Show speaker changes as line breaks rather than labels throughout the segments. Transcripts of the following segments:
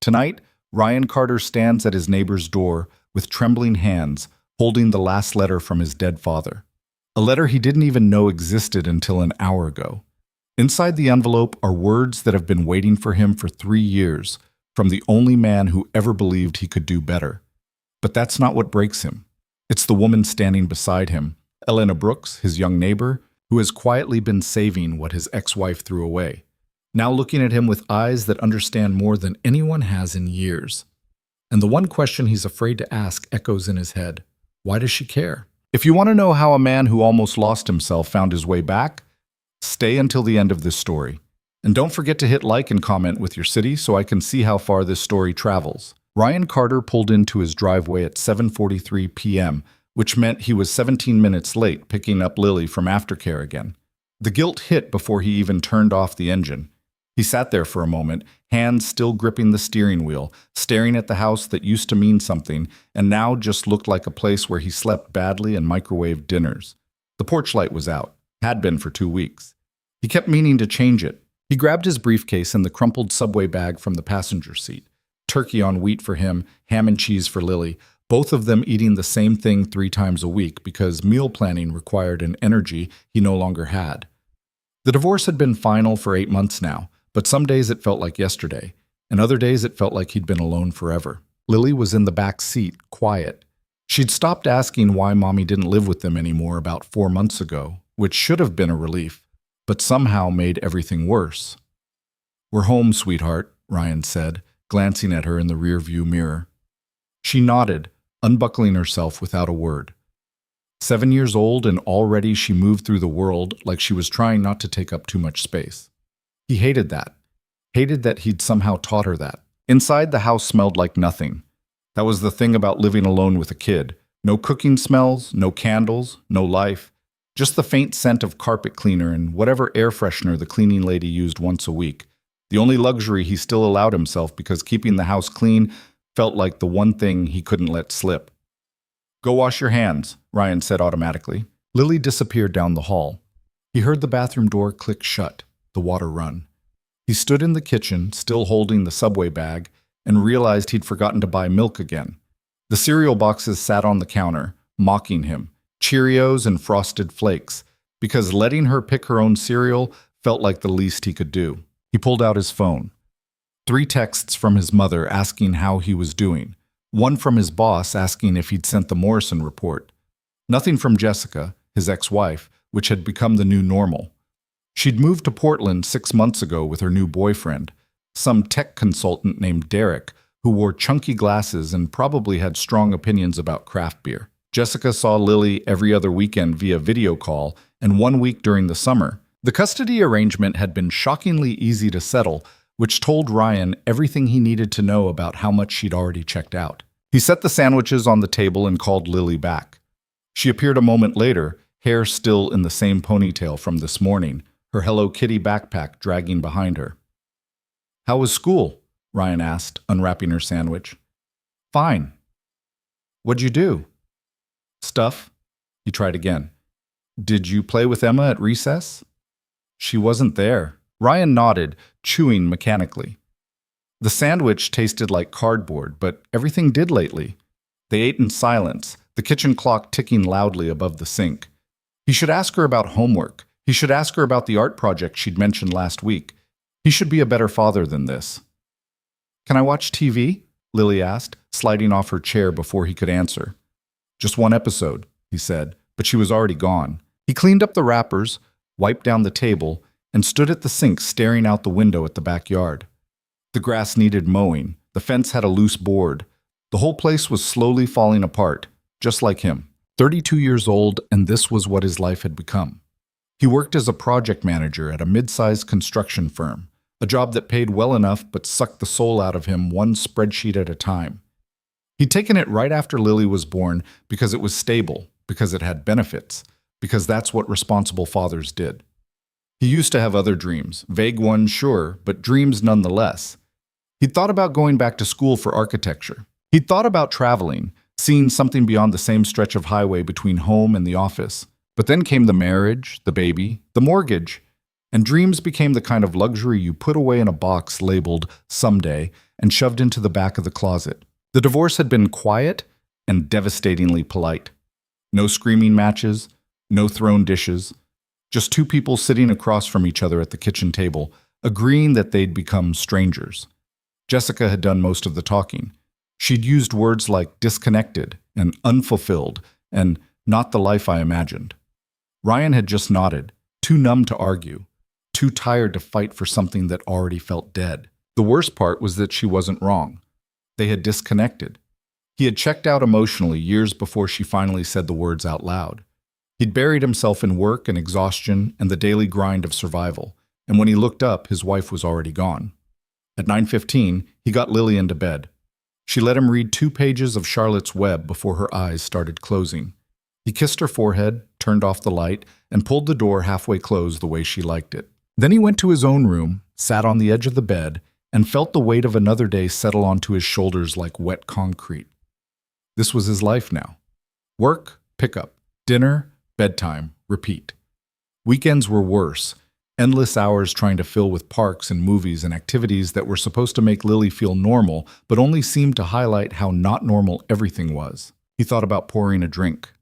Tonight, Ryan Carter stands at his neighbor's door with trembling hands, holding the last letter from his dead father. A letter he didn't even know existed until an hour ago. Inside the envelope are words that have been waiting for him for 3 years, from the only man who ever believed he could do better. But that's not what breaks him. It's the woman standing beside him, Elena Brooks, his young neighbor, who has quietly been saving what his ex-wife threw away, now looking at him with eyes that understand more than anyone has in years. And the one question he's afraid to ask echoes in his head. Why does she care? If you want to know how a man who almost lost himself found his way back, stay until the end of this story. And don't forget to hit like and comment with your city so I can see how far this story travels. Ryan Carter pulled into his driveway at 7:43 p.m., which meant he was 17 minutes late picking up Lily from aftercare again. The guilt hit before he even turned off the engine. He sat there for a moment, hands still gripping the steering wheel, staring at the house that used to mean something and now just looked like a place where he slept badly and microwaved dinners. The porch light was out, had been for 2 weeks. He kept meaning to change it. He grabbed his briefcase and the crumpled Subway bag from the passenger seat. Turkey on wheat for him, ham and cheese for Lily, both of them eating the same thing 3 times a week because meal planning required an energy he no longer had. The divorce had been final for 8 months now, but some days it felt like yesterday, and other days it felt like he'd been alone forever. Lily was in the back seat, quiet. She'd stopped asking why Mommy didn't live with them anymore about 4 months ago, which should have been a relief, but somehow made everything worse. "We're home, sweetheart," Ryan said, glancing at her in the rearview mirror. She nodded, unbuckling herself without a word. 7 years old and already she moved through the world like she was trying not to take up too much space. He hated that. Hated that he'd somehow taught her that. Inside, the house smelled like nothing. That was the thing about living alone with a kid. No cooking smells, no candles, no life. Just the faint scent of carpet cleaner and whatever air freshener the cleaning lady used once a week. The only luxury he still allowed himself because keeping the house clean felt like the one thing he couldn't let slip. "Go wash your hands," Ryan said automatically. Lily disappeared down the hall. He heard the bathroom door click shut, the water run. He stood in the kitchen, still holding the Subway bag, and realized he'd forgotten to buy milk again. The cereal boxes sat on the counter, mocking him, Cheerios and Frosted Flakes, because letting her pick her own cereal felt like the least he could do. He pulled out his phone. 3 texts from his mother asking how he was doing. 1 from his boss asking if he'd sent the Morrison report. Nothing from Jessica, his ex-wife, which had become the new normal. She'd moved to Portland 6 months ago with her new boyfriend, some tech consultant named Derek, who wore chunky glasses and probably had strong opinions about craft beer. Jessica saw Lily every other weekend via video call, and 1 week during the summer. The custody arrangement had been shockingly easy to settle, which told Ryan everything he needed to know about how much she'd already checked out. He set the sandwiches on the table and called Lily back. She appeared a moment later, hair still in the same ponytail from this morning, her Hello Kitty backpack dragging behind her. "How was school?" Ryan asked, unwrapping her sandwich. "Fine." "What'd you do?" "Stuff." He tried again. "Did you play with Emma at recess?" "She wasn't there." Ryan nodded, chewing mechanically. The sandwich tasted like cardboard, but everything did lately. They ate in silence, the kitchen clock ticking loudly above the sink. He should ask her about homework. He should ask her about the art project she'd mentioned last week. He should be a better father than this. "Can I watch TV?" Lily asked, sliding off her chair before he could answer. "Just 1 episode," he said, but she was already gone. He cleaned up the wrappers, wiped down the table, and stood at the sink staring out the window at the backyard. The grass needed mowing, the fence had a loose board. The whole place was slowly falling apart, just like him. 32 years old, and this was what his life had become. He worked as a project manager at a mid-sized construction firm, a job that paid well enough but sucked the soul out of him one spreadsheet at a time. He'd taken it right after Lily was born because it was stable, because it had benefits, because that's what responsible fathers did. He used to have other dreams, vague ones, sure, but dreams nonetheless. He'd thought about going back to school for architecture. He'd thought about traveling, seeing something beyond the same stretch of highway between home and the office. But then came the marriage, the baby, the mortgage, and dreams became the kind of luxury you put away in a box labeled someday and shoved into the back of the closet. The divorce had been quiet and devastatingly polite. No screaming matches, no thrown dishes, just two people sitting across from each other at the kitchen table, agreeing that they'd become strangers. Jessica had done most of the talking. She'd used words like disconnected and unfulfilled and not the life I imagined. Ryan had just nodded, too numb to argue, too tired to fight for something that already felt dead. The worst part was that she wasn't wrong. They had disconnected. He had checked out emotionally years before she finally said the words out loud. He'd buried himself in work and exhaustion and the daily grind of survival, and when he looked up, his wife was already gone. At 9:15, he got Lily into bed. She let him read 2 pages of Charlotte's Web before her eyes started closing. He kissed her forehead, turned off the light, and pulled the door halfway closed the way she liked it. Then he went to his own room, sat on the edge of the bed, and felt the weight of another day settle onto his shoulders like wet concrete. This was his life now. Work, pickup, dinner, bedtime, repeat. Weekends were worse. Endless hours trying to fill with parks and movies and activities that were supposed to make Lily feel normal, but only seemed to highlight how not normal everything was. He thought about pouring a drink.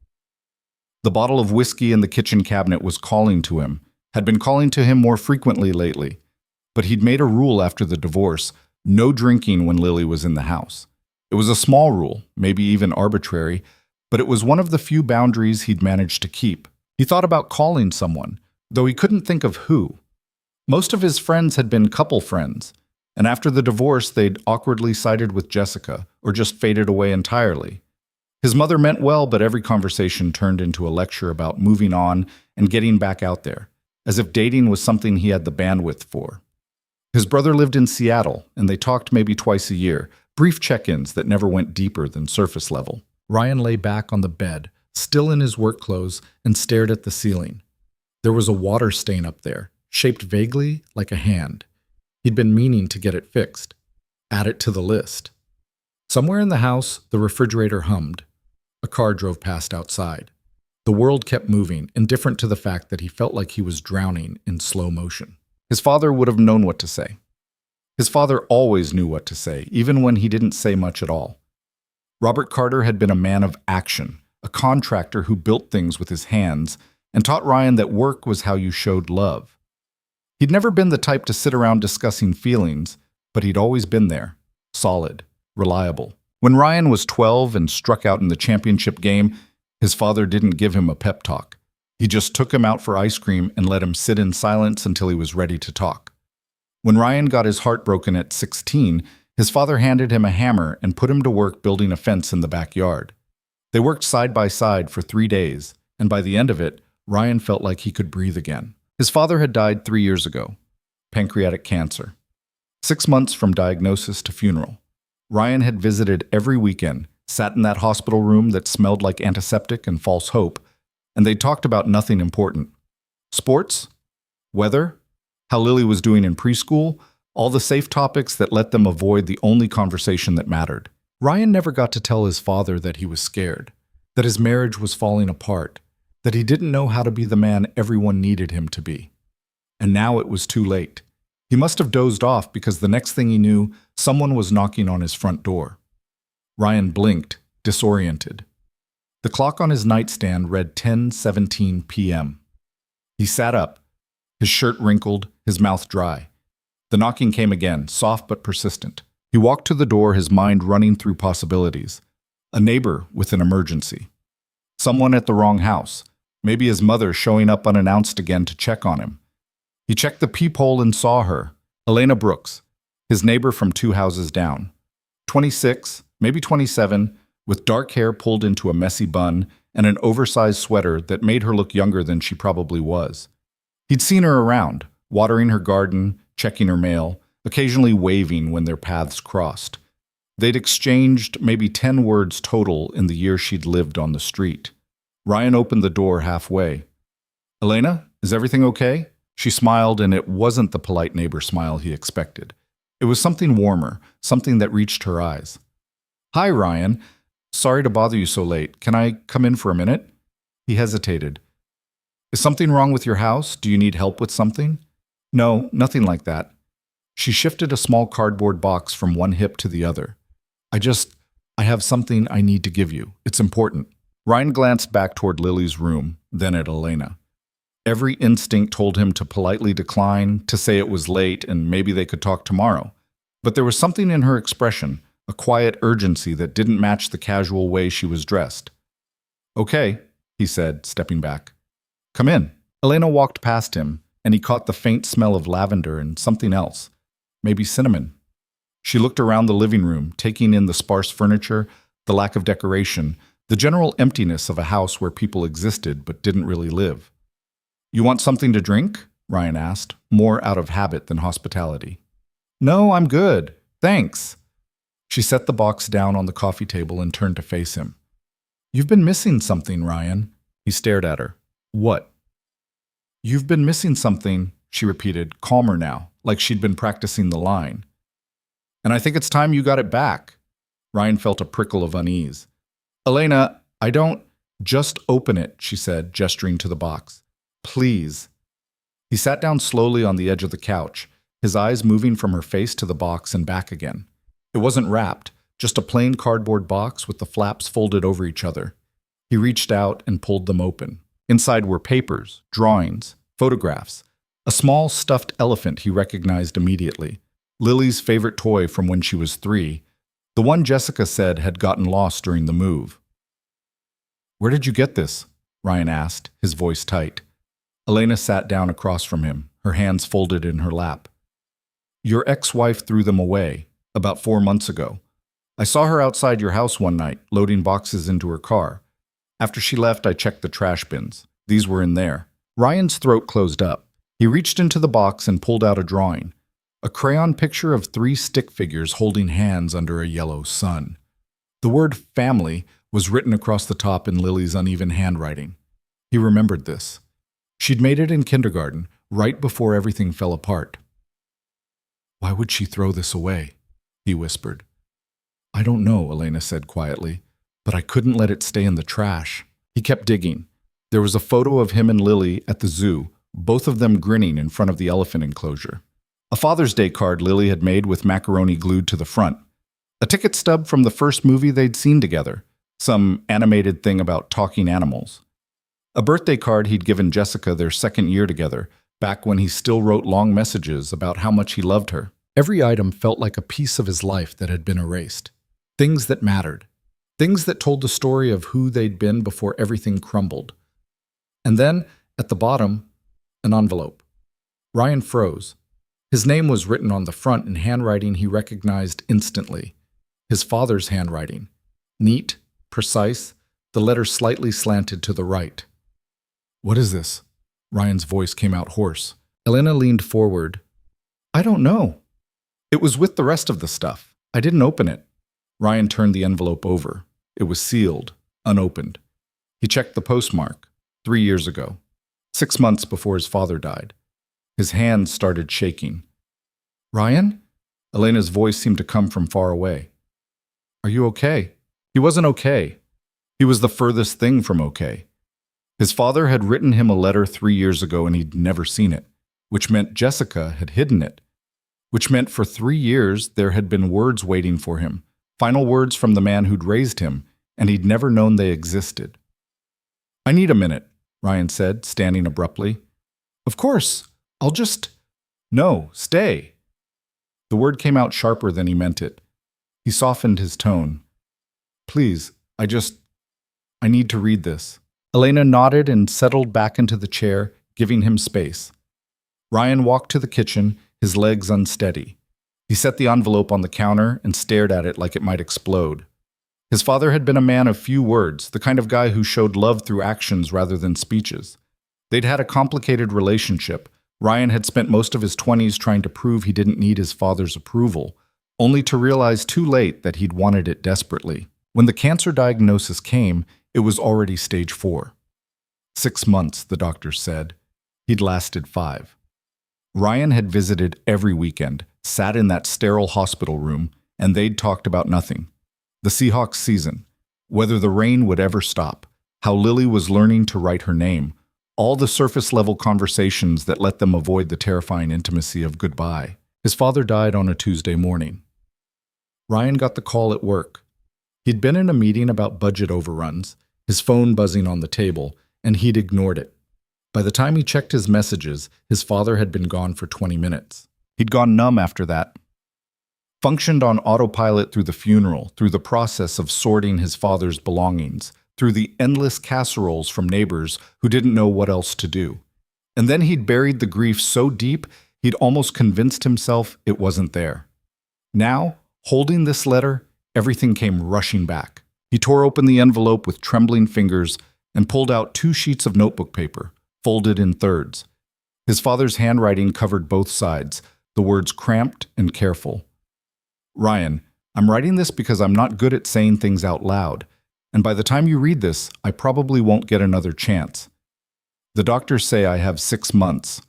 The bottle of whiskey in the kitchen cabinet was calling to him, had been calling to him more frequently lately. But he'd made a rule after the divorce, no drinking when Lily was in the house. It was a small rule, maybe even arbitrary, but it was one of the few boundaries he'd managed to keep. He thought about calling someone, though he couldn't think of who. Most of his friends had been couple friends, and after the divorce they'd awkwardly sided with Jessica, or just faded away entirely. His mother meant well, but every conversation turned into a lecture about moving on and getting back out there, as if dating was something he had the bandwidth for. His brother lived in Seattle, and they talked maybe twice a year, brief check-ins that never went deeper than surface level. Ryan lay back on the bed, still in his work clothes, and stared at the ceiling. There was a water stain up there, shaped vaguely like a hand. He'd been meaning to get it fixed. Add it to the list. Somewhere in the house, the refrigerator hummed. A car drove past outside. The world kept moving, indifferent to the fact that he felt like he was drowning in slow motion. His father would have known what to say. His father always knew what to say, even when he didn't say much at all. Robert Carter had been a man of action, a contractor who built things with his hands, and taught Ryan that work was how you showed love. He'd never been the type to sit around discussing feelings, but he'd always been there, solid, reliable. When Ryan was 12 and struck out in the championship game, his father didn't give him a pep talk. He just took him out for ice cream and let him sit in silence until he was ready to talk. When Ryan got his heart broken at 16, his father handed him a hammer and put him to work building a fence in the backyard. They worked side by side for 3 days, and by the end of it, Ryan felt like he could breathe again. His father had died 3 years ago, pancreatic cancer. 6 months from diagnosis to funeral. Ryan had visited every weekend, sat in that hospital room that smelled like antiseptic and false hope, and they talked about nothing important. Sports, weather, how Lily was doing in preschool, all the safe topics that let them avoid the only conversation that mattered. Ryan never got to tell his father that he was scared, that his marriage was falling apart, that he didn't know how to be the man everyone needed him to be. And now it was too late. He must have dozed off because the next thing he knew, someone was knocking on his front door. Ryan blinked, disoriented. The clock on his nightstand read 10:17 p.m. He sat up, his shirt wrinkled, his mouth dry. The knocking came again, soft but persistent. He walked to the door, his mind running through possibilities. A neighbor with an emergency. Someone at the wrong house. Maybe his mother showing up unannounced again to check on him. He checked the peephole and saw her, Elena Brooks, his neighbor from 2 houses down. 26, maybe 27, with dark hair pulled into a messy bun and an oversized sweater that made her look younger than she probably was. He'd seen her around, watering her garden, checking her mail, occasionally waving when their paths crossed. They'd exchanged maybe 10 words total in the year she'd lived on the street. Ryan opened the door halfway. "Elena, is everything okay?" She smiled, and it wasn't the polite neighbor smile he expected. It was something warmer, something that reached her eyes. "Hi, Ryan. Sorry to bother you so late. Can I come in for a minute?" He hesitated. "Is something wrong with your house? Do you need help with something?" "No, nothing like that." She shifted a small cardboard box from one hip to the other. I have something I need to give you. It's important. Ryan glanced back toward Lily's room, then at Elena. Every instinct told him to politely decline, to say it was late and maybe they could talk tomorrow. But there was something in her expression, a quiet urgency that didn't match the casual way she was dressed. Okay, he said, stepping back. Come in. Elena walked past him, and he caught the faint smell of lavender and something else, maybe cinnamon. She looked around the living room, taking in the sparse furniture, the lack of decoration, the general emptiness of a house where people existed but didn't really live. You want something to drink? Ryan asked, more out of habit than hospitality. No, I'm good. Thanks. She set the box down on the coffee table and turned to face him. You've been missing something, Ryan. He stared at her. What? You've been missing something, she repeated, calmer now, like she'd been practicing the line. And I think it's time you got it back. Ryan felt a prickle of unease. Elena, I don't... Just open it, she said, gesturing to the box. Please. He sat down slowly on the edge of the couch, his eyes moving from her face to the box and back again. It wasn't wrapped, just a plain cardboard box with the flaps folded over each other. He reached out and pulled them open. Inside were papers, drawings, photographs, a small stuffed elephant he recognized immediately, Lily's favorite toy from when she was 3, the one Jessica said had gotten lost during the move. Where did you get this? Ryan asked, his voice tight. Elena sat down across from him, her hands folded in her lap. Your ex-wife threw them away, about 4 months ago. I saw her outside your house one night, loading boxes into her car. After she left, I checked the trash bins. These were in there. Ryan's throat closed up. He reached into the box and pulled out a drawing, a crayon picture of 3 stick figures holding hands under a yellow sun. The word family was written across the top in Lily's uneven handwriting. He remembered this. She'd made it in kindergarten, right before everything fell apart. Why would she throw this away? He whispered. I don't know, Elena said quietly, but I couldn't let it stay in the trash. He kept digging. There was a photo of him and Lily at the zoo, both of them grinning in front of the elephant enclosure. A Father's Day card Lily had made with macaroni glued to the front. A ticket stub from the first movie they'd seen together, some animated thing about talking animals. A birthday card he'd given Jessica their 2nd year together, back when he still wrote long messages about how much he loved her. Every item felt like a piece of his life that had been erased. Things that mattered. Things that told the story of who they'd been before everything crumbled. And then, at the bottom, an envelope. Ryan froze. His name was written on the front in handwriting he recognized instantly. His father's handwriting. Neat, precise, the letter slightly slanted to the right. What is this? Ryan's voice came out hoarse. Elena leaned forward. I don't know. It was with the rest of the stuff. I didn't open it. Ryan turned the envelope over. It was sealed, unopened. He checked the postmark. 3 years ago. 6 months before his father died. His hands started shaking. Ryan? Elena's voice seemed to come from far away. Are you okay? He wasn't okay. He was the furthest thing from okay. His father had written him a letter 3 years ago and he'd never seen it, which meant Jessica had hidden it, which meant for 3 years there had been words waiting for him, final words from the man who'd raised him, and he'd never known they existed. I need a minute, Ryan said, standing abruptly. Of course, I'll just... No, stay. The word came out sharper than he meant it. He softened his tone. Please, I need to read this. Elena nodded and settled back into the chair, giving him space. Ryan walked to the kitchen, his legs unsteady. He set the envelope on the counter and stared at it like it might explode. His father had been a man of few words, the kind of guy who showed love through actions rather than speeches. They'd had a complicated relationship. Ryan had spent most of his 20s trying to prove he didn't need his father's approval, only to realize too late that he'd wanted it desperately. When the cancer diagnosis came, it was already stage 4. 6 months, the doctors said. He'd lasted 5. Ryan had visited every weekend, sat in that sterile hospital room, and they'd talked about nothing. The Seahawks season, whether the rain would ever stop, how Lily was learning to write her name, all the surface-level conversations that let them avoid the terrifying intimacy of goodbye. His father died on a Tuesday morning. Ryan got the call at work. He'd been in a meeting about budget overruns, his phone buzzing on the table, and he'd ignored it. By the time he checked his messages, his father had been gone for 20 minutes. He'd gone numb after that. Functioned on autopilot through the funeral, through the process of sorting his father's belongings, through the endless casseroles from neighbors who didn't know what else to do. And then he'd buried the grief so deep, he'd almost convinced himself it wasn't there. Now, holding this letter, everything came rushing back. He tore open the envelope with trembling fingers and pulled out 2 sheets of notebook paper, folded in thirds. His father's handwriting covered both sides, the words cramped and careful. Ryan, I'm writing this because I'm not good at saying things out loud, and by the time you read this, I probably won't get another chance. The doctors say I have 6 months.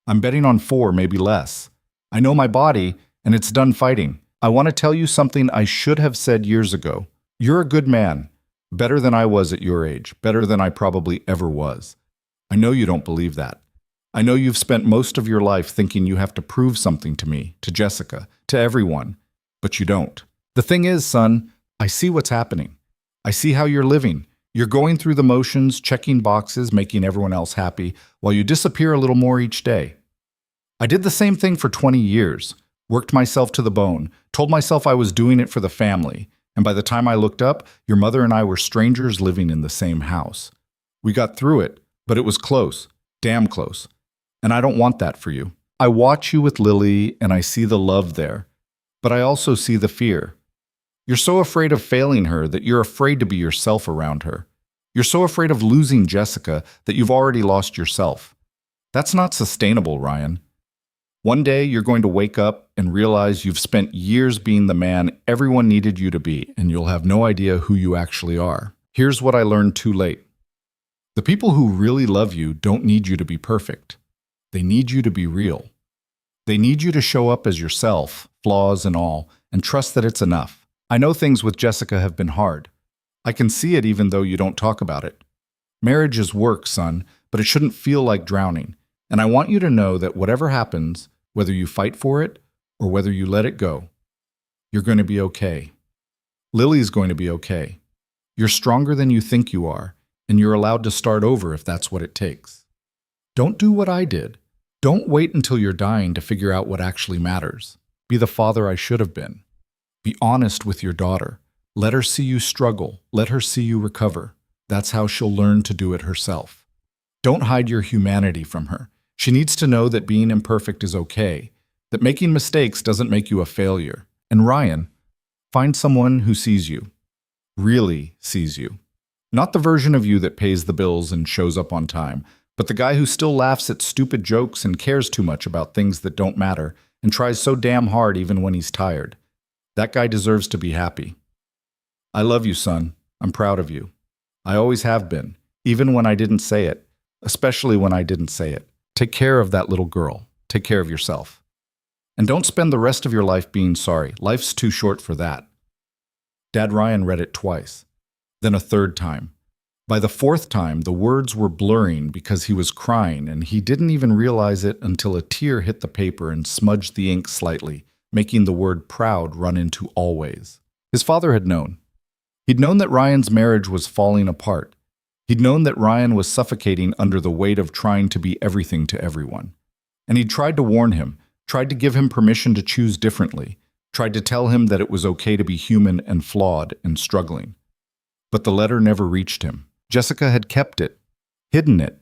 I'm betting on 4, maybe less. I know my body, and it's done fighting. I want to tell you something I should have said years ago. You're a good man, better than I was at your age, better than I probably ever was. I know you don't believe that. I know you've spent most of your life thinking you have to prove something to me, to Jessica, to everyone, but you don't. The thing is, son, I see what's happening. I see how you're living. You're going through the motions, checking boxes, making everyone else happy, while you disappear a little more each day. I did the same thing for 20 years, worked myself to the bone, told myself I was doing it for the family, and by the time I looked up, your mother and I were strangers living in the same house. We got through it, but it was close, damn close, and I don't want that for you. I watch you with Lily, and I see the love there, but I also see the fear. You're so afraid of failing her that you're afraid to be yourself around her. You're so afraid of losing Jessica that you've already lost yourself. That's not sustainable, Ryan. One day you're going to wake up and realize you've spent years being the man everyone needed you to be, and you'll have no idea who you actually are. Here's what I learned too late. The people who really love you don't need you to be perfect. They need you to be real. They need you to show up as yourself, flaws and all, and trust that it's enough. I know things with Jessica have been hard. I can see it even though you don't talk about it. Marriage is work, son, but it shouldn't feel like drowning. And I want you to know that whatever happens, whether you fight for it or whether you let it go, you're going to be okay. Lily's going to be okay. You're stronger than you think you are, and you're allowed to start over if that's what it takes. Don't do what I did. Don't wait until you're dying to figure out what actually matters. Be the father I should have been. Be honest with your daughter. Let her see you struggle. Let her see you recover. That's how she'll learn to do it herself. Don't hide your humanity from her. She needs to know that being imperfect is okay, that making mistakes doesn't make you a failure. And Ryan, find someone who sees you, really sees you. Not the version of you that pays the bills and shows up on time, but the guy who still laughs at stupid jokes and cares too much about things that don't matter and tries so damn hard even when he's tired. That guy deserves to be happy. I love you, son. I'm proud of you. I always have been, even when I didn't say it, especially when I didn't say it. Take care of that little girl. Take care of yourself. And don't spend the rest of your life being sorry. Life's too short for that. Dad Ryan read it twice, then a third time. By the 4th time, the words were blurring because he was crying, and he didn't even realize it until a tear hit the paper and smudged the ink slightly, making the word proud run into always. His father had known. He'd known that Ryan's marriage was falling apart. He'd known that Ryan was suffocating under the weight of trying to be everything to everyone. And he'd tried to warn him, tried to give him permission to choose differently, tried to tell him that it was okay to be human and flawed and struggling. But the letter never reached him. Jessica had kept it, hidden it.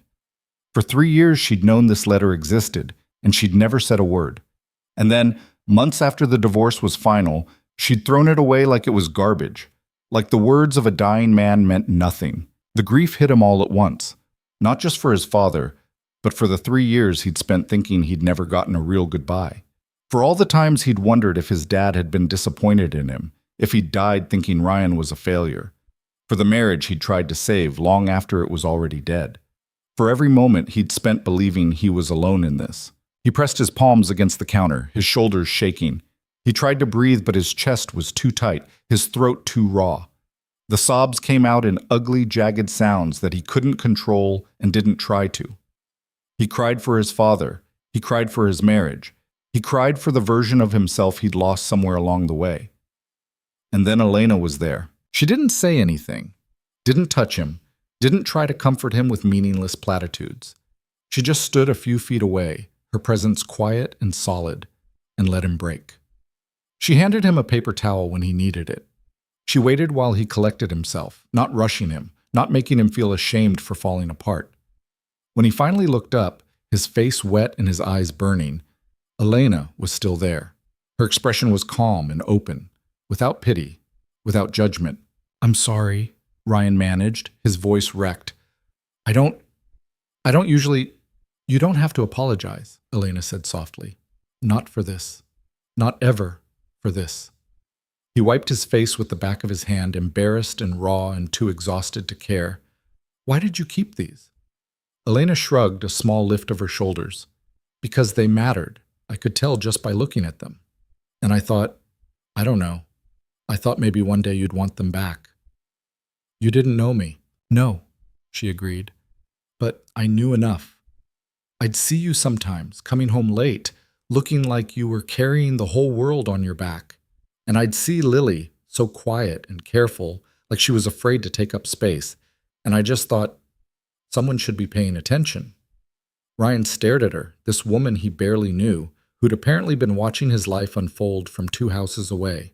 For 3 years she'd known this letter existed, and she'd never said a word. And then, months after the divorce was final, she'd thrown it away like it was garbage, like the words of a dying man meant nothing. The grief hit him all at once, not just for his father, but for the 3 years he'd spent thinking he'd never gotten a real goodbye. For all the times he'd wondered if his dad had been disappointed in him, if he'd died thinking Ryan was a failure. For the marriage he'd tried to save long after it was already dead. For every moment he'd spent believing he was alone in this. He pressed his palms against the counter, his shoulders shaking. He tried to breathe, but his chest was too tight, his throat too raw. The sobs came out in ugly, jagged sounds that he couldn't control and didn't try to. He cried for his father. He cried for his marriage. He cried for the version of himself he'd lost somewhere along the way. And then Elena was there. She didn't say anything, didn't touch him, didn't try to comfort him with meaningless platitudes. She just stood a few feet away, her presence quiet and solid, and let him break. She handed him a paper towel when he needed it. She waited while he collected himself, not rushing him, not making him feel ashamed for falling apart. When he finally looked up, his face wet and his eyes burning, Elena was still there. Her expression was calm and open, without pity, without judgment. "I'm sorry," Ryan managed, his voice wrecked. I don't usually... "You don't have to apologize," Elena said softly. "Not for this. Not ever for this." He wiped his face with the back of his hand, embarrassed and raw and too exhausted to care. "Why did you keep these?" Elena shrugged, a small lift of her shoulders. "Because they mattered. I could tell just by looking at them. And I thought, I don't know. I thought maybe one day you'd want them back." "You didn't know me." "No," she agreed. "But I knew enough. I'd see you sometimes, coming home late, looking like you were carrying the whole world on your back. And I'd see Lily, so quiet and careful, like she was afraid to take up space. And I just thought, someone should be paying attention." Ryan stared at her, this woman he barely knew, who'd apparently been watching his life unfold from 2 houses away.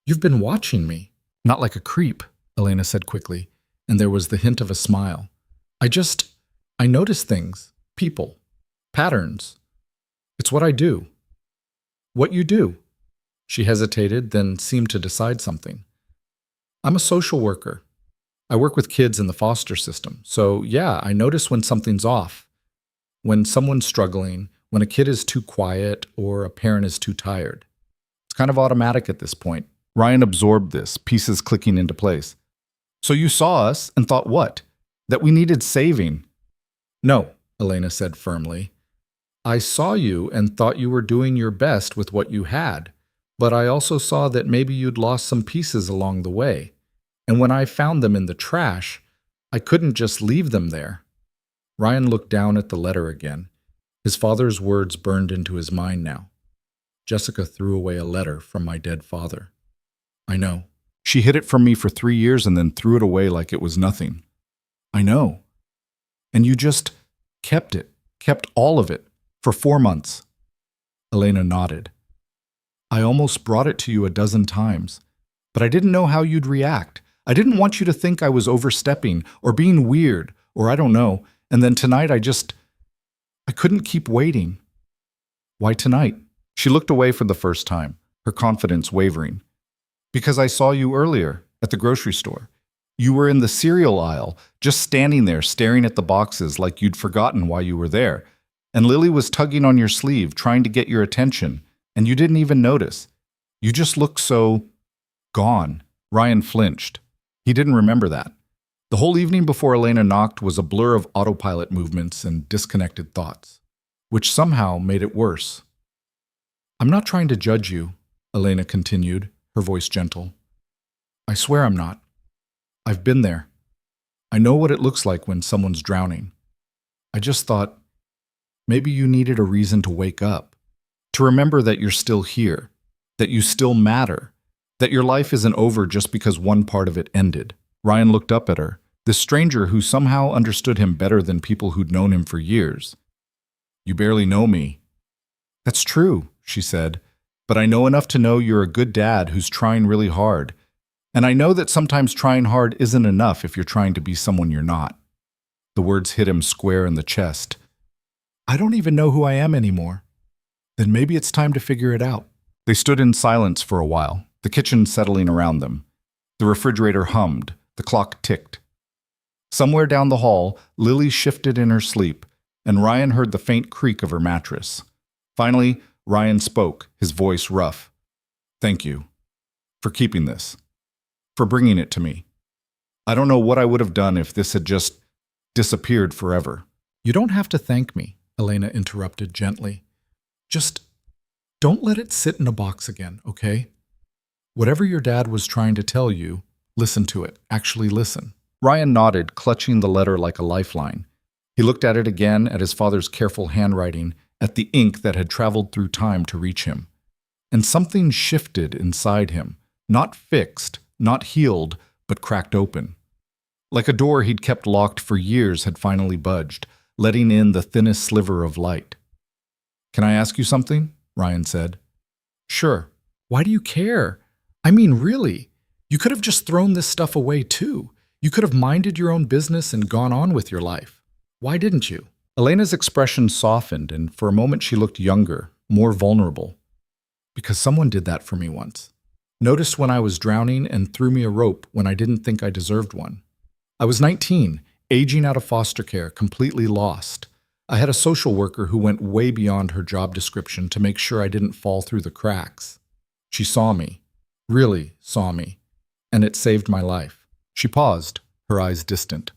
"You've been watching me." "Not like a creep," Elena said quickly, and there was the hint of a smile. I notice things, people, patterns. It's what I do." "What you do?" She hesitated, then seemed to decide something. "I'm a social worker. I work with kids in the foster system. So yeah, I notice when something's off. When someone's struggling, when a kid is too quiet or a parent is too tired. It's kind of automatic at this point." Ryan absorbed this, pieces clicking into place. "So you saw us and thought what? That we needed saving?" "No," Elena said firmly. "I saw you and thought you were doing your best with what you had, but I also saw that maybe you'd lost some pieces along the way. And when I found them in the trash, I couldn't just leave them there." Ryan looked down at the letter again. His father's words burned into his mind now. "Jessica threw away a letter from my dead father." "I know. She hid it from me for 3 years and then threw it away like it was nothing." "I know. And you just kept it, kept all of it, for 4 months." Elena nodded. "I almost brought it to you a dozen times, but I didn't know how you'd react. I didn't want you to think I was overstepping or being weird, or I don't know. And then tonight I couldn't keep waiting." "Why tonight?" She looked away for the first time, her confidence wavering. "Because I saw you earlier, at the grocery store. You were in the cereal aisle, just standing there staring at the boxes like you'd forgotten why you were there. And Lily was tugging on your sleeve, trying to get your attention, and you didn't even notice. You just looked so... gone." Ryan flinched. He didn't remember that. The whole evening before Elena knocked was a blur of autopilot movements and disconnected thoughts, which somehow made it worse. "I'm not trying to judge you," Elena continued, her voice gentle. "I swear I'm not. I've been there. I know what it looks like when someone's drowning. I just thought, maybe you needed a reason to wake up, to remember that you're still here, that you still matter, that your life isn't over just because one part of it ended." Ryan looked up at her, this stranger who somehow understood him better than people who'd known him for years. "You barely know me." "That's true," she said, "but I know enough to know you're a good dad who's trying really hard. And I know that sometimes trying hard isn't enough if you're trying to be someone you're not." The words hit him square in the chest. "I don't even know who I am anymore. Then maybe it's time to figure it out." They stood in silence for a while, the kitchen settling around them. The refrigerator hummed, the clock ticked. Somewhere down the hall, Lily shifted in her sleep, and Ryan heard the faint creak of her mattress. Finally, Ryan spoke, his voice rough. "Thank you. For keeping this. For bringing it to me. I don't know what I would have done if this had just disappeared forever." "You don't have to thank me," Elena interrupted gently. "Just don't let it sit in a box again, okay? Whatever your dad was trying to tell you, listen to it. Actually listen." Ryan nodded, clutching the letter like a lifeline. He looked at it again, at his father's careful handwriting, at the ink that had traveled through time to reach him. And something shifted inside him, not fixed, not healed, but cracked open. Like a door he'd kept locked for years had finally budged, letting in the thinnest sliver of light. "Can I ask you something?" Ryan said. "Sure. Why do you care? I mean, really. You could have just thrown this stuff away too. You could have minded your own business and gone on with your life. Why didn't you?" Elena's expression softened, and for a moment she looked younger, more vulnerable. "Because someone did that for me once. Noticed when I was drowning and threw me a rope when I didn't think I deserved one. I was 19, aging out of foster care, completely lost. I had a social worker who went way beyond her job description to make sure I didn't fall through the cracks. She saw me, really saw me, and it saved my life." She paused, her eyes distant.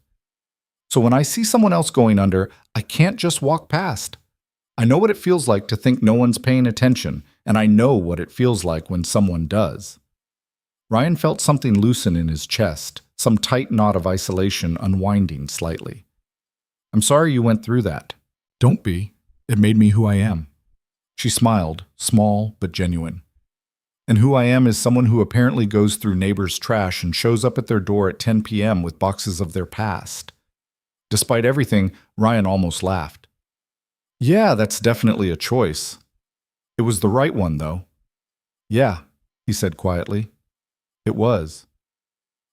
"So when I see someone else going under, I can't just walk past. I know what it feels like to think no one's paying attention, and I know what it feels like when someone does." Ryan felt something loosen in his chest, some tight knot of isolation unwinding slightly. "I'm sorry you went through that." "Don't be. It made me who I am." She smiled, small but genuine. "And who I am is someone who apparently goes through neighbors' trash and shows up at their door at 10 p.m. with boxes of their past." Despite everything, Ryan almost laughed. "Yeah, that's definitely a choice. It was the right one, though." "Yeah," he said quietly. "It was."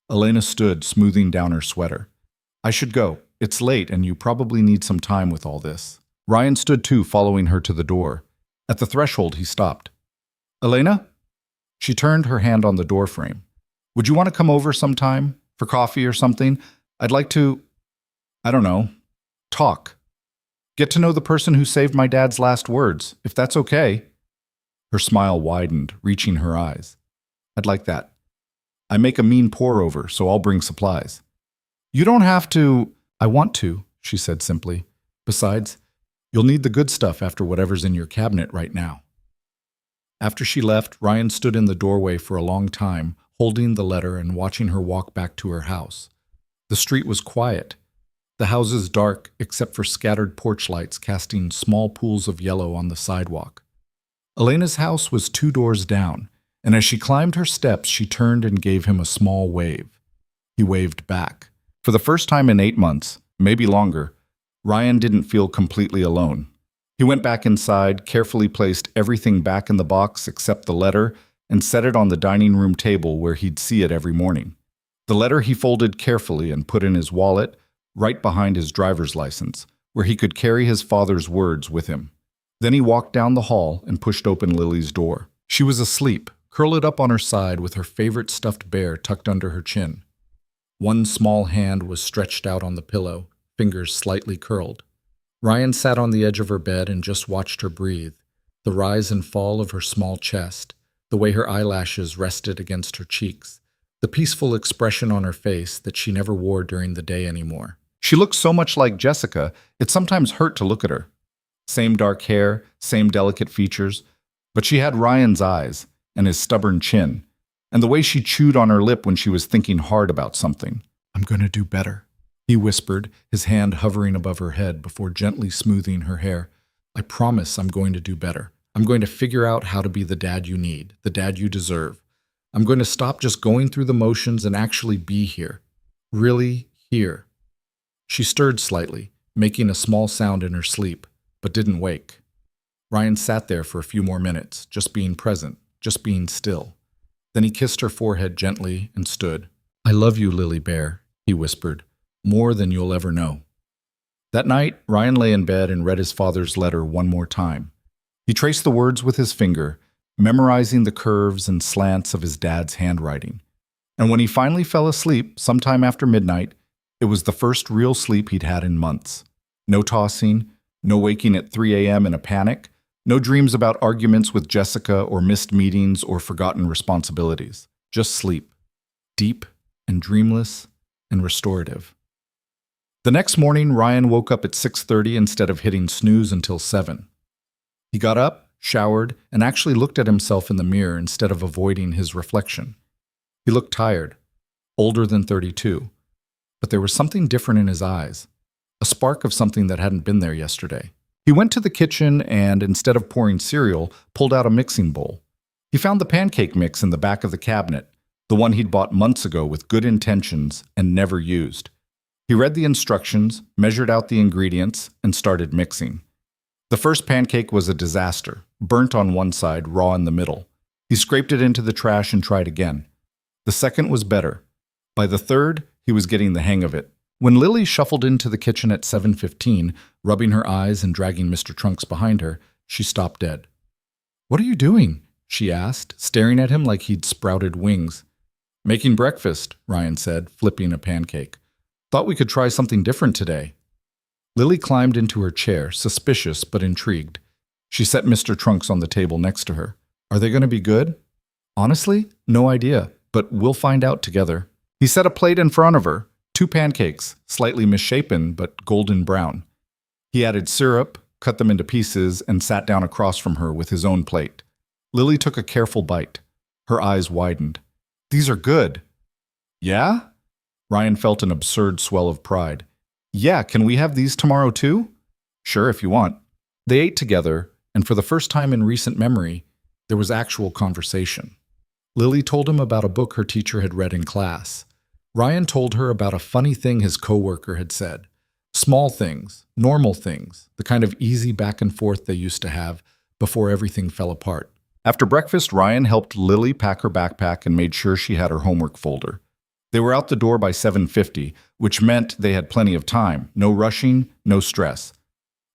Elena stood, smoothing down her sweater. "I should go. It's late, and you probably need some time with all this." Ryan stood too, following her to the door. At the threshold, he stopped. "Elena?" She turned, her hand on the doorframe. "Would you want to come over sometime? For coffee or something? I'd like to, I don't know, talk. Get to know the person who saved my dad's last words, if that's okay." Her smile widened, reaching her eyes. "I'd like that. I make a mean pour-over, so I'll bring supplies." "You don't have to." "I want to," she said simply. "Besides, you'll need the good stuff after whatever's in your cabinet right now." After she left, Ryan stood in the doorway for a long time, holding the letter and watching her walk back to her house. The street was quiet, the houses dark except for scattered porch lights casting small pools of yellow on the sidewalk. Elena's house was 2 doors down, and as she climbed her steps, she turned and gave him a small wave. He waved back. For the first time in 8 months, maybe longer, Ryan didn't feel completely alone. He went back inside, carefully placed everything back in the box except the letter, and set it on the dining room table where he'd see it every morning. The letter he folded carefully and put in his wallet, right behind his driver's license, where he could carry his father's words with him. Then he walked down the hall and pushed open Lily's door. She was asleep, curled up on her side with her favorite stuffed bear tucked under her chin. One small hand was stretched out on the pillow, fingers slightly curled. Ryan sat on the edge of her bed and just watched her breathe, the rise and fall of her small chest, the way her eyelashes rested against her cheeks, the peaceful expression on her face that she never wore during the day anymore. She looked so much like Jessica, it sometimes hurt to look at her. Same dark hair, same delicate features, but she had Ryan's eyes and his stubborn chin, and the way she chewed on her lip when she was thinking hard about something. "I'm going to do better," he whispered, his hand hovering above her head before gently smoothing her hair. "I promise I'm going to do better. I'm going to figure out how to be the dad you need, the dad you deserve. I'm going to stop just going through the motions and actually be here. Really here." She stirred slightly, making a small sound in her sleep, but didn't wake. Ryan sat there for a few more minutes, just being present, just being still. Then he kissed her forehead gently and stood. "I love you, Lily Bear," he whispered, "more than you'll ever know." That night, Ryan lay in bed and read his father's letter one more time. He traced the words with his finger, memorizing the curves and slants of his dad's handwriting. And when he finally fell asleep, sometime after midnight, it was the first real sleep he'd had in months. No tossing, no waking at 3 a.m. in a panic, no dreams about arguments with Jessica or missed meetings or forgotten responsibilities. Just sleep. Deep and dreamless and restorative. The next morning, Ryan woke up at 6:30 instead of hitting snooze until 7. He got up, showered, and actually looked at himself in the mirror instead of avoiding his reflection. He looked tired, older than 32, but there was something different in his eyes, a spark of something that hadn't been there yesterday. He went to the kitchen and, instead of pouring cereal, pulled out a mixing bowl. He found the pancake mix in the back of the cabinet, the one he'd bought months ago with good intentions and never used. He read the instructions, measured out the ingredients, and started mixing. The first pancake was a disaster, burnt on one side, raw in the middle. He scraped it into the trash and tried again. The second was better. By the third, he was getting the hang of it. When Lily shuffled into the kitchen at 7:15, rubbing her eyes and dragging Mr. Trunks behind her, she stopped dead. "What are you doing?" she asked, staring at him like he'd sprouted wings. "Making breakfast," Ryan said, flipping a pancake. "Thought we could try something different today." Lily climbed into her chair, suspicious but intrigued. She set Mr. Trunks on the table next to her. "Are they going to be good?" "Honestly, no idea, but we'll find out together." He set a plate in front of her, 2 pancakes, slightly misshapen but golden brown. He added syrup, cut them into pieces, and sat down across from her with his own plate. Lily took a careful bite. Her eyes widened. "These are good." "Yeah?" Ryan felt an absurd swell of pride. "Yeah, can we have these tomorrow too?" "Sure, if you want." They ate together, and for the first time in recent memory, there was actual conversation. Lily told him about a book her teacher had read in class. Ryan told her about a funny thing his coworker had said. Small things, normal things, the kind of easy back and forth they used to have before everything fell apart. After breakfast, Ryan helped Lily pack her backpack and made sure she had her homework folder. They were out the door by 7:50, which meant they had plenty of time, no rushing, no stress.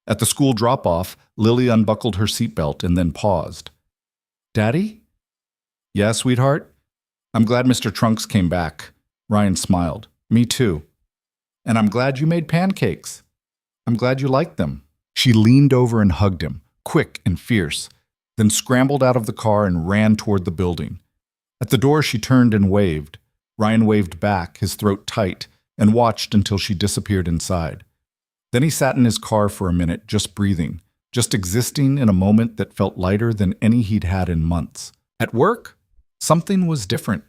At the school drop-off, Lily unbuckled her seatbelt and then paused. "Daddy?" "Yeah, sweetheart?" "I'm glad Mr. Trunks came back." Ryan smiled. "Me too. And I'm glad you made pancakes. I'm glad you liked them." She leaned over and hugged him, quick and fierce, then scrambled out of the car and ran toward the building. At the door, she turned and waved. Ryan waved back, his throat tight, and watched until she disappeared inside. Then he sat in his car for a minute, just breathing, just existing in a moment that felt lighter than any he'd had in months. At work, something was different.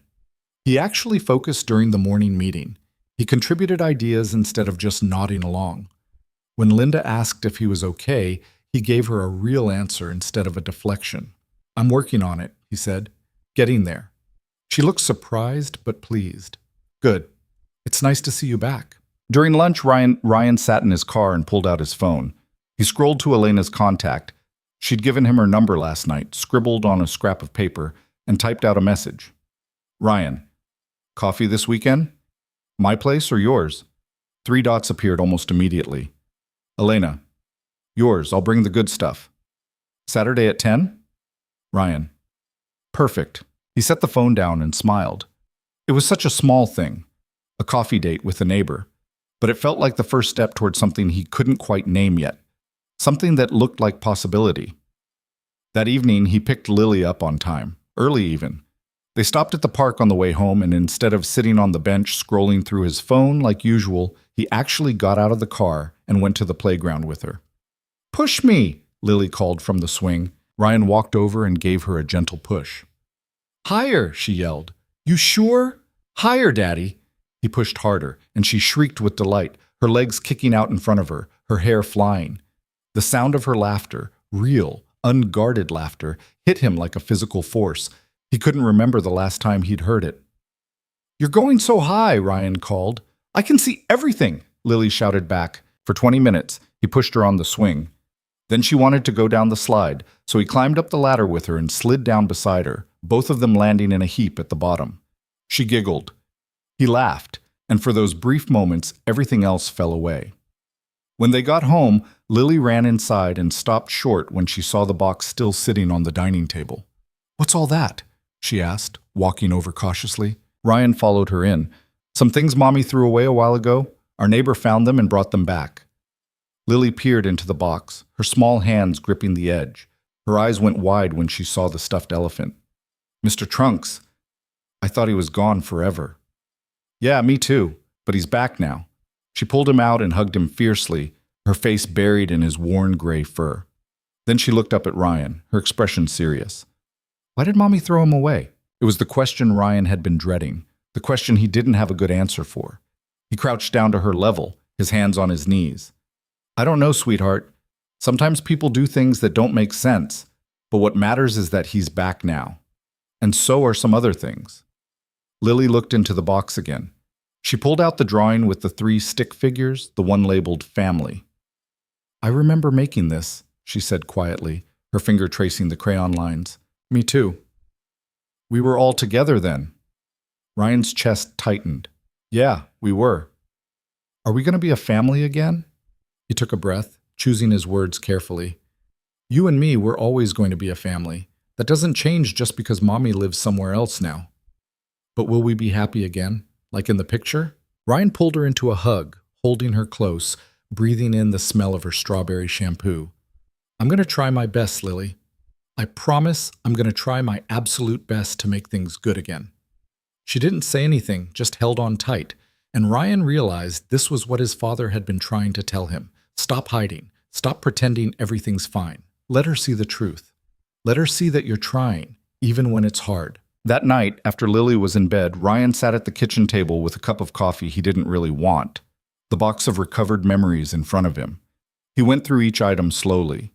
He actually focused during the morning meeting. He contributed ideas instead of just nodding along. When Linda asked if he was okay, he gave her a real answer instead of a deflection. "I'm working on it," he said. "Getting there." She looked surprised but pleased. "Good. It's nice to see you back." During lunch, Ryan sat in his car and pulled out his phone. He scrolled to Elena's contact. She'd given him her number last night, scribbled on a scrap of paper, and typed out a message. "Ryan, coffee this weekend? My place or yours?" 3 dots appeared almost immediately. "Elena, yours, I'll bring the good stuff. Saturday at 10? Ryan, perfect." He set the phone down and smiled. It was such a small thing, a coffee date with a neighbor, but it felt like the first step toward something he couldn't quite name yet, something that looked like possibility. That evening, he picked Lily up on time, early even. They stopped at the park on the way home, and instead of sitting on the bench scrolling through his phone like usual, he actually got out of the car and went to the playground with her. "Push me," Lily called from the swing. Ryan walked over and gave her a gentle push. "Higher," she yelled. "You sure? Higher, Daddy." He pushed harder, and she shrieked with delight, her legs kicking out in front of her, her hair flying. The sound of her laughter, real, unguarded laughter, hit him like a physical force. He couldn't remember the last time he'd heard it. "You're going so high," Ryan called. "I can see everything," Lily shouted back. For 20 minutes, he pushed her on the swing. Then she wanted to go down the slide, so he climbed up the ladder with her and slid down beside her, both of them landing in a heap at the bottom. She giggled. He laughed, and for those brief moments, everything else fell away. When they got home, Lily ran inside and stopped short when she saw the box still sitting on the dining table. "What's all that?" she asked, walking over cautiously. Ryan followed her in. "Some things Mommy threw away a while ago. Our neighbor found them and brought them back." Lily peered into the box, her small hands gripping the edge. Her eyes went wide when she saw the stuffed elephant. "Mr. Trunks, I thought he was gone forever." "Yeah, me too, but he's back now." She pulled him out and hugged him fiercely, her face buried in his worn gray fur. Then she looked up at Ryan, her expression serious. "Why did Mommy throw him away?" It was the question Ryan had been dreading, the question he didn't have a good answer for. He crouched down to her level, his hands on his knees. "I don't know, sweetheart. Sometimes people do things that don't make sense, but what matters is that he's back now. And so are some other things. Lily looked into the box again. She pulled out the drawing with the 3 stick figures, the one labeled family. "I remember making this," she said quietly, her finger tracing the crayon lines. "Me too." "We were all together then." Ryan's chest tightened. "Yeah, we were." "Are we going to be a family again?" He took a breath, choosing his words carefully. "You and me, we're always going to be a family. That doesn't change just because Mommy lives somewhere else now." "But will we be happy again, like in the picture?" Ryan pulled her into a hug, holding her close, breathing in the smell of her strawberry shampoo. "I'm going to try my best, Lily. I promise I'm going to try my absolute best to make things good again." She didn't say anything, just held on tight, and Ryan realized this was what his father had been trying to tell him. Stop hiding. Stop pretending everything's fine. Let her see the truth. Let her see that you're trying, even when it's hard. That night, after Lily was in bed, Ryan sat at the kitchen table with a cup of coffee he didn't really want, the box of recovered memories in front of him. He went through each item slowly.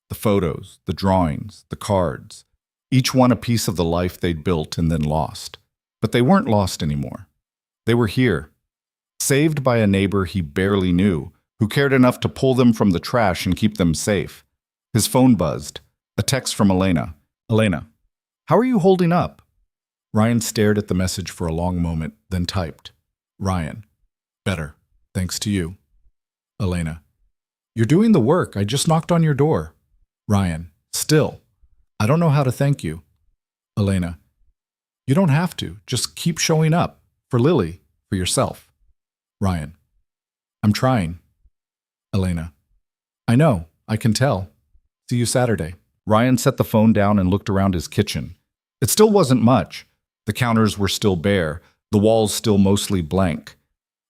The photos, the drawings, the cards. Each one a piece of the life they'd built and then lost. But they weren't lost anymore. They were here. Saved by a neighbor he barely knew, who cared enough to pull them from the trash and keep them safe. His phone buzzed. A text from Elena. "Elena, how are you holding up?" Ryan stared at the message for a long moment, then typed. "Ryan, better, thanks to you." Elena, "You're doing the work. I just knocked on your door." Ryan, "Still, I don't know how to thank you." Elena, "You don't have to. Just keep showing up. For Lily, for yourself." Ryan, "I'm trying." Elena, "I know. I can tell. See you Saturday." Ryan set the phone down and looked around his kitchen. It still wasn't much. The counters were still bare, the walls still mostly blank.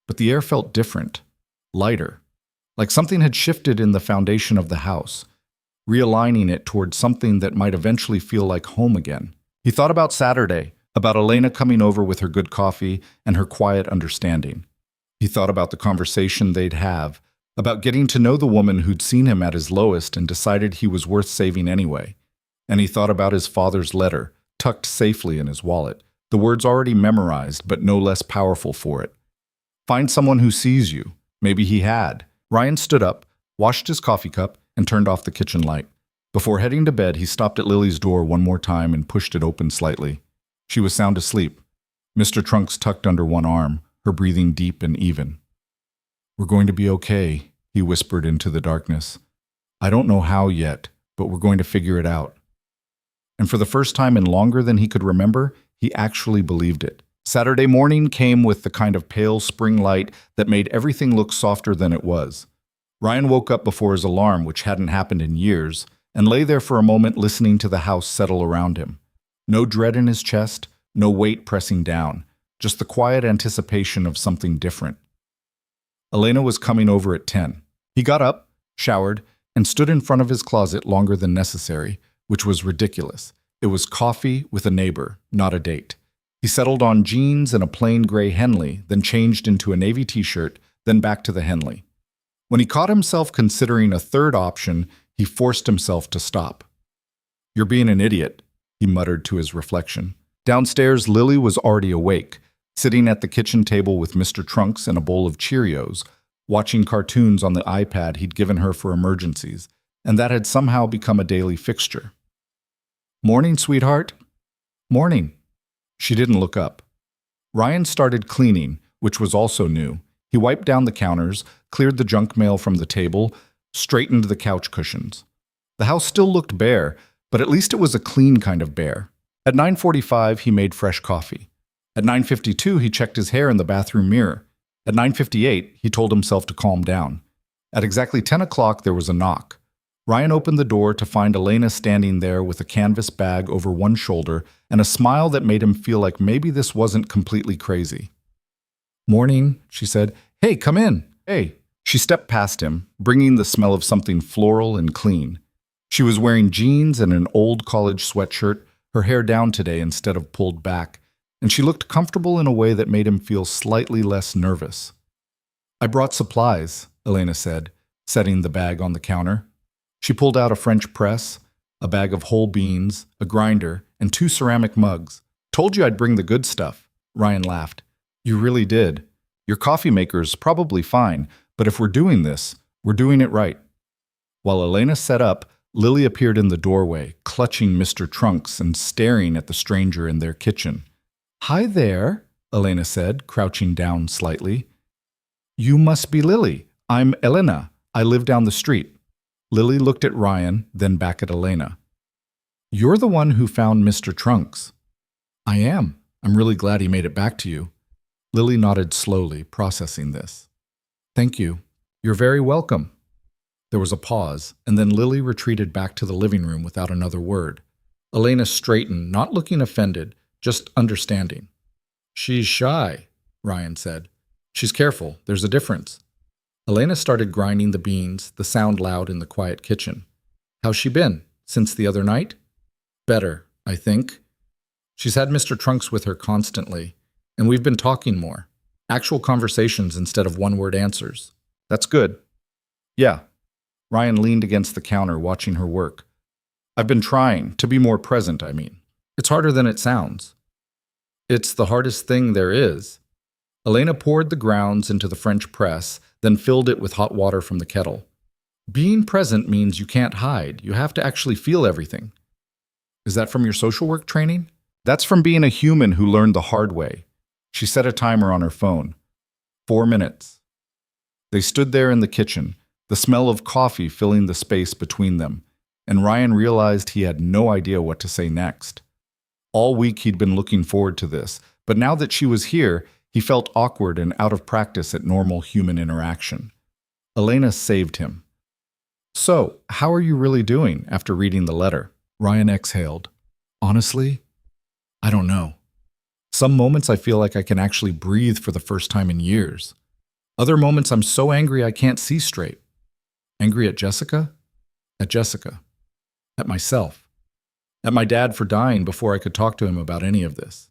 But the air felt different, lighter, like something had shifted in the foundation of the house, realigning it towards something that might eventually feel like home again. He thought about Saturday, about Elena coming over with her good coffee and her quiet understanding. He thought about the conversation they'd have, about getting to know the woman who'd seen him at his lowest and decided he was worth saving anyway. And he thought about his father's letter, tucked safely in his wallet, the words already memorized but no less powerful for it. Find someone who sees you. Maybe he had. Ryan stood up, washed his coffee cup, and turned off the kitchen light. Before heading to bed, he stopped at Lily's door one more time and pushed it open slightly. She was sound asleep, Mr. Trunks tucked under one arm, her breathing deep and even. "We're going to be okay," he whispered into the darkness. "I don't know how yet, but we're going to figure it out." And for the first time in longer than he could remember, he actually believed it. Saturday morning came with the kind of pale spring light that made everything look softer than it was. Ryan woke up before his alarm, which hadn't happened in years, and lay there for a moment listening to the house settle around him. No dread in his chest, no weight pressing down, just the quiet anticipation of something different. Elena was coming over at 10. He got up, showered, and stood in front of his closet longer than necessary, which was ridiculous. It was coffee with a neighbor, not a date. He settled on jeans and a plain gray Henley, then changed into a navy t-shirt, then back to the Henley. When he caught himself considering a third option, he forced himself to stop. "You're being an idiot," he muttered to his reflection. Downstairs, Lily was already awake, sitting at the kitchen table with Mr. Trunks and a bowl of Cheerios, watching cartoons on the iPad he'd given her for emergencies, and that had somehow become a daily fixture. "Morning, sweetheart." "Morning." She didn't look up. Ryan started cleaning, which was also new. He wiped down the counters, cleared the junk mail from the table, straightened the couch cushions. The house still looked bare, but at least it was a clean kind of bare. At 9:45, he made fresh coffee. At 9:52, he checked his hair in the bathroom mirror. At 9:58, he told himself to calm down. At exactly 10 o'clock, there was a knock. Ryan opened the door to find Elena standing there with a canvas bag over one shoulder and a smile that made him feel like maybe this wasn't completely crazy. "Morning," she said. "Hey, come in. Hey." She stepped past him, bringing the smell of something floral and clean. She was wearing jeans and an old college sweatshirt, her hair down today instead of pulled back, and she looked comfortable in a way that made him feel slightly less nervous. "I brought supplies," Elena said, setting the bag on the counter. She pulled out a French press, a bag of whole beans, a grinder, and 2 ceramic mugs. Told you I'd bring the good stuff. Ryan laughed. You really did. Your coffee maker's probably fine, but if we're doing this, we're doing it right. While Elena set up, Lily appeared in the doorway, clutching Mr. Trunks and staring at the stranger in their kitchen. Hi there, Elena said, crouching down slightly. You must be Lily. I'm Elena. I live down the street. Lily looked at Ryan, then back at Elena. You're the one who found Mr. Trunks. I am. I'm really glad he made it back to you. Lily nodded slowly, processing this. Thank you. You're very welcome. There was a pause, and then Lily retreated back to the living room without another word. Elena straightened, not looking offended, just understanding. She's shy, Ryan said. She's careful. There's a difference. Elena started grinding the beans, the sound loud in the quiet kitchen. How's she been? Since the other night? Better, I think. She's had Mr. Trunks with her constantly, and we've been talking more. Actual conversations instead of one-word answers. That's good. Yeah. Ryan leaned against the counter, watching her work. I've been trying to be more present, I mean. It's harder than it sounds. It's the hardest thing there is. Elena poured the grounds into the French press, then filled it with hot water from the kettle. Being present means you can't hide. You have to actually feel everything. Is that from your social work training? That's from being a human who learned the hard way. She set a timer on her phone. 4 minutes. They stood there in the kitchen, the smell of coffee filling the space between them, and Ryan realized he had no idea what to say next. All week he'd been looking forward to this, but now that she was here, he felt awkward and out of practice at normal human interaction. Elena saved him. So, how are you really doing after reading the letter? Ryan exhaled. Honestly, I don't know. Some moments I feel like I can actually breathe for the first time in years. Other moments I'm so angry I can't see straight. Angry at Jessica? At Jessica. At myself. At my dad for dying before I could talk to him about any of this.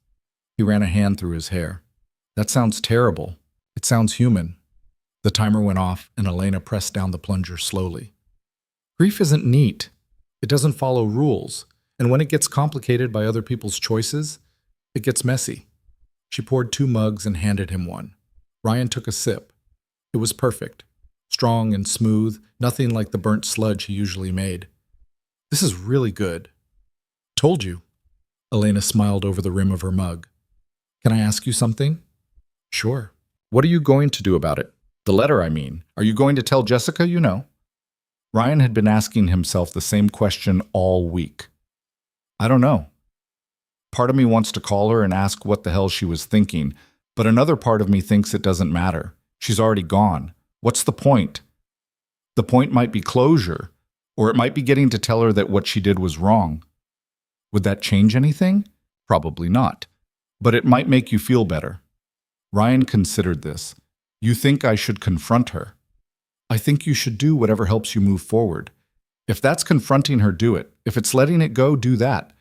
He ran a hand through his hair. That sounds terrible. It sounds human. The timer went off and Elena pressed down the plunger slowly. Grief isn't neat. It doesn't follow rules. And when it gets complicated by other people's choices, it gets messy. She poured 2 mugs and handed him one. Ryan took a sip. It was perfect. Strong and smooth, nothing like the burnt sludge he usually made. This is really good. Told you. Elena smiled over the rim of her mug. Can I ask you something? Sure. What are you going to do about it? The letter, I mean. Are you going to tell Jessica you know? Ryan had been asking himself the same question all week. I don't know. Part of me wants to call her and ask what the hell she was thinking, but another part of me thinks it doesn't matter. She's already gone. What's the point? The point might be closure, or it might be getting to tell her that what she did was wrong. Would that change anything? Probably not. But it might make you feel better. Ryan considered this. You think I should confront her? I think you should do whatever helps you move forward. If that's confronting her, do it. If it's letting it go, do that.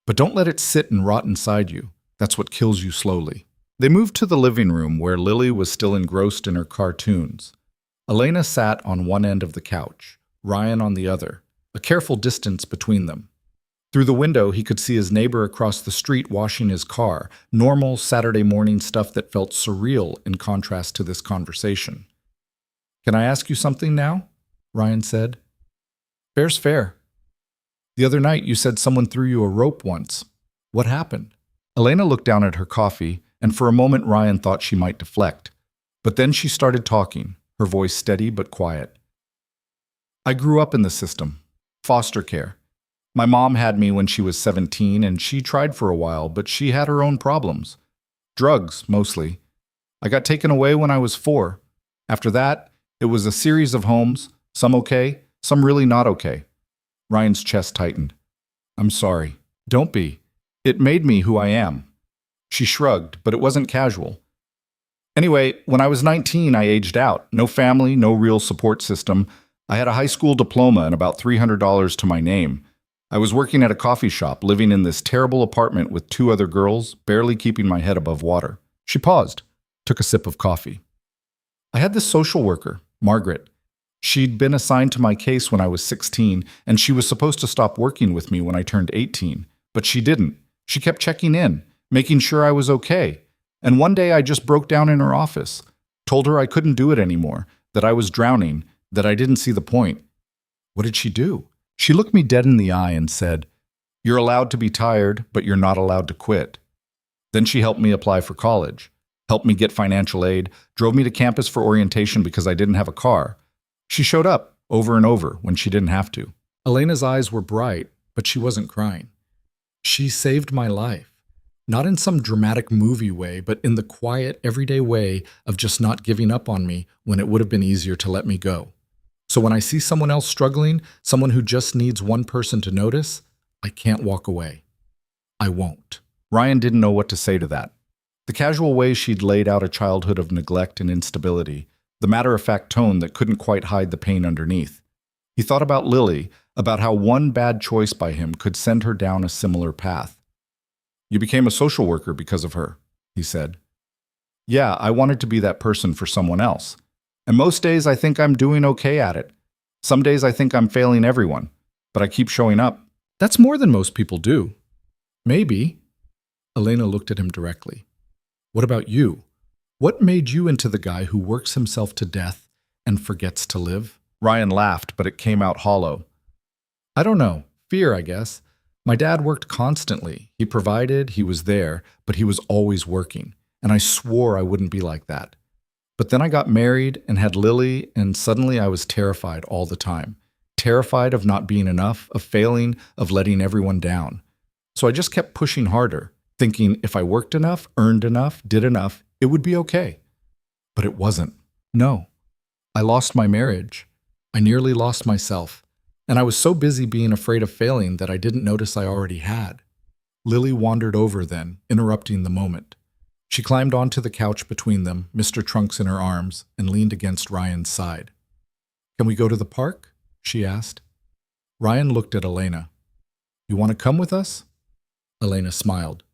But don't let it sit and rot inside you. That's what kills you slowly. They moved to the living room where Lily was still engrossed in her cartoons. Elena sat on one end of the couch, Ryan on the other, a careful distance between them. Through the window, he could see his neighbor across the street washing his car, normal Saturday morning stuff that felt surreal in contrast to this conversation. Can I ask you something now? Ryan said. Fair's fair. The other night you said someone threw you a rope once. What happened? Elena looked down at her coffee, and for a moment Ryan thought she might deflect. But then she started talking, her voice steady but quiet. I grew up in the system. Foster care. My mom had me when she was 17, and she tried for a while, but she had her own problems. Drugs, mostly. I got taken away when I was 4. After that, it was a series of homes, some okay, some really not okay. Ryan's chest tightened. I'm sorry. Don't be. It made me who I am. She shrugged, but it wasn't casual. Anyway, when I was 19, I aged out. No family, no real support system. I had a high school diploma and about $300 to my name. I was working at a coffee shop, living in this terrible apartment with 2 other girls, barely keeping my head above water. She paused, took a sip of coffee. I had this social worker, Margaret. She'd been assigned to my case when I was 16, and she was supposed to stop working with me when I turned 18. But she didn't. She kept checking in, making sure I was okay. And one day I just broke down in her office, told her I couldn't do it anymore, that I was drowning, that I didn't see the point. What did she do? She looked me dead in the eye and said, "You're allowed to be tired, but you're not allowed to quit." Then she helped me apply for college, helped me get financial aid, drove me to campus for orientation because I didn't have a car. She showed up over and over when she didn't have to. Elena's eyes were bright, but she wasn't crying. She saved my life. Not in some dramatic movie way, but in the quiet, everyday way of just not giving up on me when it would have been easier to let me go. So when I see someone else struggling, someone who just needs one person to notice, I can't walk away. I won't. Ryan didn't know what to say to that. The casual way she'd laid out a childhood of neglect and instability, the matter-of-fact tone that couldn't quite hide the pain underneath. He thought about Lily, about how one bad choice by him could send her down a similar path. "You became a social worker because of her," he said. "Yeah, I wanted to be that person for someone else. And most days I think I'm doing okay at it. Some days I think I'm failing everyone, but I keep showing up." "That's more than most people do." "Maybe." Elena looked at him directly. "What about you? What made you into the guy who works himself to death and forgets to live?" Ryan laughed, but it came out hollow. "I don't know. Fear, I guess. My dad worked constantly. He provided, he was there, but he was always working. And I swore I wouldn't be like that. But then I got married and had Lily, and suddenly I was terrified all the time. Terrified of not being enough, of failing, of letting everyone down. So I just kept pushing harder, thinking if I worked enough, earned enough, did enough, it would be okay. But it wasn't. No. I lost my marriage. I nearly lost myself. And I was so busy being afraid of failing that I didn't notice I already had." Lily wandered over then, interrupting the moment. She climbed onto the couch between them, Mr. Trunks in her arms, and leaned against Ryan's side. "Can we go to the park?" she asked. Ryan looked at Elena. "You want to come with us?" Elena smiled.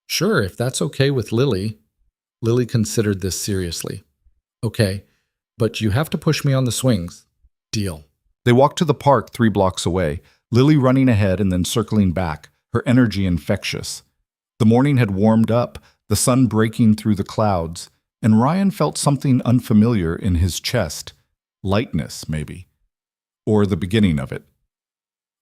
"Sure, if that's okay with Lily." Lily considered this seriously. "Okay, but you have to push me on the swings." "Deal." They walked to the park 3 blocks away, Lily running ahead and then circling back, her energy infectious. The morning had warmed up, the sun breaking through the clouds, and Ryan felt something unfamiliar in his chest. Lightness, maybe. Or the beginning of it.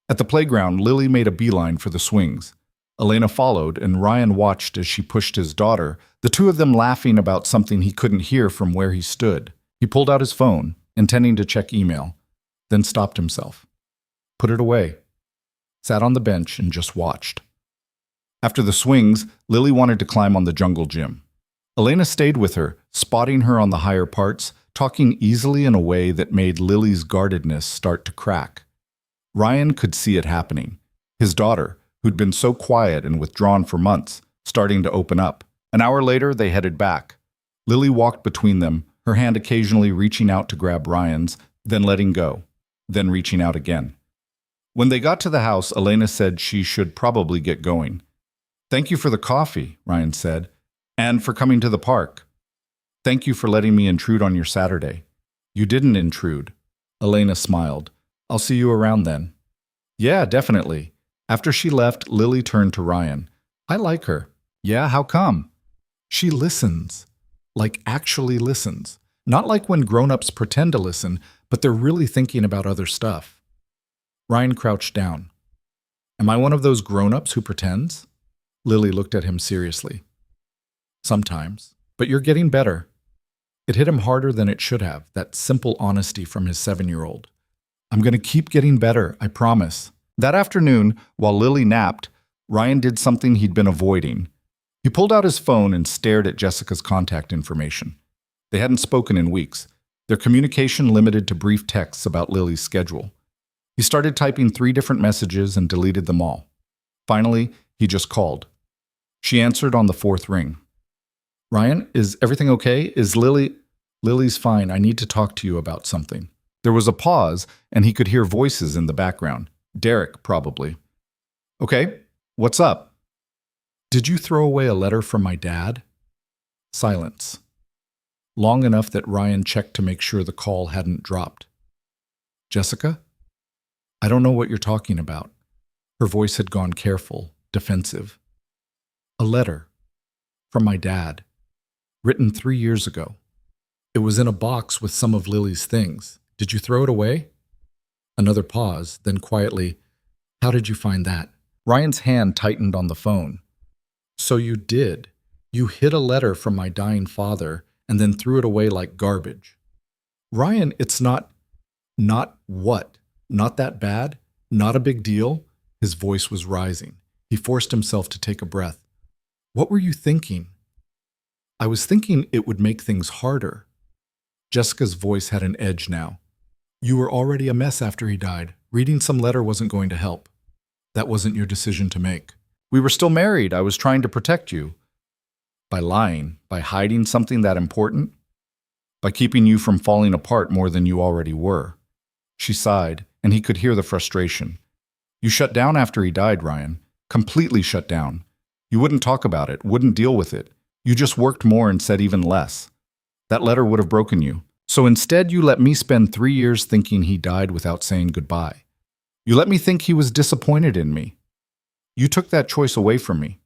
At the playground, Lily made a beeline for the swings. Elena followed, and Ryan watched as she pushed his daughter, the two of them laughing about something he couldn't hear from where he stood. He pulled out his phone, intending to check email, then stopped himself. Put it away. Sat on the bench and just watched. After the swings, Lily wanted to climb on the jungle gym. Elena stayed with her, spotting her on the higher parts, talking easily in a way that made Lily's guardedness start to crack. Ryan could see it happening. His daughter, who'd been so quiet and withdrawn for months, starting to open up. An hour later, they headed back. Lily walked between them, her hand occasionally reaching out to grab Ryan's, then letting go, then reaching out again. When they got to the house, Elena said she should probably get going. "Thank you for the coffee," Ryan said, "and for coming to the park. Thank you for letting me intrude on your Saturday." "You didn't intrude." Elena smiled. "I'll see you around then." "Yeah, definitely." After she left, Lily turned to Ryan. "I like her." "Yeah, how come?" "She listens. Like actually listens. Not like when grown-ups pretend to listen, but they're really thinking about other stuff." Ryan crouched down. "Am I one of those grown-ups who pretends?" Lily looked at him seriously. "Sometimes. But you're getting better." It hit him harder than it should have, that simple honesty from his 7-year-old. "I'm going to keep getting better, I promise." That afternoon, while Lily napped, Ryan did something he'd been avoiding. He pulled out his phone and stared at Jessica's contact information. They hadn't spoken in weeks, their communication limited to brief texts about Lily's schedule. He started typing 3 different messages and deleted them all. Finally, he just called. She answered on the 4th ring. "Ryan, is everything okay? Is Lily—" "Lily's fine. I need to talk to you about something." There was a pause, and he could hear voices in the background. Derek, probably. "Okay, what's up?" "Did you throw away a letter from my dad?" Silence. Long enough that Ryan checked to make sure the call hadn't dropped. Jessica? I don't know what you're talking about. Her voice had gone careful, defensive. A letter. From my dad. Written 3 years ago. It was in a box with some of Lily's things. Did you throw it away? Another pause, then quietly, how did you find that? Ryan's hand tightened on the phone. So you did. You hid a letter from my dying father and then threw it away like garbage. Ryan, it's not what? Not that bad? Not a big deal? His voice was rising. He forced himself to take a breath. What were you thinking? I was thinking it would make things harder. Jessica's voice had an edge now. You were already a mess after he died. Reading some letter wasn't going to help. That wasn't your decision to make. We were still married. I was trying to protect you. By lying, by hiding something that important, by keeping you from falling apart more than you already were. She sighed, and he could hear the frustration. You shut down after he died, Ryan. Completely shut down. You wouldn't talk about it, wouldn't deal with it. You just worked more and said even less. That letter would have broken you. So instead, you let me spend 3 years thinking he died without saying goodbye. You let me think he was disappointed in me. You took that choice away from me.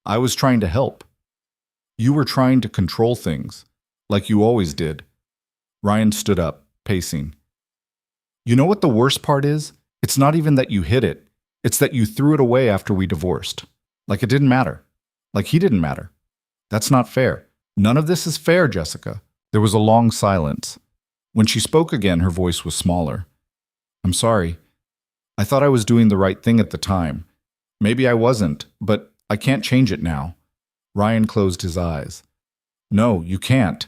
I was trying to help. You were trying to control things, like you always did. Ryan stood up, pacing. You know what the worst part is? It's not even that you hid it. It's that you threw it away after we divorced. Like it didn't matter. Like he didn't matter. That's not fair. None of this is fair, Jessica. There was a long silence. When she spoke again, her voice was smaller. I'm sorry. I thought I was doing the right thing at the time. Maybe I wasn't, but I can't change it now. Ryan closed his eyes. No, you can't.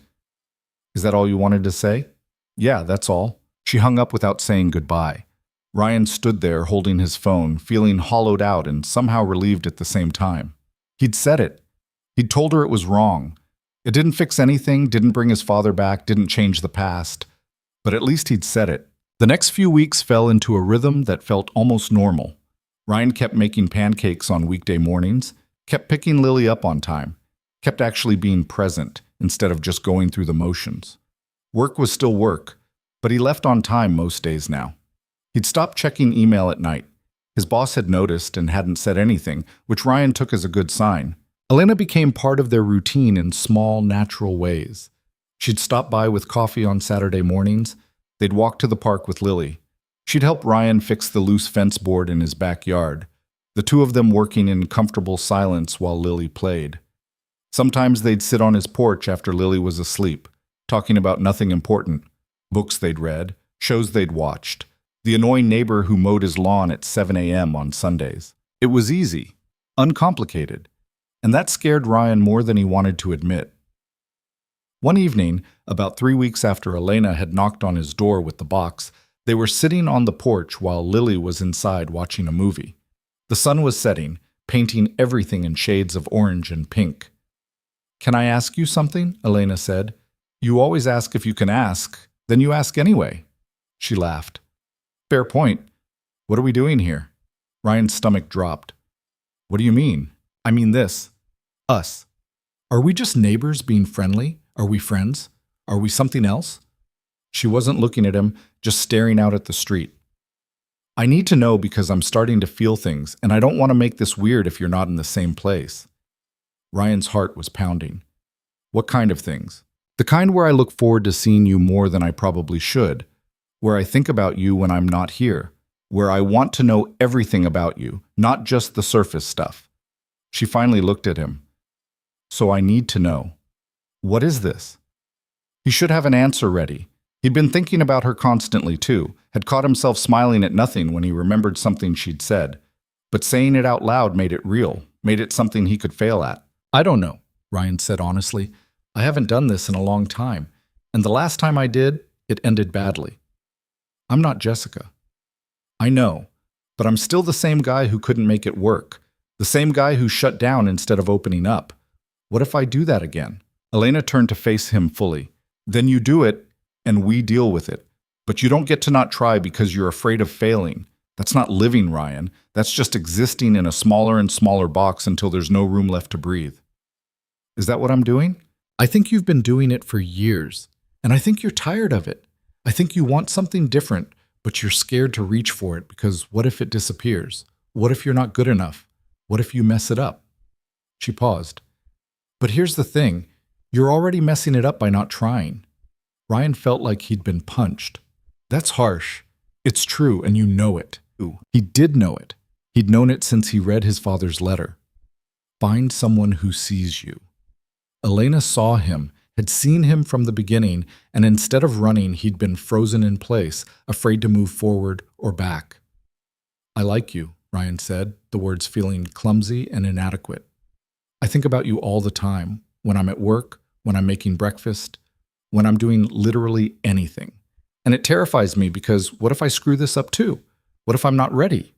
Is that all you wanted to say? Yeah, that's all. She hung up without saying goodbye. Ryan stood there holding his phone, feeling hollowed out and somehow relieved at the same time. He'd said it. He'd told her it was wrong. It didn't fix anything, didn't bring his father back, didn't change the past. But at least he'd said it. The next few weeks fell into a rhythm that felt almost normal. Ryan kept making pancakes on weekday mornings, kept picking Lily up on time, kept actually being present instead of just going through the motions. Work was still work, but he left on time most days now. He'd stopped checking email at night. His boss had noticed and hadn't said anything, which Ryan took as a good sign. Elena became part of their routine in small, natural ways. She'd stop by with coffee on Saturday mornings. They'd walk to the park with Lily. She'd help Ryan fix the loose fence board in his backyard, the two of them working in comfortable silence while Lily played. Sometimes they'd sit on his porch after Lily was asleep, talking about nothing important, books they'd read, shows they'd watched, the annoying neighbor who mowed his lawn at 7 a.m. on Sundays. It was easy, uncomplicated, and that scared Ryan more than he wanted to admit. One evening, about 3 weeks after Elena had knocked on his door with the box, they were sitting on the porch while Lily was inside watching a movie. The sun was setting, painting everything in shades of orange and pink. Can I ask you something? Elena said. You always ask if you can ask, then you ask anyway. She laughed. Fair point. What are we doing here? Ryan's stomach dropped. What do you mean? I mean this. Us. Are we just neighbors being friendly? Are we friends? Are we something else? She wasn't looking at him, just staring out at the street. I need to know because I'm starting to feel things, and I don't want to make this weird if you're not in the same place. Ryan's heart was pounding. What kind of things? The kind where I look forward to seeing you more than I probably should, where I think about you when I'm not here, where I want to know everything about you, not just the surface stuff. She finally looked at him. So I need to know. What is this? He should have an answer ready. He'd been thinking about her constantly, too, had caught himself smiling at nothing when he remembered something she'd said. But saying it out loud made it real, made it something he could fail at. I don't know, Ryan said honestly. I haven't done this in a long time, and the last time I did, it ended badly. I'm not Jessica. I know, but I'm still the same guy who couldn't make it work, the same guy who shut down instead of opening up. What if I do that again? Elena turned to face him fully. Then you do it, and we deal with it. But you don't get to not try because you're afraid of failing. That's not living, Ryan. That's just existing in a smaller and smaller box until there's no room left to breathe. Is that what I'm doing? I think you've been doing it for years, and I think you're tired of it. I think you want something different, but you're scared to reach for it because what if it disappears? What if you're not good enough? What if you mess it up? She paused. But here's the thing. You're already messing it up by not trying. Ryan felt like he'd been punched. That's harsh. It's true, and you know it. He did know it. He'd known it since he read his father's letter. Find someone who sees you. Elena saw him, had seen him from the beginning, and instead of running, he'd been frozen in place, afraid to move forward or back. I like you, Ryan said, the words feeling clumsy and inadequate. I think about you all the time, when I'm at work, when I'm making breakfast, when I'm doing literally anything. And it terrifies me because what if I screw this up too? What if I'm not ready?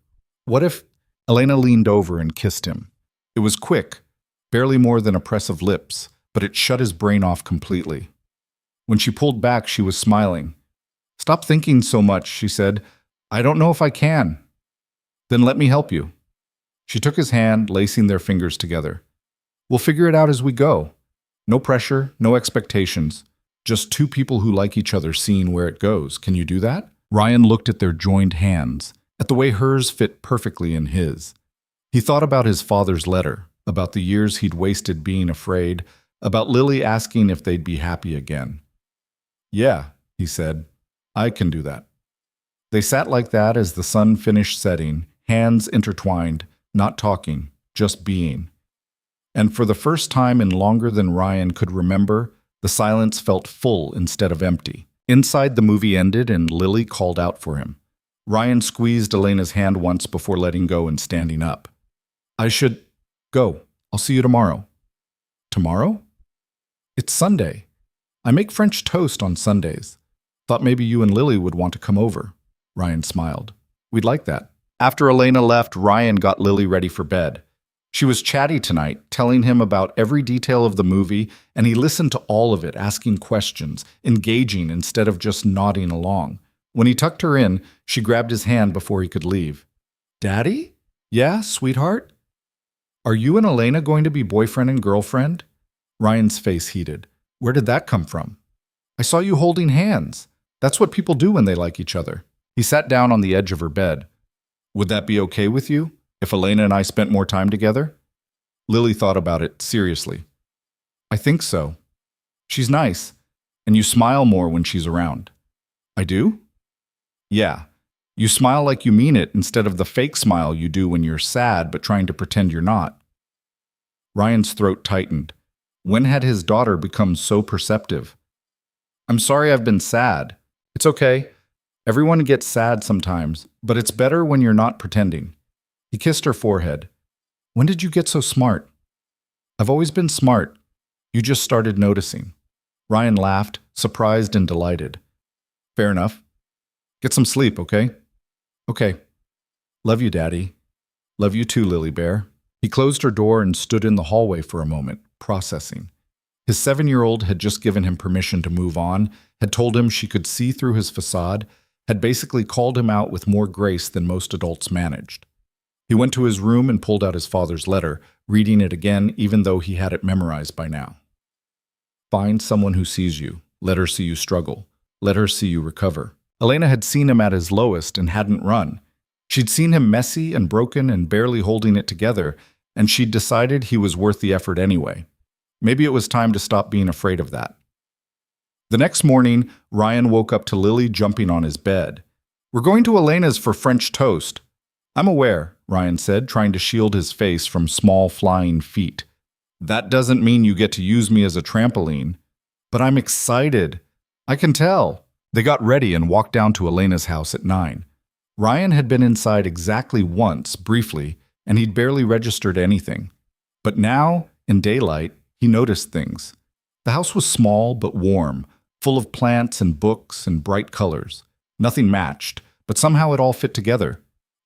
What if... Elena leaned over and kissed him. It was quick, barely more than a press of lips, but it shut his brain off completely. When she pulled back, she was smiling. Stop thinking so much, she said. I don't know if I can. Then let me help you. She took his hand, lacing their fingers together. We'll figure it out as we go. No pressure, no expectations. Just two people who like each other seeing where it goes. Can you do that? Ryan looked at their joined hands, at the way hers fit perfectly in his. He thought about his father's letter, about the years he'd wasted being afraid, about Lily asking if they'd be happy again. Yeah, he said, I can do that. They sat like that as the sun finished setting, hands intertwined, not talking, just being. And for the first time in longer than Ryan could remember, the silence felt full instead of empty. Inside, the movie ended and Lily called out for him. Ryan squeezed Elena's hand once before letting go and standing up. I should go. I'll see you tomorrow. Tomorrow? It's Sunday. I make French toast on Sundays. Thought maybe you and Lily would want to come over. Ryan smiled. We'd like that. After Elena left, Ryan got Lily ready for bed. She was chatty tonight, telling him about every detail of the movie, and he listened to all of it, asking questions, engaging instead of just nodding along. When he tucked her in, she grabbed his hand before he could leave. Daddy? Yeah, sweetheart? Are you and Elena going to be boyfriend and girlfriend? Ryan's face heated. Where did that come from? I saw you holding hands. That's what people do when they like each other. He sat down on the edge of her bed. Would that be okay with you, if Elena and I spent more time together? Lily thought about it seriously. I think so. She's nice, and you smile more when she's around. I do? Yeah. You smile like you mean it instead of the fake smile you do when you're sad but trying to pretend you're not. Ryan's throat tightened. When had his daughter become so perceptive? I'm sorry I've been sad. It's okay. Everyone gets sad sometimes, but it's better when you're not pretending. He kissed her forehead. When did you get so smart? I've always been smart. You just started noticing. Ryan laughed, surprised and delighted. Fair enough. Get some sleep, okay? Okay. Love you, Daddy. Love you too, Lily Bear. He closed her door and stood in the hallway for a moment, processing. His 7-year-old had just given him permission to move on, had told him she could see through his facade, had basically called him out with more grace than most adults managed. He went to his room and pulled out his father's letter, reading it again even though he had it memorized by now. Find someone who sees you. Let her see you struggle. Let her see you recover. Elena had seen him at his lowest and hadn't run. She'd seen him messy and broken and barely holding it together, and she'd decided he was worth the effort anyway. Maybe it was time to stop being afraid of that. The next morning, Ryan woke up to Lily jumping on his bed. We're going to Elena's for French toast. I'm aware, Ryan said, trying to shield his face from small flying feet. That doesn't mean you get to use me as a trampoline. But I'm excited. I can tell. They got ready and walked down to Elena's house at 9. Ryan had been inside exactly once, briefly, and he'd barely registered anything. But now, in daylight, he noticed things. The house was small but warm, full of plants and books and bright colors. Nothing matched, but somehow it all fit together.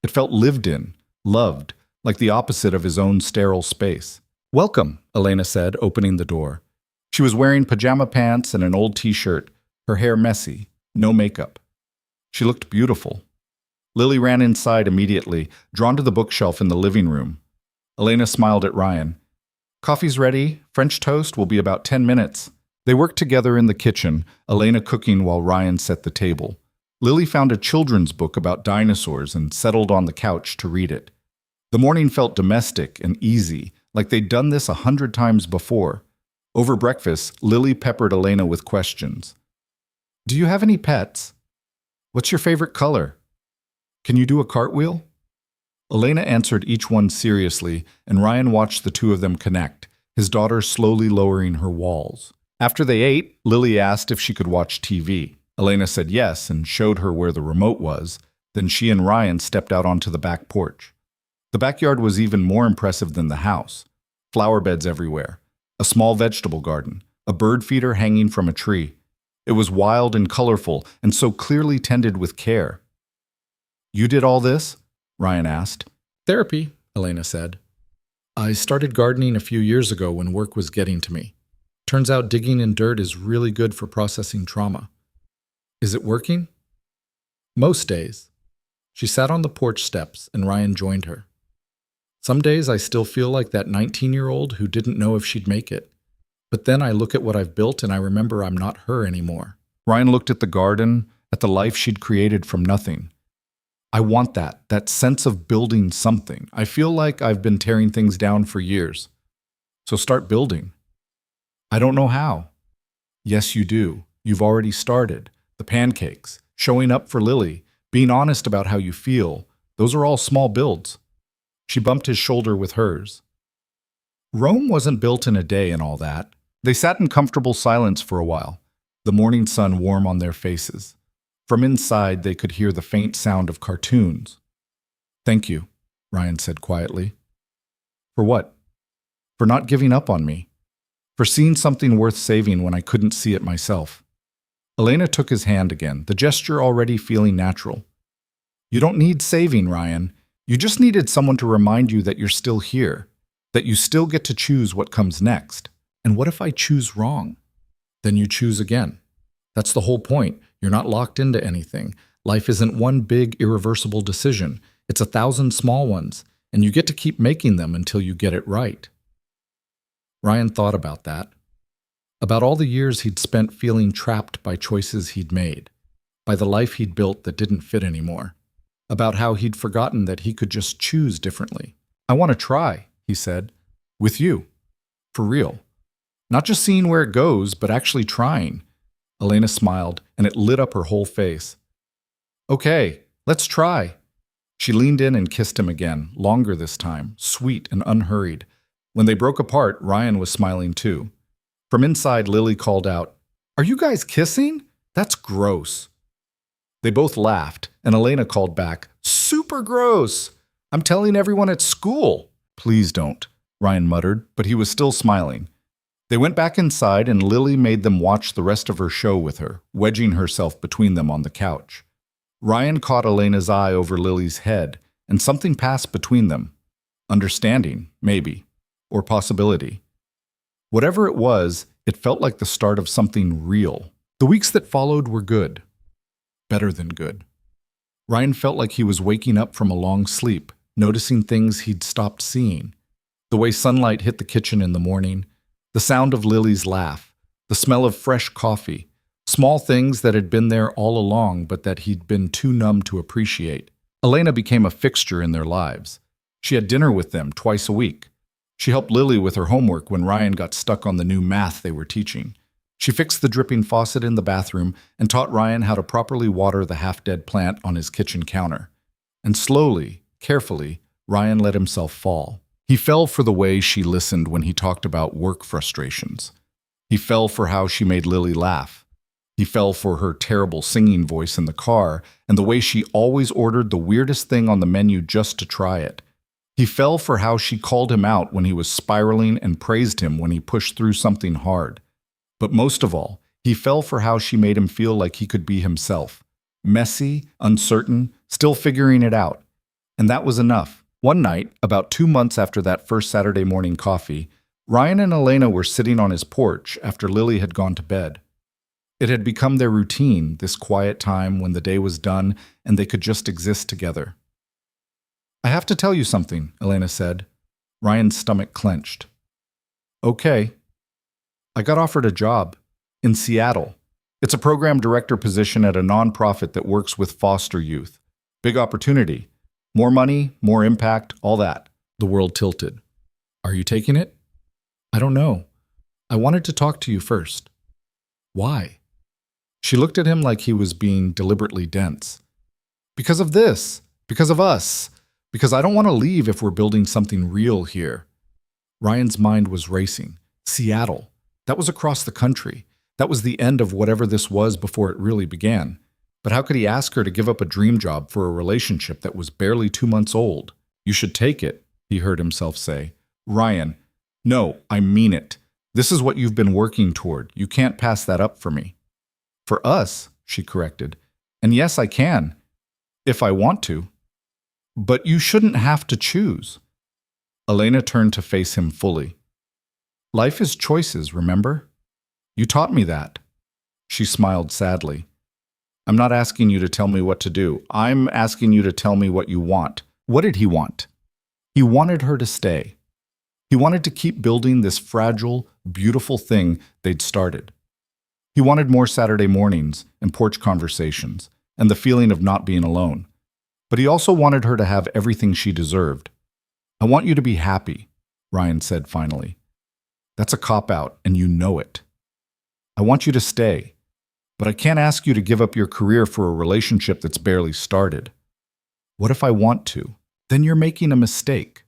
It felt lived in, loved, like the opposite of his own sterile space. Welcome, Elena said, opening the door. She was wearing pajama pants and an old t-shirt, her hair messy, no makeup. She looked beautiful. Lily ran inside immediately, drawn to the bookshelf in the living room. Elena smiled at Ryan. Coffee's ready. French toast will be about 10 minutes. They worked together in the kitchen, Elena cooking while Ryan set the table. Lily found a children's book about dinosaurs and settled on the couch to read it. The morning felt domestic and easy, like they'd done this 100 times before. Over breakfast, Lily peppered Elena with questions. Do you have any pets? What's your favorite color? Can you do a cartwheel? Elena answered each one seriously, and Ryan watched the two of them connect, his daughter slowly lowering her walls. After they ate, Lily asked if she could watch TV. Elena said yes and showed her where the remote was. Then she and Ryan stepped out onto the back porch. The backyard was even more impressive than the house. Flower beds everywhere, a small vegetable garden, a bird feeder hanging from a tree. It was wild and colorful and so clearly tended with care. You did all this? Ryan asked. Therapy, Elena said. I started gardening a few years ago when work was getting to me. Turns out digging in dirt is really good for processing trauma. Is it working? Most days. She sat on the porch steps and Ryan joined her. Some days I still feel like that 19-year-old who didn't know if she'd make it. But then I look at what I've built and I remember I'm not her anymore. Ryan looked at the garden, at the life she'd created from nothing. I want that sense of building something. I feel like I've been tearing things down for years. So start building. I don't know how. Yes, you do. You've already started. The pancakes, showing up for Lily, being honest about how you feel, those are all small builds. She bumped his shoulder with hers. Rome wasn't built in a day and all that. They sat in comfortable silence for a while, the morning sun warm on their faces. From inside, they could hear the faint sound of cartoons. Thank you, Ryan said quietly. For what? For not giving up on me. For seeing something worth saving when I couldn't see it myself. Elena took his hand again, the gesture already feeling natural. You don't need saving, Ryan. You just needed someone to remind you that you're still here, that you still get to choose what comes next. And what if I choose wrong? Then you choose again. That's the whole point. You're not locked into anything. Life isn't one big, irreversible decision. It's 1,000 small ones, and you get to keep making them until you get it right. Ryan thought about that. About all the years he'd spent feeling trapped by choices he'd made, by the life he'd built that didn't fit anymore, about how he'd forgotten that he could just choose differently. I want to try, he said, with you, for real. Not just seeing where it goes, but actually trying. Elena smiled, and it lit up her whole face. Okay, let's try. She leaned in and kissed him again, longer this time, sweet and unhurried. When they broke apart, Ryan was smiling too. From inside, Lily called out, Are you guys kissing? That's gross. They both laughed, and Elena called back, Super gross! I'm telling everyone at school. Please don't, Ryan muttered, but he was still smiling. They went back inside, and Lily made them watch the rest of her show with her, wedging herself between them on the couch. Ryan caught Elena's eye over Lily's head, and something passed between them. Understanding, maybe, or possibility. Whatever it was, it felt like the start of something real. The weeks that followed were good. Better than good. Ryan felt like he was waking up from a long sleep, noticing things he'd stopped seeing. The way sunlight hit the kitchen in the morning, the sound of Lily's laugh, the smell of fresh coffee, small things that had been there all along but that he'd been too numb to appreciate. Elena became a fixture in their lives. She had dinner with them twice a week. She helped Lily with her homework when Ryan got stuck on the new math they were teaching. She fixed the dripping faucet in the bathroom and taught Ryan how to properly water the half-dead plant on his kitchen counter. And slowly, carefully, Ryan let himself fall. He fell for the way she listened when he talked about work frustrations. He fell for how she made Lily laugh. He fell for her terrible singing voice in the car and the way she always ordered the weirdest thing on the menu just to try it. He fell for how she called him out when he was spiraling and praised him when he pushed through something hard. But most of all, he fell for how she made him feel like he could be himself. Messy, uncertain, still figuring it out. And that was enough. One night, about 2 months after that first Saturday morning coffee, Ryan and Elena were sitting on his porch after Lily had gone to bed. It had become their routine, this quiet time when the day was done and they could just exist together. I have to tell you something, Elena said. Ryan's stomach clenched. Okay. I got offered a job in Seattle. It's a program director position at a nonprofit that works with foster youth. Big opportunity. More money, more impact, all that. The world tilted. Are you taking it? I don't know. I wanted to talk to you first. Why? She looked at him like he was being deliberately dense. Because of this. Because of us. Because I don't want to leave if we're building something real here. Ryan's mind was racing. Seattle. That was across the country. That was the end of whatever this was before it really began. But how could he ask her to give up a dream job for a relationship that was barely 2 months old? You should take it, he heard himself say. Ryan, no, I mean it. This is what you've been working toward. You can't pass that up for me. For us, she corrected. And yes, I can, if I want to. But you shouldn't have to choose. Elena turned to face him fully. Life is choices, remember? You taught me that. She smiled sadly. I'm not asking you to tell me what to do. I'm asking you to tell me what you want. What did he want? He wanted her to stay. He wanted to keep building this fragile, beautiful thing they'd started. He wanted more Saturday mornings and porch conversations and the feeling of not being alone. But he also wanted her to have everything she deserved. I want you to be happy, Ryan said finally. That's a cop-out, and you know it. I want you to stay, but I can't ask you to give up your career for a relationship that's barely started. What if I want to? Then you're making a mistake.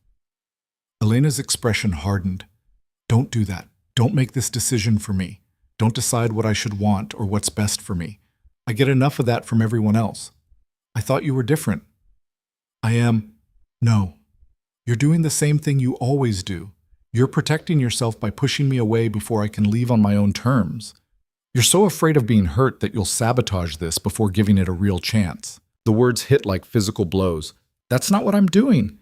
Elena's expression hardened. Don't do that. Don't make this decision for me. Don't decide what I should want or what's best for me. I get enough of that from everyone else. I thought you were different. I am. No. You're doing the same thing you always do. You're protecting yourself by pushing me away before I can leave on my own terms. You're so afraid of being hurt that you'll sabotage this before giving it a real chance. The words hit like physical blows. That's not what I'm doing,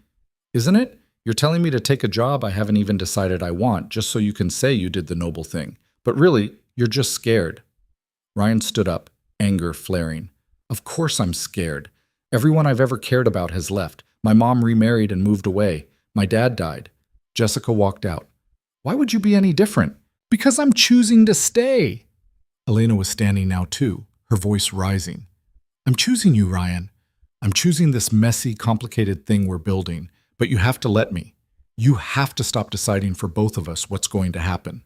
isn't it? You're telling me to take a job I haven't even decided I want just so you can say you did the noble thing. But really, you're just scared. Ryan stood up, anger flaring. Of course I'm scared. Everyone I've ever cared about has left. My mom remarried and moved away. My dad died. Jessica walked out. Why would you be any different? Because I'm choosing to stay. Elena was standing now too, her voice rising. I'm choosing you, Ryan. I'm choosing this messy, complicated thing we're building, but you have to let me. You have to stop deciding for both of us what's going to happen.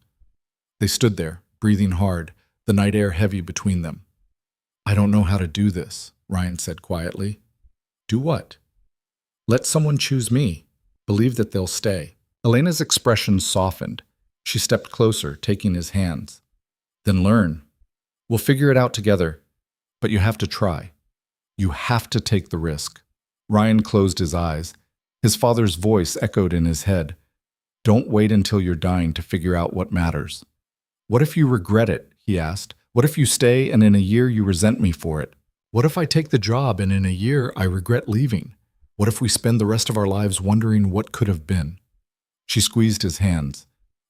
They stood there, breathing hard, the night air heavy between them. I don't know how to do this, Ryan said quietly. Do what? Let someone choose me. Believe that they'll stay. Elena's expression softened. She stepped closer, taking his hands. Then learn. We'll figure it out together. But you have to try. You have to take the risk. Ryan closed his eyes. His father's voice echoed in his head. Don't wait until you're dying to figure out what matters. What if you regret it? He asked. What if you stay and in a year you resent me for it? What if I take the job and in a year I regret leaving? What if we spend the rest of our lives wondering what could have been? She squeezed his hands.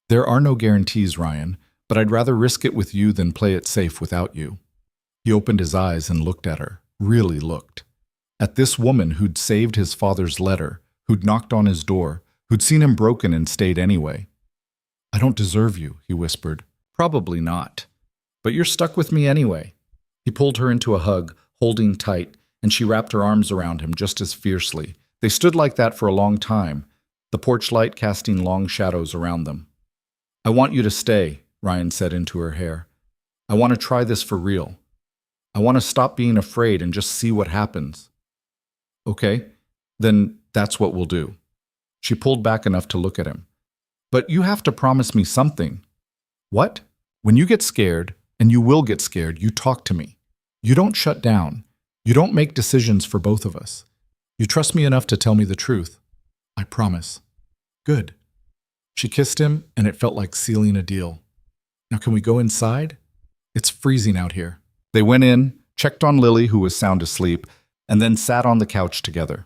There are no guarantees, Ryan, but I'd rather risk it with you than play it safe without you. He opened his eyes and looked at her, really looked. At this woman who'd saved his father's letter, who'd knocked on his door, who'd seen him broken and stayed anyway. I don't deserve you, he whispered. Probably not. But you're stuck with me anyway. He pulled her into a hug, holding tight, and she wrapped her arms around him just as fiercely. They stood like that for a long time, the porch light casting long shadows around them. I want you to stay, Ryan said into her hair. I want to try this for real. I want to stop being afraid and just see what happens. Okay, then that's what we'll do. She pulled back enough to look at him. But you have to promise me something. What? When you get scared, and you will get scared, you talk to me. You don't shut down. You don't make decisions for both of us. You trust me enough to tell me the truth. I promise. Good. She kissed him, and it felt like sealing a deal. Now can we go inside? It's freezing out here. They went in, checked on Lily, who was sound asleep, and then sat on the couch together.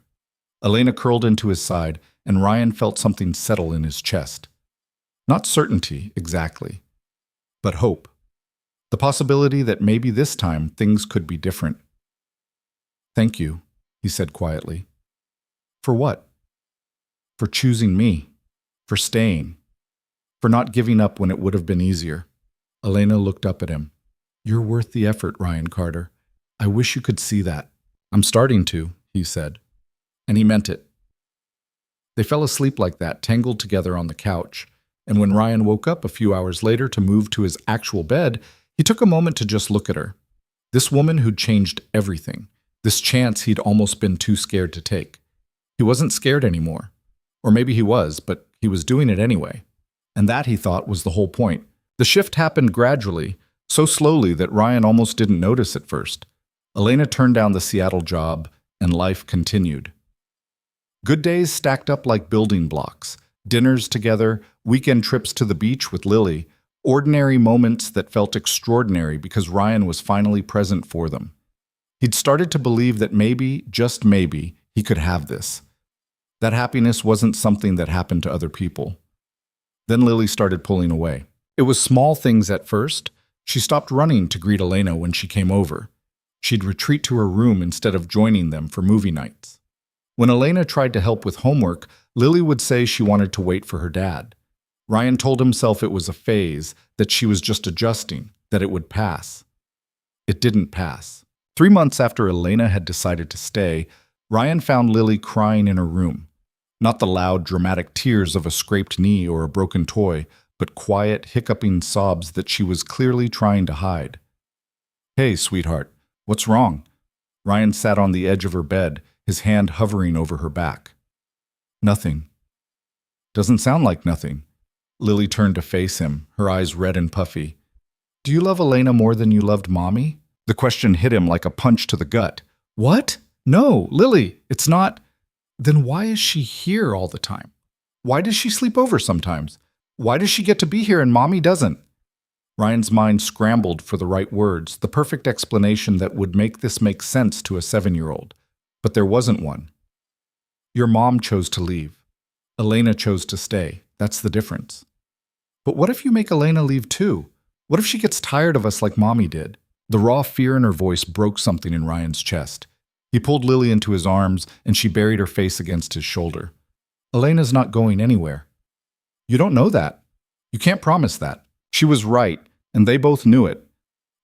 Elena curled into his side, and Ryan felt something settle in his chest. Not certainty, exactly, but hope. The possibility that maybe this time things could be different. Thank you, he said quietly. For what? For choosing me. For staying. For not giving up when it would have been easier. Elena looked up at him. You're worth the effort, Ryan Carter. I wish you could see that. I'm starting to, he said. And he meant it. They fell asleep like that, tangled together on the couch. And when Ryan woke up a few hours later to move to his actual bed, he took a moment to just look at her. This woman who'd changed everything. This chance he'd almost been too scared to take. He wasn't scared anymore. Or maybe he was, but he was doing it anyway. And that, he thought, was the whole point. The shift happened gradually, so slowly that Ryan almost didn't notice at first. Elena turned down the Seattle job, and life continued. Good days stacked up like building blocks. Dinners together, weekend trips to the beach with Lily, ordinary moments that felt extraordinary because Ryan was finally present for them. He'd started to believe that maybe, just maybe, he could have this. That happiness wasn't something that happened to other people. Then Lily started pulling away. It was small things at first. She stopped running to greet Elena when she came over. She'd retreat to her room instead of joining them for movie nights. When Elena tried to help with homework, Lily would say she wanted to wait for her dad. Ryan told himself it was a phase, that she was just adjusting, that it would pass. It didn't pass. 3 months after Elena had decided to stay, Ryan found Lily crying in her room. Not the loud, dramatic tears of a scraped knee or a broken toy, but quiet, hiccuping sobs that she was clearly trying to hide. "Hey, sweetheart, what's wrong?" Ryan sat on the edge of her bed, his hand hovering over her back. "Nothing." "Doesn't sound like nothing." Lily turned to face him, her eyes red and puffy. "Do you love Elena more than you loved Mommy?" The question hit him like a punch to the gut. "What? No, Lily, it's not." "Then why is she here all the time? Why does she sleep over sometimes? Why does she get to be here and Mommy doesn't?" Ryan's mind scrambled for the right words, the perfect explanation that would make this make sense to a 7-year-old. But there wasn't one. "Your mom chose to leave. Elena chose to stay. That's the difference." "But what if you make Elena leave too? What if she gets tired of us like Mommy did?" The raw fear in her voice broke something in Ryan's chest. He pulled Lily into his arms, and she buried her face against his shoulder. "Elena's not going anywhere." "You don't know that. You can't promise that." She was right, and they both knew it.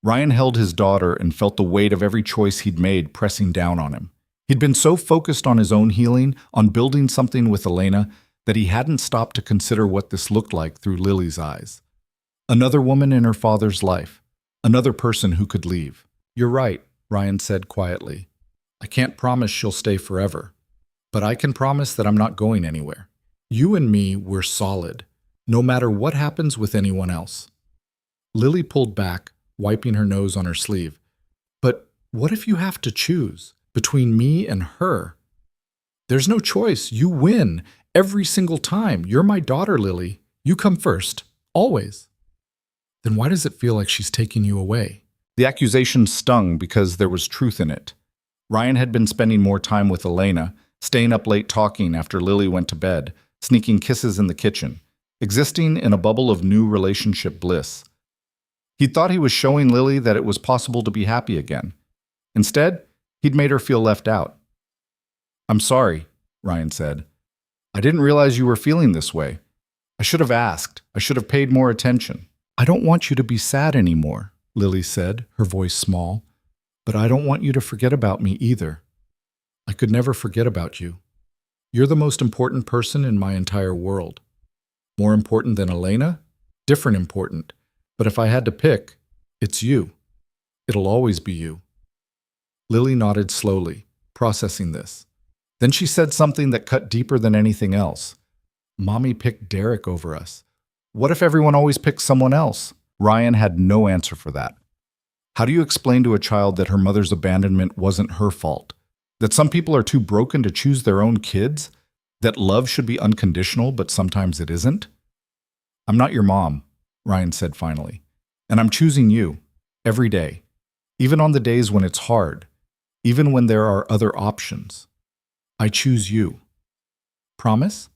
Ryan held his daughter and felt the weight of every choice he'd made pressing down on him. He'd been so focused on his own healing, on building something with Elena, that he hadn't stopped to consider what this looked like through Lily's eyes. Another woman in her father's life. Another person who could leave. "You're right," Ryan said quietly. "I can't promise she'll stay forever. But I can promise that I'm not going anywhere. You and me, we're solid, no matter what happens with anyone else." Lily pulled back, wiping her nose on her sleeve. "But what if you have to choose between me and her?" "There's no choice. You win. Every single time. You're my daughter, Lily. You come first. Always." "Then why does it feel like she's taking you away?" The accusation stung because there was truth in it. Ryan had been spending more time with Elena, staying up late talking after Lily went to bed, sneaking kisses in the kitchen, existing in a bubble of new relationship bliss. He thought he was showing Lily that it was possible to be happy again. Instead, he'd made her feel left out. "I'm sorry," Ryan said. "I didn't realize you were feeling this way. I should have asked. I should have paid more attention." "I don't want you to be sad anymore," Lily said, her voice small. "But I don't want you to forget about me either. I could never forget about you. You're the most important person in my entire world. More important than Elena? Different important. But if I had to pick, it's you. It'll always be you." Lily nodded slowly, processing this. Then she said something that cut deeper than anything else. "Mommy picked Derek over us. What if everyone always picks someone else?" Ryan had no answer for that. How do you explain to a child that her mother's abandonment wasn't her fault? That some people are too broken to choose their own kids? That love should be unconditional, but sometimes it isn't? "I'm not your mom," Ryan said finally. "And I'm choosing you. Every day. Even on the days when it's hard. Even when there are other options. I choose you. Promise?"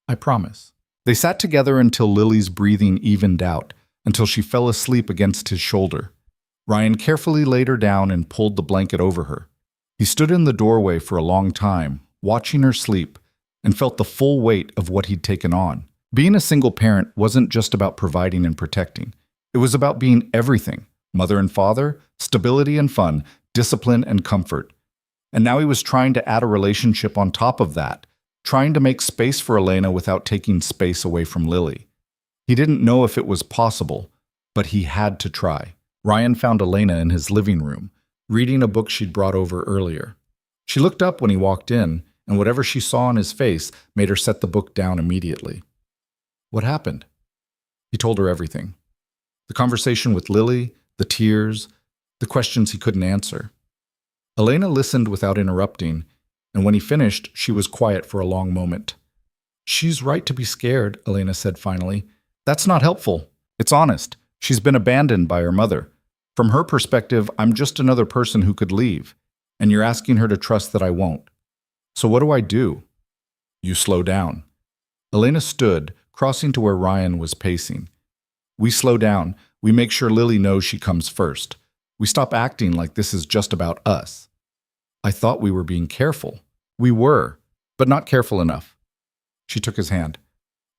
"I promise." They sat together until Lily's breathing evened out, until she fell asleep against his shoulder. Ryan carefully laid her down and pulled the blanket over her. He stood in the doorway for a long time, watching her sleep, and felt the full weight of what he'd taken on. Being a single parent wasn't just about providing and protecting. It was about being everything, Mother and father, stability and fun, discipline and comfort. And now he was trying to add a relationship on top of that, trying to make space for Elena without taking space away from Lily. He didn't know if it was possible, but he had to try. Ryan found Elena in his living room, reading a book she'd brought over earlier. She looked up when he walked in, and whatever she saw on his face made her set the book down immediately. What happened? He told her everything. The conversation with Lily, the tears, the questions he couldn't answer. Elena listened without interrupting, and when he finished, she was quiet for a long moment. "She's right to be scared," Elena said finally. "That's not helpful. It's honest. She's been abandoned by her mother. From her perspective, I'm just another person who could leave, and you're asking her to trust that I won't. So what do I do?" "You slow down." Elena stood, crossing to where Ryan was pacing. "We slow down. We make sure Lily knows she comes first. We stop acting like this is just about us." "I thought we were being careful." "We were, but not careful enough." She took his hand.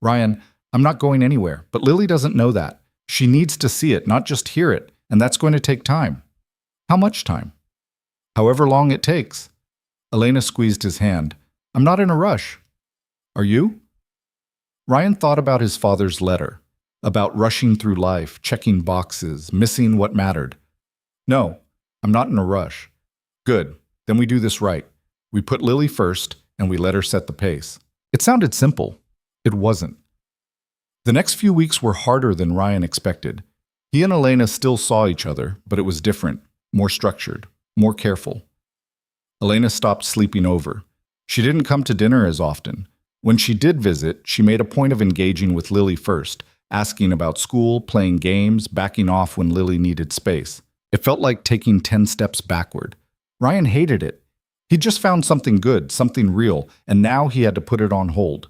"Ryan, I'm not going anywhere, but Lily doesn't know that. She needs to see it, not just hear it, and that's going to take time." "How much time?" "However long it takes." Elena squeezed his hand. "I'm not in a rush." "Are you?" Ryan thought about his father's letter, about rushing through life, checking boxes, missing what mattered. "No, I'm not in a rush." "Good, then we do this right. We put Lily first, and we let her set the pace." It sounded simple. It wasn't. The next few weeks were harder than Ryan expected. He and Elena still saw each other, but it was different, more structured, more careful. Elena stopped sleeping over. She didn't come to dinner as often. When she did visit, she made a point of engaging with Lily first, asking about school, playing games, backing off when Lily needed space. It felt like taking 10 steps backward. Ryan hated it. He'd just found something good, something real, and now he had to put it on hold.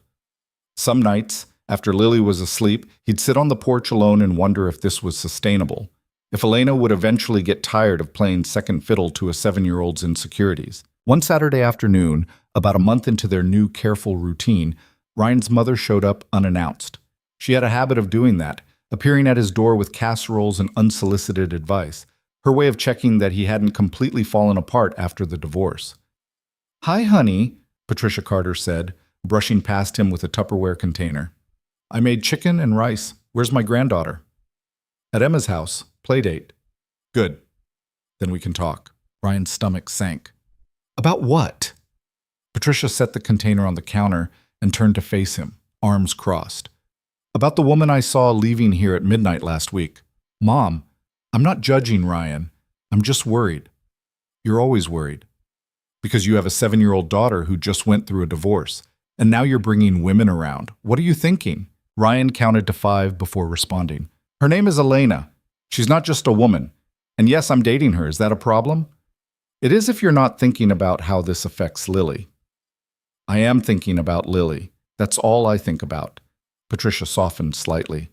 Some nights, after Lily was asleep, he'd sit on the porch alone and wonder if this was sustainable, if Elena would eventually get tired of playing second fiddle to a 7-year-old's insecurities. One Saturday afternoon, about a month into their new careful routine, Ryan's mother showed up unannounced. She had a habit of doing that, appearing at his door with casseroles and unsolicited advice, her way of checking that he hadn't completely fallen apart after the divorce. "Hi, honey," Patricia Carter said, brushing past him with a Tupperware container. "I made chicken and rice. Where's my granddaughter?" "At Emma's house. Playdate." "Good. Then we can talk." Ryan's stomach sank. "About what?" Patricia set the container on the counter and turned to face him, arms crossed. "About the woman I saw leaving here at midnight last week." "Mom, I'm not judging Ryan. I'm just worried." "You're always worried. Because you have a 7-year-old daughter who just went through a divorce, and now you're bringing women around. What are you thinking?" Ryan counted to 5 before responding. "Her name is Elena. She's not just a woman. And yes, I'm dating her. Is that a problem?" "It is if you're not thinking about how this affects Lily." "I am thinking about Lily. That's all I think about." Patricia softened slightly.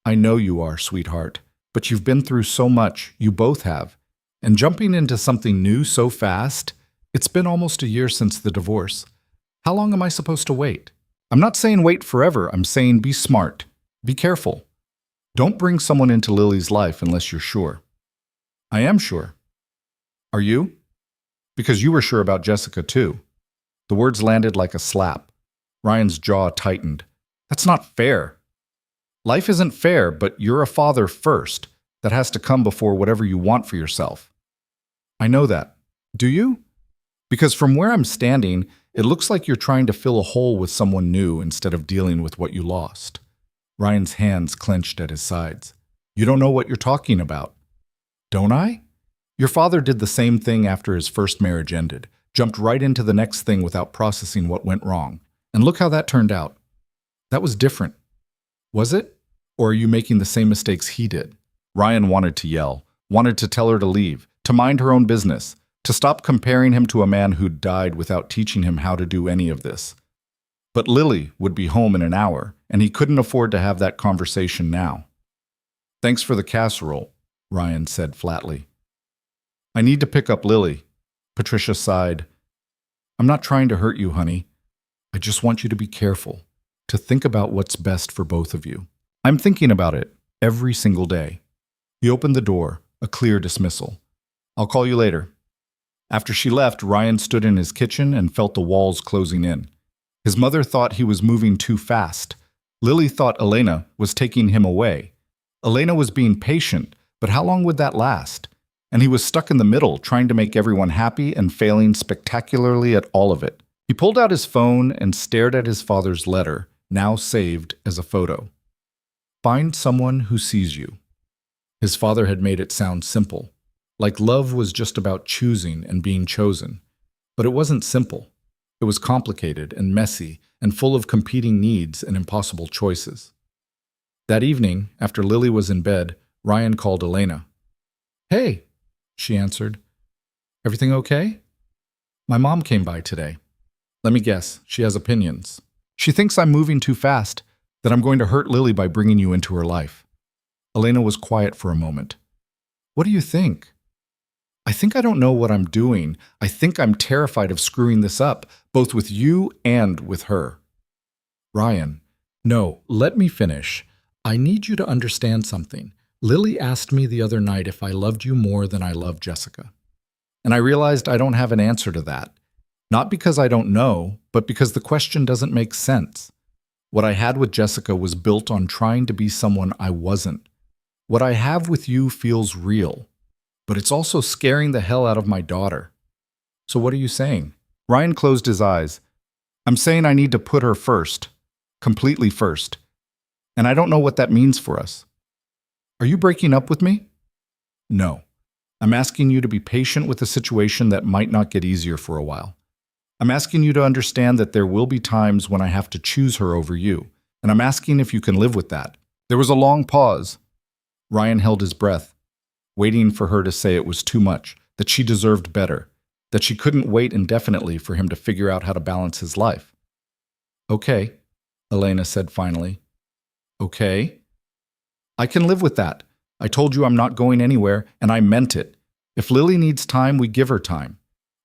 "I know you are, sweetheart, but you've been through so much. You both have. And jumping into something new so fast, it's been almost a year since the divorce. How long am I supposed to wait? I'm not saying wait forever. I'm saying be smart. Be careful. Don't bring someone into Lily's life unless you're sure." "I am sure." "Are you?" "Because you were sure about Jessica, too." The words landed like a slap. Ryan's jaw tightened. "That's not fair." "Life isn't fair, but you're a father first. That has to come before whatever you want for yourself." "I know that. Do you?" "Because from where I'm standing, it looks like you're trying to fill a hole with someone new instead of dealing with what you lost." Ryan's hands clenched at his sides. "You don't know what you're talking about." "Don't I?" "Your father did the same thing after his first marriage ended, jumped right into the next thing without processing what went wrong. And look how that turned out." "That was different." "Was it? Or are you making the same mistakes he did?" Ryan wanted to yell, wanted to tell her to leave, to mind her own business, to stop comparing him to a man who'd died without teaching him how to do any of this. But Lily would be home in an hour, and he couldn't afford to have that conversation now. "Thanks for the casserole," Ryan said flatly. "I need to pick up Lily." Patricia sighed. "I'm not trying to hurt you, honey. I just want you to be careful, to think about what's best for both of you." "I'm thinking about it every single day." He opened the door, a clear dismissal. I'll call you later. After she left, Ryan stood in his kitchen and felt the walls closing in. His mother thought he was moving too fast. Lily thought Elena was taking him away. Elena was being patient, but how long would that last? And he was stuck in the middle, trying to make everyone happy and failing spectacularly at all of it. He pulled out his phone and stared at his father's letter, now saved as a photo. Find someone who sees you. His father had made it sound simple, like love was just about choosing and being chosen. But it wasn't simple. It was complicated and messy and full of competing needs and impossible choices. That evening, after Lily was in bed, Ryan called Elena. "Hey," she answered. "Everything okay?" "My mom came by today. Let me guess, she has opinions. She thinks I'm moving too fast, that I'm going to hurt Lily by bringing you into her life." Elena was quiet for a moment. "What do you think?" "I think I don't know what I'm doing. I think I'm terrified of screwing this up, both with you and with her." "Ryan, no, let me finish. I need you to understand something. Lily asked me the other night if I loved you more than I love Jessica. And I realized I don't have an answer to that. Not because I don't know, but because the question doesn't make sense. What I had with Jessica was built on trying to be someone I wasn't. What I have with you feels real, but it's also scaring the hell out of my daughter. So what are you saying?" Ryan closed his eyes. "I'm saying I need to put her first, completely first. And I don't know what that means for us." "Are you breaking up with me?" "No. I'm asking you to be patient with a situation that might not get easier for a while. I'm asking you to understand that there will be times when I have to choose her over you, and I'm asking if you can live with that." There was a long pause. Ryan held his breath, waiting for her to say it was too much, that she deserved better, that she couldn't wait indefinitely for him to figure out how to balance his life. "Okay," Elena said finally. "Okay. I can live with that. I told you I'm not going anywhere, and I meant it. If Lily needs time, we give her time.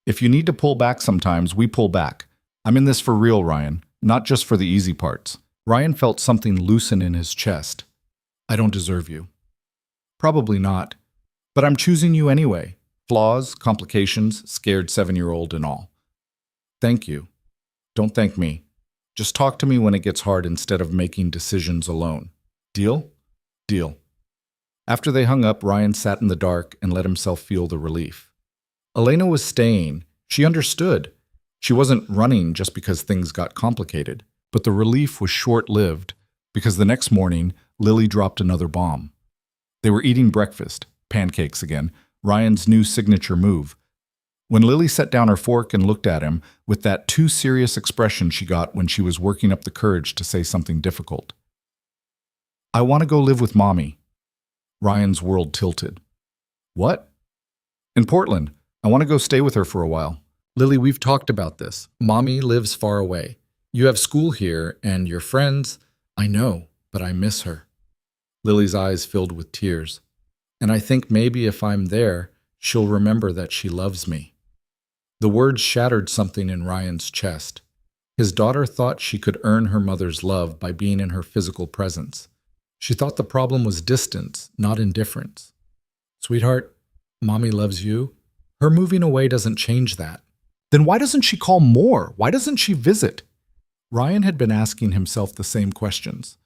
If you need to pull back sometimes, we pull back. I'm in this for real, Ryan, not just for the easy parts." Ryan felt something loosen in his chest. "I don't deserve you." "Probably not. But I'm choosing you anyway. Flaws, complications, scared 7-year-old and all." "Thank you. Don't thank me. Just talk to me when it gets hard instead of making decisions alone. Deal?" "Deal." After they hung up, Ryan sat in the dark and let himself feel the relief. Elena was staying. She understood. She wasn't running just because things got complicated. But the relief was short-lived, because the next morning, Lily dropped another bomb. They were eating breakfast, pancakes again, Ryan's new signature move. When Lily set down her fork and looked at him with that too serious expression she got when she was working up the courage to say something difficult. "I want to go live with Mommy." Ryan's world tilted. "What?" "In Portland. I want to go stay with her for a while." "Lily, we've talked about this. Mommy lives far away. You have school here, and your friends—" "I know, but I miss her." Lily's eyes filled with tears. "And I think maybe if I'm there, she'll remember that she loves me." The words shattered something in Ryan's chest. His daughter thought she could earn her mother's love by being in her physical presence. She thought the problem was distance, not indifference. "Sweetheart, Mommy loves you. Her moving away doesn't change that." "Then why doesn't she call more? Why doesn't she visit?" Ryan had been asking himself the same questions.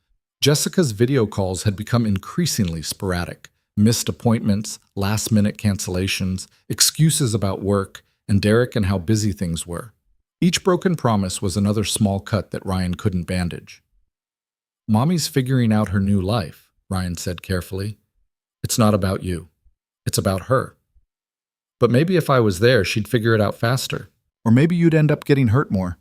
Jessica's video calls had become increasingly sporadic. Missed appointments, last-minute cancellations, excuses about work, and Derek and how busy things were. Each broken promise was another small cut that Ryan couldn't bandage. "Mommy's figuring out her new life," Ryan said carefully. "It's not about you. It's about her. But maybe if I was there, she'd figure it out faster. Or maybe you'd end up getting hurt more.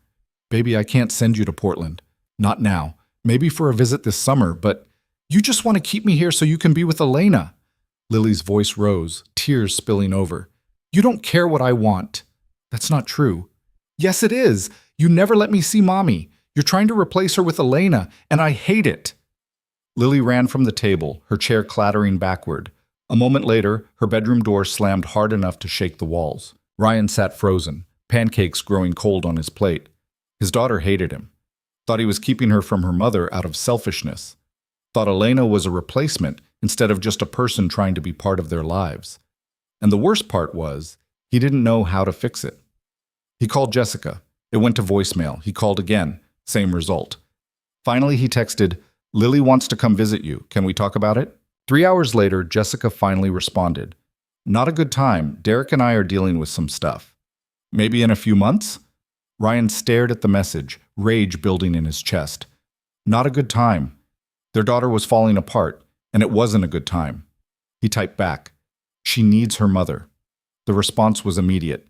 Baby, I can't send you to Portland. Not now. Maybe for a visit this summer, but you just want to keep me here so you can be with Elena." Lily's voice rose, tears spilling over. "You don't care what I want." "That's not true." "Yes, it is. You never let me see Mommy. You're trying to replace her with Elena, and I hate it." Lily ran from the table, her chair clattering backward. A moment later, her bedroom door slammed hard enough to shake the walls. Ryan sat frozen, pancakes growing cold on his plate. His daughter hated him, thought he was keeping her from her mother out of selfishness. thought Elena was a replacement instead of just a person trying to be part of their lives. And the worst part was, he didn't know how to fix it. He called Jessica. It went to voicemail. He called again. Same result. Finally, he texted, "Lily wants to come visit you. Can we talk about it?" 3 hours later, Jessica finally responded. "Not a good time. Derek and I are dealing with some stuff. Maybe in a few months?" Ryan stared at the message, rage building in his chest. Not a good time. Their daughter was falling apart, and it wasn't a good time. He typed back, "She needs her mother." The response was immediate.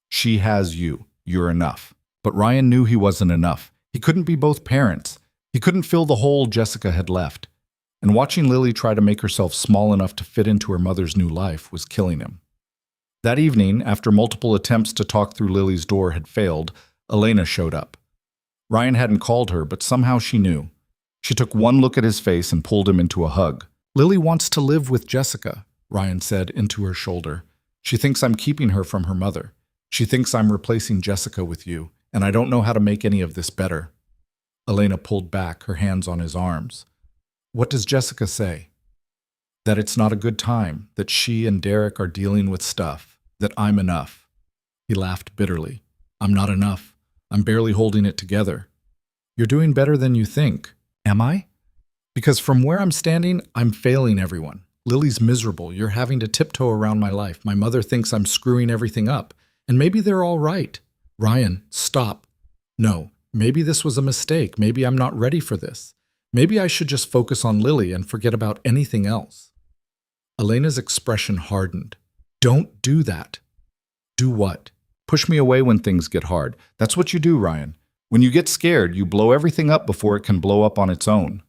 "She has you. You're enough." But Ryan knew he wasn't enough. He couldn't be both parents. He couldn't fill the hole Jessica had left. And watching Lily try to make herself small enough to fit into her mother's new life was killing him. That evening, after multiple attempts to talk through Lily's door had failed, Elena showed up. Ryan hadn't called her, but somehow she knew. She took one look at his face and pulled him into a hug. "Lily wants to live with Jessica," Ryan said into her shoulder. "She thinks I'm keeping her from her mother. She thinks I'm replacing Jessica with you, and I don't know how to make any of this better." Elena pulled back, her hands on his arms. "What does Jessica say?" "That it's not a good time, that she and Derek are dealing with stuff, that I'm enough." He laughed bitterly. "I'm not enough. I'm barely holding it together." "You're doing better than you think." "Am I?" "Because from where I'm standing, I'm failing everyone. Lily's miserable. You're having to tiptoe around my life. My mother thinks I'm screwing everything up. And maybe they're all right." "Ryan, stop." "No, maybe this was a mistake. Maybe I'm not ready for this. Maybe I should just focus on Lily and forget about anything else." Elena's expression hardened. "Don't do that." "Do what?" "Push me away when things get hard. That's what you do, Ryan. When you get scared, you blow everything up before it can blow up on its own."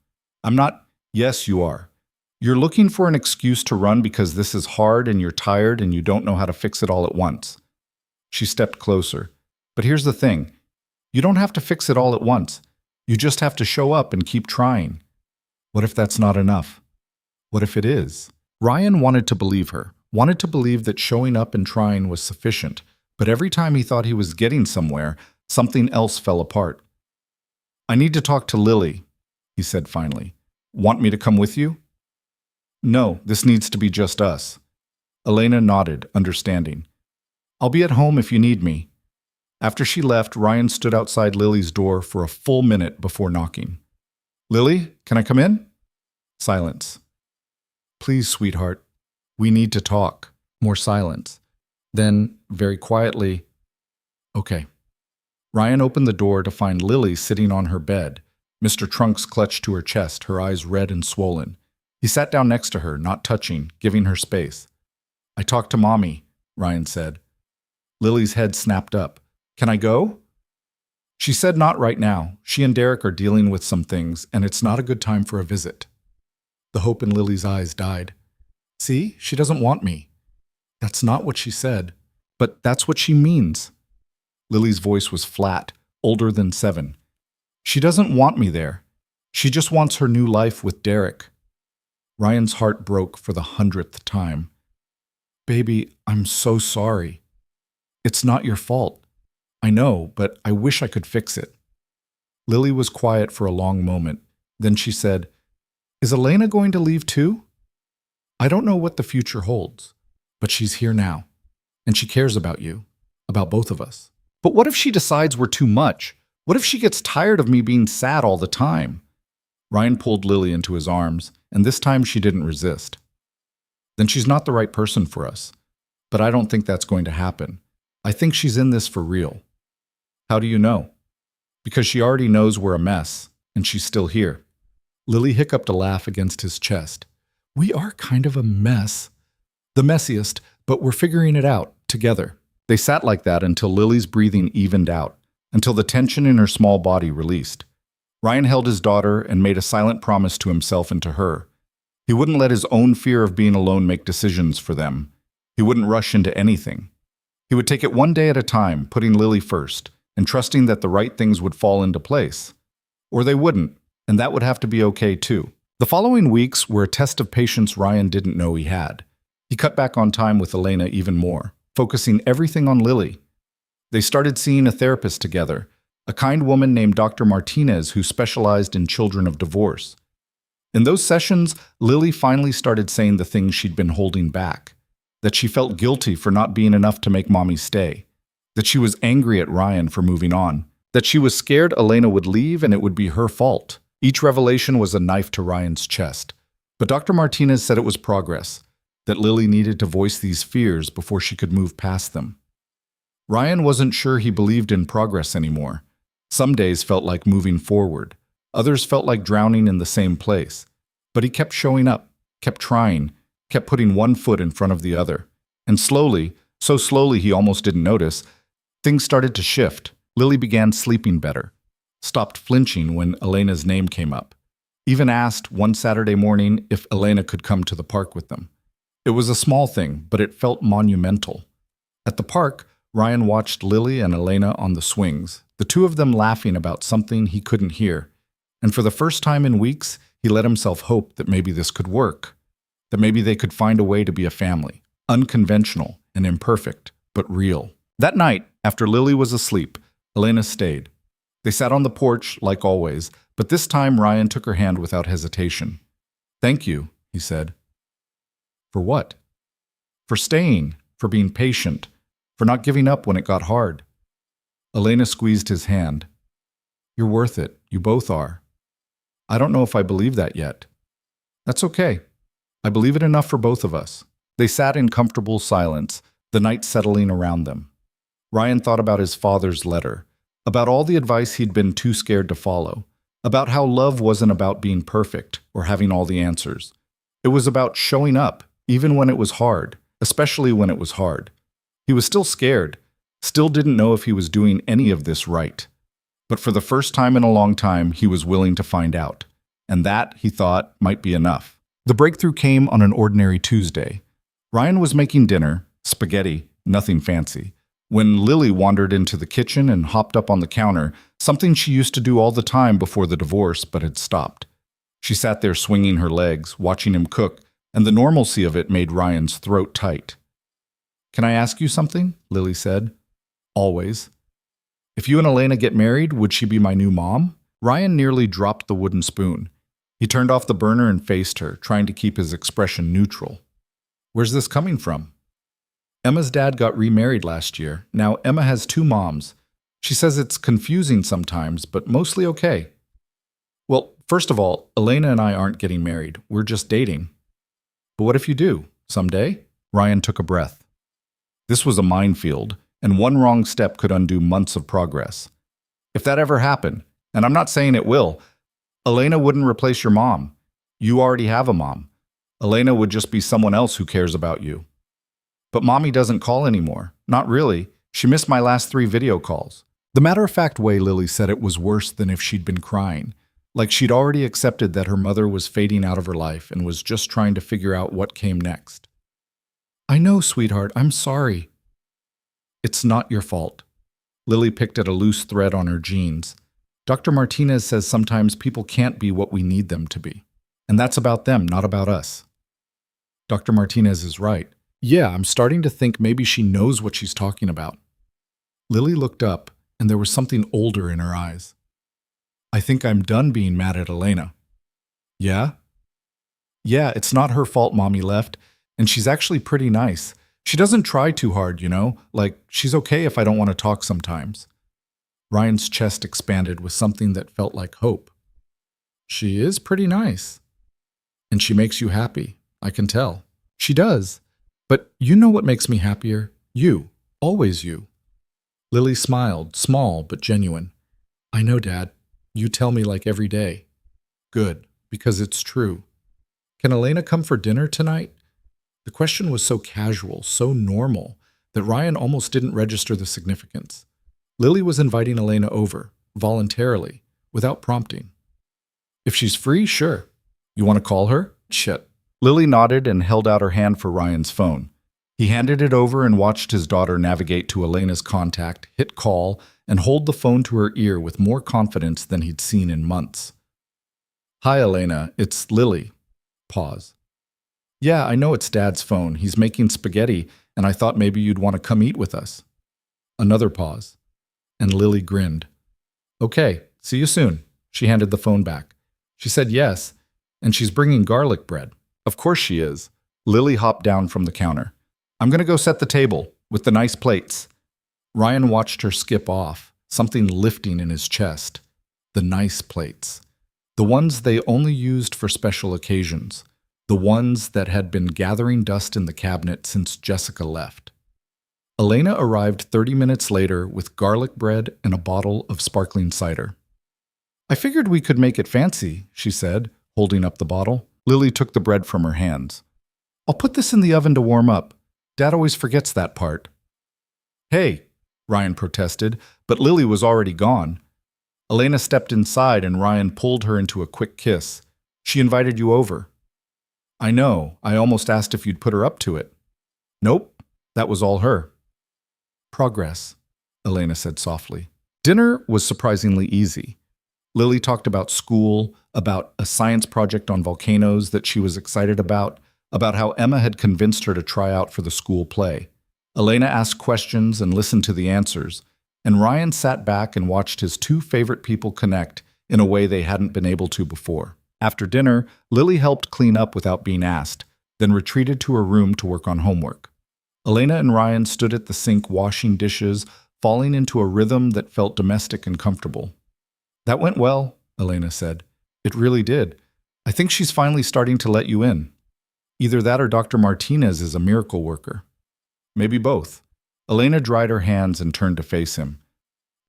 "I'm not—" "Yes, you are. You're looking for an excuse to run because this is hard and you're tired and you don't know how to fix it all at once." She stepped closer. "But here's the thing. You don't have to fix it all at once. You just have to show up and keep trying." "What if that's not enough?" "What if it is?" Ryan wanted to believe her, wanted to believe that showing up and trying was sufficient, but every time he thought he was getting somewhere, something else fell apart. "I need to talk to Lily," he said finally. "Want me to come with you?" "No, this needs to be just us." Elena nodded, understanding. "I'll be at home if you need me." After she left, Ryan stood outside Lily's door for a full minute before knocking. "Lily, can I come in?" Silence. "Please, sweetheart. We need to talk." More silence. Then, very quietly, "Okay." Ryan opened the door to find Lily sitting on her bed, Mr. Trunks clutched to her chest, her eyes red and swollen. He sat down next to her, not touching, giving her space. "I talked to Mommy," Ryan said. Lily's head snapped up. "Can I go?" She said not right now. She and Derek are dealing with some things, and it's not a good time for a visit. The hope in Lily's eyes died. "See, she doesn't want me." "That's not what she said." "But that's what she means." Lily's voice was flat, older than 7. "She doesn't want me there. She just wants her new life with Derek." Ryan's heart broke for the 100th time. "Baby, I'm so sorry. It's not your fault. I know, but I wish I could fix it." Lily was quiet for a long moment. Then she said, "Is Elena going to leave too?" "I don't know what the future holds, but she's here now, and she cares about you, about both of us." "But what if she decides we're too much? What if she gets tired of me being sad all the time?" Ryan pulled Lily into his arms, and this time she didn't resist. "Then she's not the right person for us. But I don't think that's going to happen. I think she's in this for real." "How do you know?" "Because she already knows we're a mess, and she's still here." Lily hiccuped a laugh against his chest. "We are kind of a mess. The messiest, but we're figuring it out, together." They sat like that until Lily's breathing evened out, until the tension in her small body released. Ryan held his daughter and made a silent promise to himself and to her. He wouldn't let his own fear of being alone make decisions for them. He wouldn't rush into anything. He would take it one day at a time, putting Lily first, and trusting that the right things would fall into place. Or they wouldn't, and that would have to be okay too. The following weeks were a test of patience Ryan didn't know he had. He cut back on time with Elena even more, focusing everything on Lily. They started seeing a therapist together, a kind woman named Dr. Martinez who specialized in children of divorce. In those sessions, Lily finally started saying the things she'd been holding back. That she felt guilty for not being enough to make mommy stay. That she was angry at Ryan for moving on. That she was scared Elena would leave and it would be her fault. Each revelation was a knife to Ryan's chest. But Dr. Martinez said it was progress, that Lily needed to voice these fears before she could move past them. Ryan wasn't sure he believed in progress anymore. Some days felt like moving forward. Others felt like drowning in the same place. But he kept showing up, kept trying, kept putting one foot in front of the other. And slowly, so slowly he almost didn't notice, things started to shift. Lily began sleeping better, stopped flinching when Elena's name came up, even asked one Saturday morning if Elena could come to the park with them. It was a small thing, but it felt monumental. At the park, Ryan watched Lily and Elena on the swings, the two of them laughing about something he couldn't hear. And for the first time in weeks, he let himself hope that maybe this could work, that maybe they could find a way to be a family, unconventional and imperfect, but real. That night, after Lily was asleep, Elena stayed. They sat on the porch, like always, but this time Ryan took her hand without hesitation. "Thank you," he said. "For what?" "For staying, for being patient, for not giving up when it got hard." Elena squeezed his hand. "You're worth it. You both are." "I don't know if I believe that yet." "That's okay. I believe it enough for both of us." They sat in comfortable silence, the night settling around them. Ryan thought about his father's letter, about all the advice he'd been too scared to follow, about how love wasn't about being perfect or having all the answers. It was about showing up, even when it was hard, especially when it was hard. He was still scared, still didn't know if he was doing any of this right. But for the first time in a long time, he was willing to find out. And that, he thought, might be enough. The breakthrough came on an ordinary Tuesday. Ryan was making dinner, spaghetti, nothing fancy, when Lily wandered into the kitchen and hopped up on the counter, something she used to do all the time before the divorce but had stopped. She sat there swinging her legs, watching him cook, and the normalcy of it made Ryan's throat tight. "Can I ask you something?" Lily said. "Always." "If you and Elena get married, would she be my new mom?" Ryan nearly dropped the wooden spoon. He turned off the burner and faced her, trying to keep his expression neutral. "Where's this coming from?" "Emma's dad got remarried last year. Now Emma has two moms. She says it's confusing sometimes, but mostly okay." "Well, first of all, Elena and I aren't getting married. We're just dating." "But what if you do? Someday?" Ryan took a breath. This was a minefield, and one wrong step could undo months of progress. "If that ever happened, and I'm not saying it will, Elena wouldn't replace your mom. You already have a mom. Elena would just be someone else who cares about you." "But mommy doesn't call anymore. Not really. She missed my last 3 video calls." The matter-of-fact way Lily said it was worse than if she'd been crying, like she'd already accepted that her mother was fading out of her life and was just trying to figure out what came next. "I know, sweetheart. I'm sorry." "It's not your fault." Lily picked at a loose thread on her jeans. "Dr. Martinez says sometimes people can't be what we need them to be. And that's about them, not about us." "Dr. Martinez is right. Yeah, I'm starting to think maybe she knows what she's talking about." Lily looked up, and there was something older in her eyes. "I think I'm done being mad at Elena." "Yeah?" "Yeah, it's not her fault mommy left, and she's actually pretty nice. She doesn't try too hard, you know? Like, she's okay if I don't want to talk sometimes." Ryan's chest expanded with something that felt like hope. "She is pretty nice. And she makes you happy, I can tell." "She does. But you know what makes me happier? You. Always you." Lily smiled, small but genuine. "I know, Dad. You tell me like every day." "Good, because it's true." "Can Elena come for dinner tonight?" The question was so casual, so normal, that Ryan almost didn't register the significance. Lily was inviting Elena over, voluntarily, without prompting. "If she's free, sure. You want to call her?" "Shit." Lily nodded and held out her hand for Ryan's phone. He handed it over and watched his daughter navigate to Elena's contact, hit call, and hold the phone to her ear with more confidence than he'd seen in months. "Hi, Elena. It's Lily." Pause. "Yeah, I know it's Dad's phone. He's making spaghetti, and I thought maybe you'd want to come eat with us." Another pause. And Lily grinned. "Okay, see you soon." She handed the phone back. She said yes, And she's bringing garlic bread. Of course she is. Lily hopped down from the counter. I'm going to go set the table with the nice plates. Ryan watched her skip off, something lifting in his chest. The nice plates. The ones they only used for special occasions. The ones that had been gathering dust in the cabinet since Jessica left. Elena arrived 30 minutes later with garlic bread and a bottle of sparkling cider. I figured we could make it fancy, she said, holding up the bottle. Lily took the bread from her hands. I'll put this in the oven to warm up. Dad always forgets that part. Hey, Ryan protested, but Lily was already gone. Elena stepped inside and Ryan pulled her into a quick kiss. She invited you over. I know. I almost asked if you'd put her up to it. Nope, that was all her. Progress, Elena said softly. Dinner was surprisingly easy. Lily talked about school, about a science project on volcanoes that she was excited about how Emma had convinced her to try out for the school play. Elena asked questions and listened to the answers, and Ryan sat back and watched his two favorite people connect in a way they hadn't been able to before. After dinner, Lily helped clean up without being asked, then retreated to her room to work on homework. Elena and Ryan stood at the sink washing dishes, falling into a rhythm that felt domestic and comfortable. That went well, Elena said. It really did. I think she's finally starting to let you in. Either that or Dr. Martinez is a miracle worker. Maybe both. Elena dried her hands and turned to face him.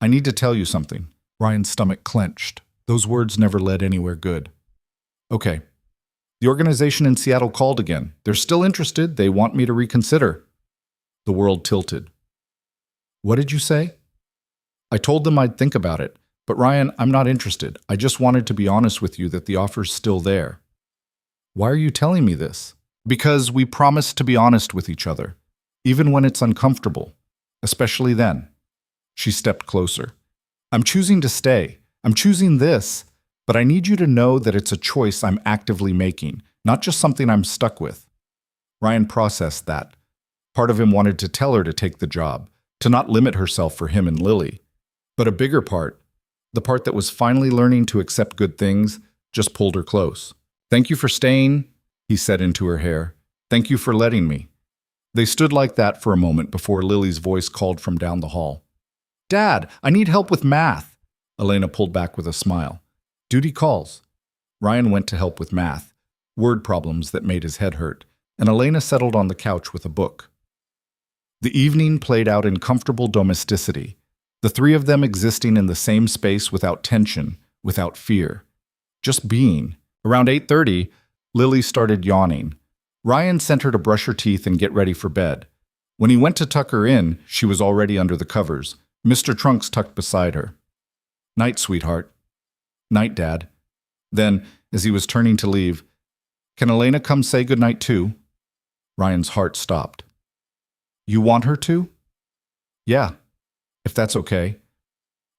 I need to tell you something. Ryan's stomach clenched. Those words never led anywhere good. Okay. The organization in Seattle called again. They're still interested. They want me to reconsider. The world tilted. What did you say? I told them I'd think about it. But Ryan, I'm not interested. I just wanted to be honest with you that the offer's still there. Why are you telling me this? Because we promised to be honest with each other, even when it's uncomfortable, especially then. She stepped closer. I'm choosing to stay. I'm choosing this, but I need you to know that it's a choice I'm actively making, not just something I'm stuck with. Ryan processed that. Part of him wanted to tell her to take the job, to not limit herself for him and Lily. But a bigger part, the part that was finally learning to accept good things, just pulled her close. Thank you for staying, he said into her hair. Thank you for letting me. They stood like that for a moment before Lily's voice called from down the hall. Dad, I need help with math. Elena pulled back with a smile. Duty calls. Ryan went to help with math, word problems that made his head hurt, and Elena settled on the couch with a book. The evening played out in comfortable domesticity, the three of them existing in the same space without tension, without fear. Just being. Around 8:30, Lily started yawning. Ryan sent her to brush her teeth and get ready for bed. When he went to tuck her in, she was already under the covers, Mr. Trunks tucked beside her. Night, sweetheart. Night, Dad. Then, as he was turning to leave, can Elena come say goodnight too? Ryan's heart stopped. You want her to? Yeah, if that's okay.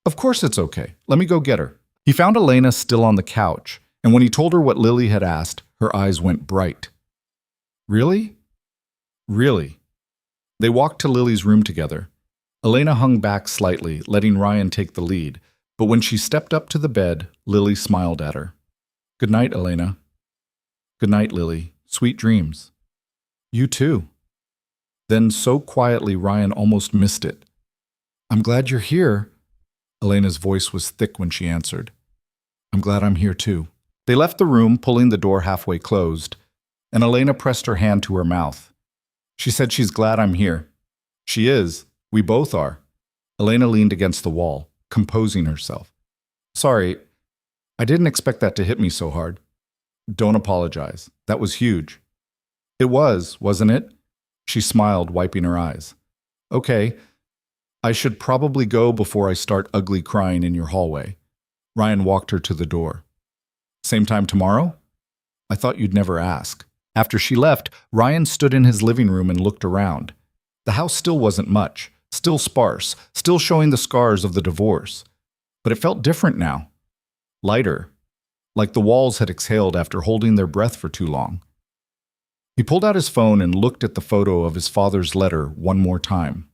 Of course it's okay. Let me go get her. He found Elena still on the couch, and when he told her what Lily had asked, her eyes went bright. Really? Really? They walked to Lily's room together. Elena hung back slightly, letting Ryan take the lead, but when she stepped up to the bed, Lily smiled at her. Good night, Elena. Good night, Lily. Sweet dreams. You too. Then, so quietly, Ryan almost missed it. I'm glad you're here. Elena's voice was thick when she answered. I'm glad I'm here too. They left the room, pulling the door halfway closed, and Elena pressed her hand to her mouth. She said she's glad I'm here. She is. We both are. Elena leaned against the wall, composing herself. Sorry, I didn't expect that to hit me so hard. Don't apologize. That was huge. It was, wasn't it? She smiled, wiping her eyes. Okay, I should probably go before I start ugly crying in your hallway. Ryan walked her to the door. Same time tomorrow? I thought you'd never ask. After she left, Ryan stood in his living room and looked around. The house still wasn't much, still sparse, still showing the scars of the divorce. But it felt different now. Lighter, like the walls had exhaled after holding their breath for too long. He pulled out his phone and looked at the photo of his father's letter one more time.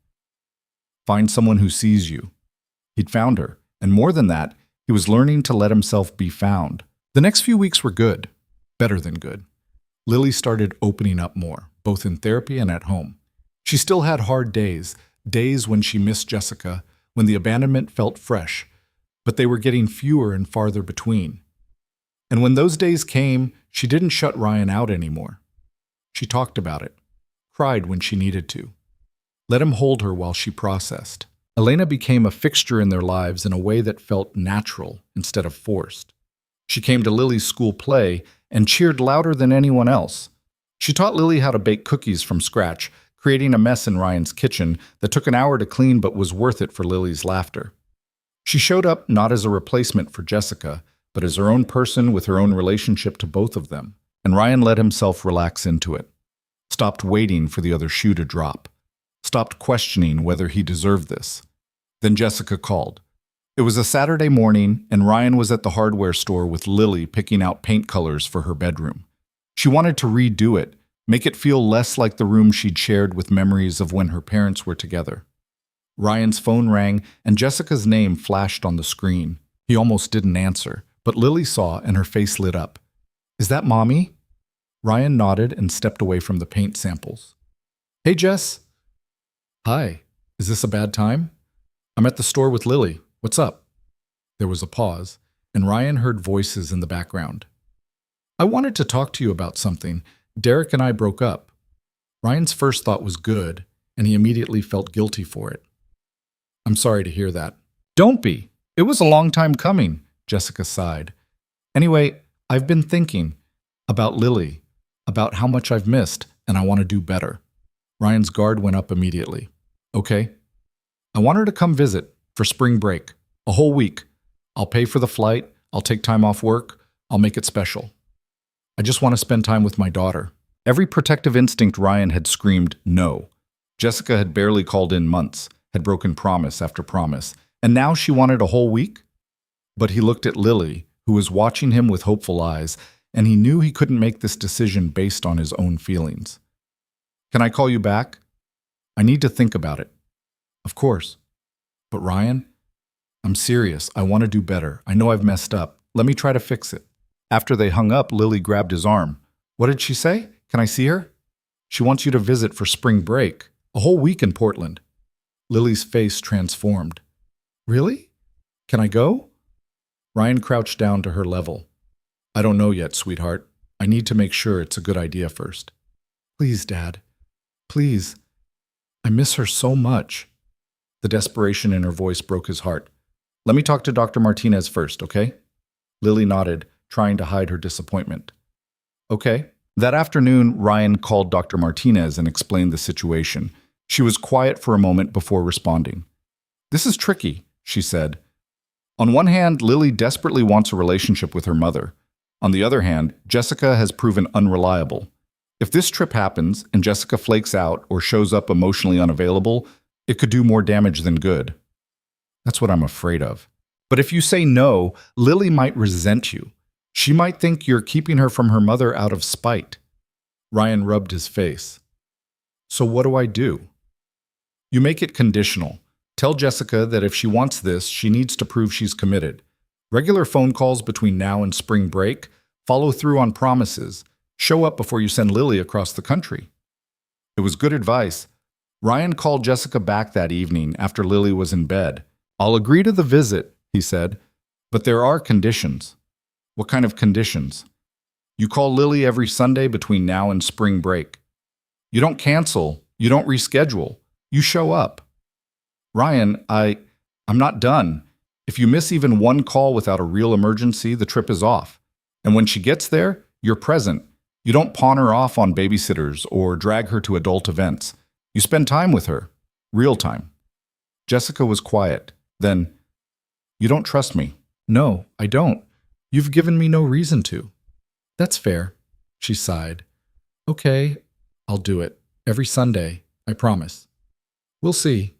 Find someone who sees you. He'd found her, and more than that, he was learning to let himself be found. The next few weeks were good. Better than good. Lily started opening up more, both in therapy and at home. She still had hard days, days when she missed Jessica, when the abandonment felt fresh, but they were getting fewer and farther between. And when those days came, she didn't shut Ryan out anymore. She talked about it, cried when she needed to, let him hold her while she processed. Elena became a fixture in their lives in a way that felt natural instead of forced. She came to Lily's school play and cheered louder than anyone else. She taught Lily how to bake cookies from scratch, creating a mess in Ryan's kitchen that took an hour to clean but was worth it for Lily's laughter. She showed up not as a replacement for Jessica, but as her own person with her own relationship to both of them, and Ryan let himself relax into it. Stopped waiting for the other shoe to drop. Stopped questioning whether he deserved this. Then Jessica called. It was a Saturday morning, and Ryan was at the hardware store with Lily picking out paint colors for her bedroom. She wanted to redo it, make it feel less like the room she'd shared with memories of when her parents were together. Ryan's phone rang, and Jessica's name flashed on the screen. He almost didn't answer, but Lily saw, and her face lit up. "Is that Mommy?" Ryan nodded and stepped away from the paint samples. "Hey, Jess." "Hi. Is this a bad time?" "I'm at the store with Lily. What's up?" There was a pause, and Ryan heard voices in the background. "I wanted to talk to you about something. Derek and I broke up." Ryan's first thought was good, and he immediately felt guilty for it. "I'm sorry to hear that." "Don't be. It was a long time coming," Jessica sighed. "Anyway, I've been thinking about Lily, about how much I've missed, and I want to do better." Ryan's guard went up immediately. "Okay. I want her to come visit for spring break, a whole week. I'll pay for the flight, I'll take time off work, I'll make it special. I just want to spend time with my daughter." Every protective instinct Ryan had screamed no. Jessica had barely called in months, had broken promise after promise, and now she wanted a whole week? But he looked at Lily, who was watching him with hopeful eyes, and he knew he couldn't make this decision based on his own feelings. "Can I call you back? I need to think about it." "Of course. But Ryan, I'm serious. I want to do better. I know I've messed up. Let me try to fix it." After they hung up, Lily grabbed his arm. "What did she say? Can I see her?" "She wants you to visit for spring break. A whole week in Portland." Lily's face transformed. "Really? Can I go?" Ryan crouched down to her level. "I don't know yet, sweetheart. I need to make sure it's a good idea first." "Please, Dad. Please. I miss her so much." The desperation in her voice broke his heart. "Let me talk to Dr. Martinez first, okay?" Lily nodded, trying to hide her disappointment. "Okay." That afternoon, Ryan called Dr. Martinez and explained the situation. She was quiet for a moment before responding. "This is tricky," she said. "On one hand, Lily desperately wants a relationship with her mother. On the other hand, Jessica has proven unreliable. If this trip happens and Jessica flakes out or shows up emotionally unavailable, it could do more damage than good. That's what I'm afraid of. But if you say no, Lily might resent you. She might think you're keeping her from her mother out of spite." Ryan rubbed his face. "So what do I do?" "You make it conditional. Tell Jessica that if she wants this, she needs to prove she's committed. Regular phone calls between now and spring break. Follow through on promises. Show up before you send Lily across the country." It was good advice. Ryan called Jessica back that evening after Lily was in bed. "I'll agree to the visit," he said, "but there are conditions." "What kind of conditions?" "You call Lily every Sunday between now and spring break. You don't cancel. You don't reschedule. You show up." "Ryan, I'm not done. If you miss even one call without a real emergency, the trip is off. And when she gets there, you're present. You don't pawn her off on babysitters or drag her to adult events. You spend time with her. Real time." Jessica was quiet. Then, "You don't trust me." "No, I don't. You've given me no reason to." "That's fair," she sighed. "Okay, I'll do it. Every Sunday, I promise. We'll see."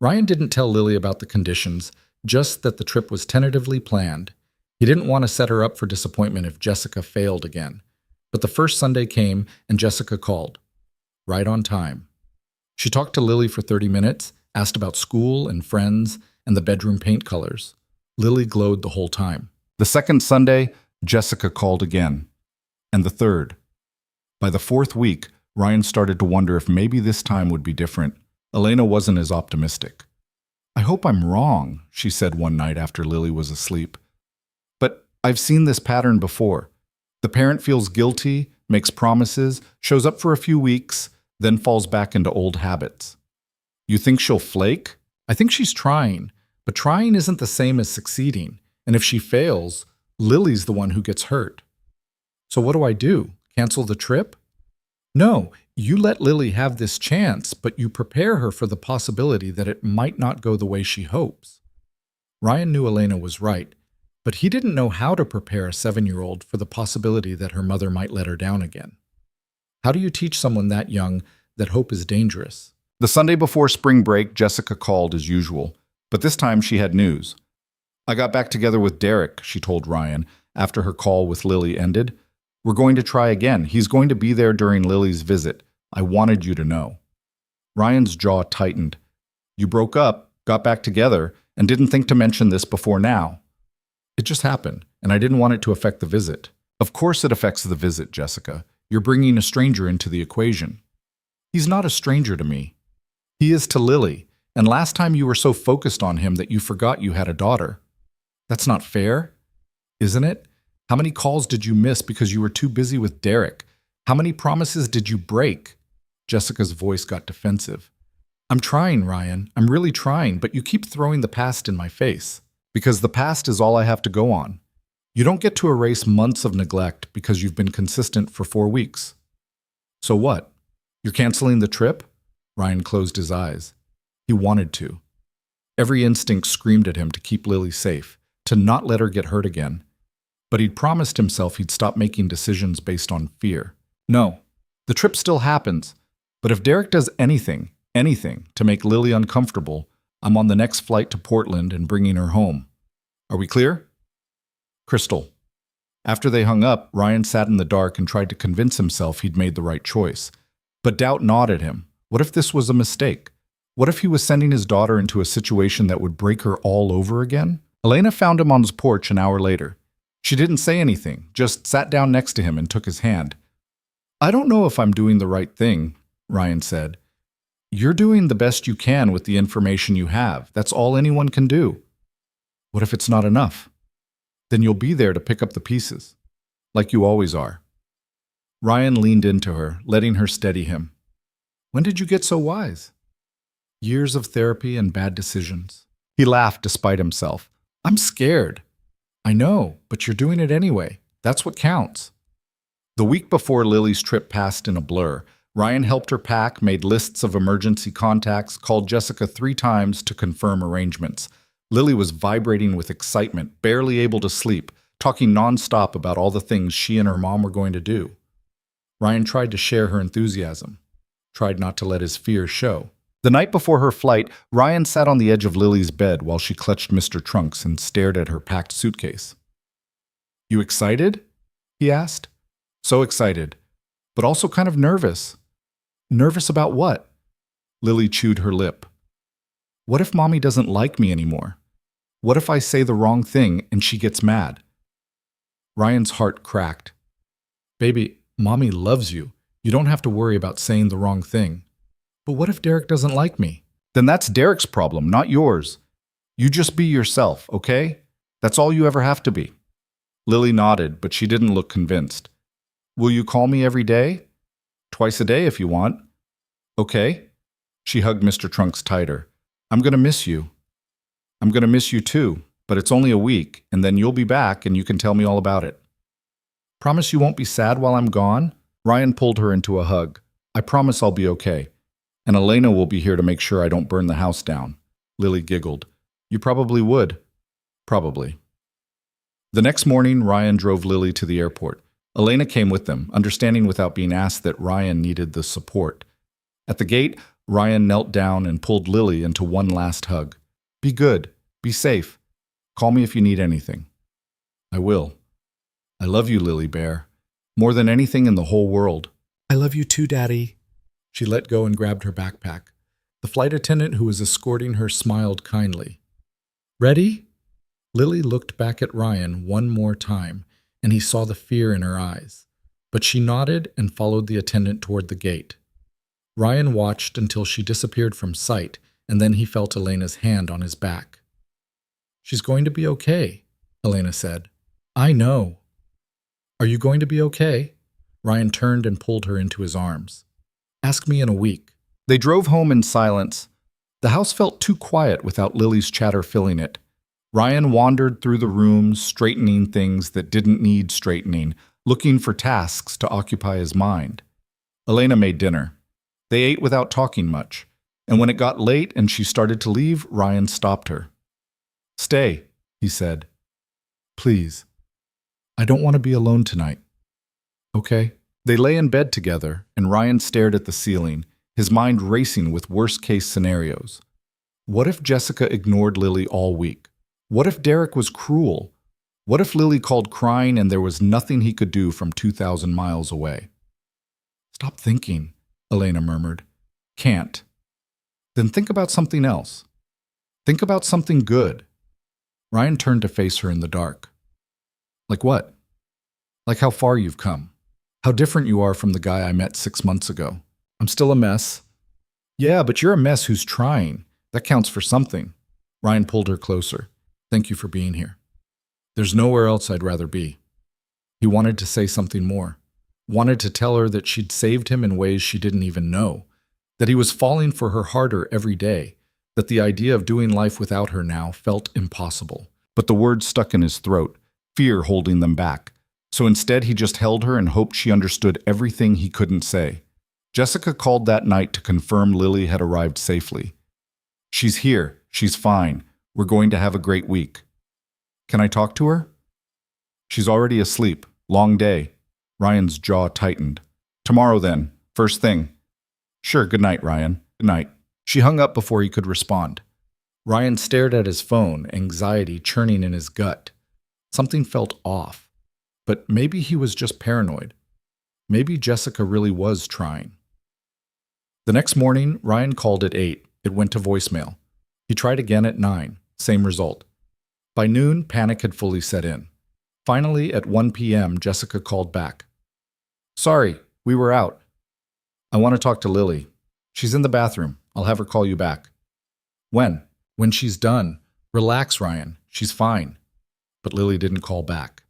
Ryan didn't tell Lily about the conditions, just that the trip was tentatively planned. He didn't want to set her up for disappointment if Jessica failed again. But the first Sunday came, and Jessica called. Right on time. She talked to Lily for 30 minutes, asked about school and friends and the bedroom paint colors. Lily glowed the whole time. The second Sunday, Jessica called again. And the third. By the fourth week, Ryan started to wonder if maybe this time would be different. Elena wasn't as optimistic. "I hope I'm wrong," she said one night after Lily was asleep. "But I've seen this pattern before. The parent feels guilty, makes promises, shows up for a few weeks, then falls back into old habits." "You think she'll flake?" "I think she's trying, but trying isn't the same as succeeding. And if she fails, Lily's the one who gets hurt." "So what do I do? Cancel the trip?" "No, you let Lily have this chance, but you prepare her for the possibility that it might not go the way she hopes." Ryan knew Elena was right, but he didn't know how to prepare a 7-year-old for the possibility that her mother might let her down again. How do you teach someone that young that hope is dangerous? The Sunday before spring break, Jessica called as usual, but this time she had news. "I got back together with Derek," she told Ryan after her call with Lily ended. "We're going to try again. He's going to be there during Lily's visit. I wanted you to know." Ryan's jaw tightened. "You broke up, got back together, and didn't think to mention this before now." "It just happened, and I didn't want it to affect the visit." "Of course it affects the visit, Jessica. You're bringing a stranger into the equation." "He's not a stranger to me." "He is to Lily, and last time you were so focused on him that you forgot you had a daughter." "That's not fair." "Isn't it? How many calls did you miss because you were too busy with Derek? How many promises did you break?" Jessica's voice got defensive. "I'm trying, Ryan. I'm really trying, but you keep throwing the past in my face. Because the past is all I have to go on. You don't get to erase months of neglect because you've been consistent for 4 weeks." "So what? You're canceling the trip?" Ryan closed his eyes. He wanted to. Every instinct screamed at him to keep Lily safe, to not let her get hurt again. But he'd promised himself he'd stop making decisions based on fear. "No, the trip still happens. But if Derek does anything to make Lily uncomfortable, I'm on the next flight to Portland and bringing her home. Are we clear?" Crystal. After they hung up, Ryan sat in the dark and tried to convince himself he'd made the right choice. But doubt gnawed at him. What if this was a mistake? What if he was sending his daughter into a situation that would break her all over again? Elena found him on his porch an hour later. She didn't say anything, just sat down next to him and took his hand. "I don't know if I'm doing the right thing," Ryan said. "You're doing the best you can with the information you have. That's all anyone can do." "What if it's not enough?" "Then you'll be there to pick up the pieces, like you always are." Ryan leaned into her, letting her steady him. "When did you get so wise?" "Years of therapy and bad decisions." He laughed despite himself. "I'm scared." "I know, but you're doing it anyway. That's what counts." The week before Lily's trip passed in a blur. Ryan helped her pack, made lists of emergency contacts, called Jessica 3 times to confirm arrangements. Lily was vibrating with excitement, barely able to sleep, talking nonstop about all the things she and her mom were going to do. Ryan tried to share her enthusiasm, tried not to let his fear show. The night before her flight, Ryan sat on the edge of Lily's bed while she clutched Mr. Trunks and stared at her packed suitcase. "You excited?" he asked. "So excited, but also kind of nervous." "Nervous about what?" Lily chewed her lip. "What if Mommy doesn't like me anymore? What if I say the wrong thing and she gets mad?" Ryan's heart cracked. "Baby, Mommy loves you. You don't have to worry about saying the wrong thing." "But what if Derek doesn't like me?" "Then that's Derek's problem, not yours. You just be yourself, okay? That's all you ever have to be." Lily nodded, but she didn't look convinced. "Will you call me every day?" "Twice a day if you want." "Okay." She hugged Mr. Trunks tighter. "I'm going to miss you." "I'm going to miss you too, but it's only a week, and then you'll be back and you can tell me all about it." "Promise you won't be sad while I'm gone?" Ryan pulled her into a hug. "I promise I'll be okay. And Elena will be here to make sure I don't burn the house down." Lily giggled. "You probably would." "Probably." The next morning, Ryan drove Lily to the airport. Elena came with them, understanding without being asked that Ryan needed the support. At the gate, Ryan knelt down and pulled Lily into one last hug. "Be good. Be safe. Call me if you need anything." "I will. I love you, Lily Bear. More than anything in the whole world." "I love you too, Daddy." She let go and grabbed her backpack. The flight attendant who was escorting her smiled kindly. "Ready?" Lily looked back at Ryan one more time. and he saw the fear in her eyes. But she nodded and followed the attendant toward the gate. Ryan watched until she disappeared from sight, and then he felt Elena's hand on his back. "She's going to be okay," Elena said. "I know." "Are you going to be okay?" Ryan turned and pulled her into his arms. "Ask me in a week." They drove home in silence. The house felt too quiet without Lily's chatter filling it. Ryan wandered through the rooms, straightening things that didn't need straightening, looking for tasks to occupy his mind. Elena made dinner. They ate without talking much, and when it got late and she started to leave, Ryan stopped her. "Stay," he said. "Please. I don't want to be alone tonight." "Okay." They lay in bed together, and Ryan stared at the ceiling, his mind racing with worst-case scenarios. What if Jessica ignored Lily all week? What if Derek was cruel? What if Lily called crying and there was nothing he could do from 2,000 miles away? "Stop thinking," Elena murmured. "Can't." "Then think about something else. Think about something good." Ryan turned to face her in the dark. "Like what?" "Like how far you've come. How different you are from the guy I met 6 months ago. I'm still a mess." "Yeah, but you're a mess who's trying. That counts for something." Ryan pulled her closer. "Thank you for being here. There's nowhere else I'd rather be." He wanted to say something more. Wanted to tell her that she'd saved him in ways she didn't even know. That he was falling for her harder every day. That the idea of doing life without her now felt impossible. But the words stuck in his throat, fear holding them back. So instead he just held her and hoped she understood everything he couldn't say. Jessica called that night to confirm Lily had arrived safely. "She's here. She's fine. We're going to have a great week." "Can I talk to her?" "She's already asleep. Long day." Ryan's jaw tightened. "Tomorrow then. First thing." "Sure, good night, Ryan. Good night." She hung up before he could respond. Ryan stared at his phone, anxiety churning in his gut. Something felt off. But maybe he was just paranoid. Maybe Jessica really was trying. The next morning, Ryan called at 8. It went to voicemail. He tried again at 9. Same result. By noon, panic had fully set in. Finally, at 1 p.m., Jessica called back. "Sorry, we were out. I want to talk to Lily. She's in the bathroom. I'll have her call you back." "When?" "When she's done. Relax, Ryan. She's fine." But Lily didn't call back.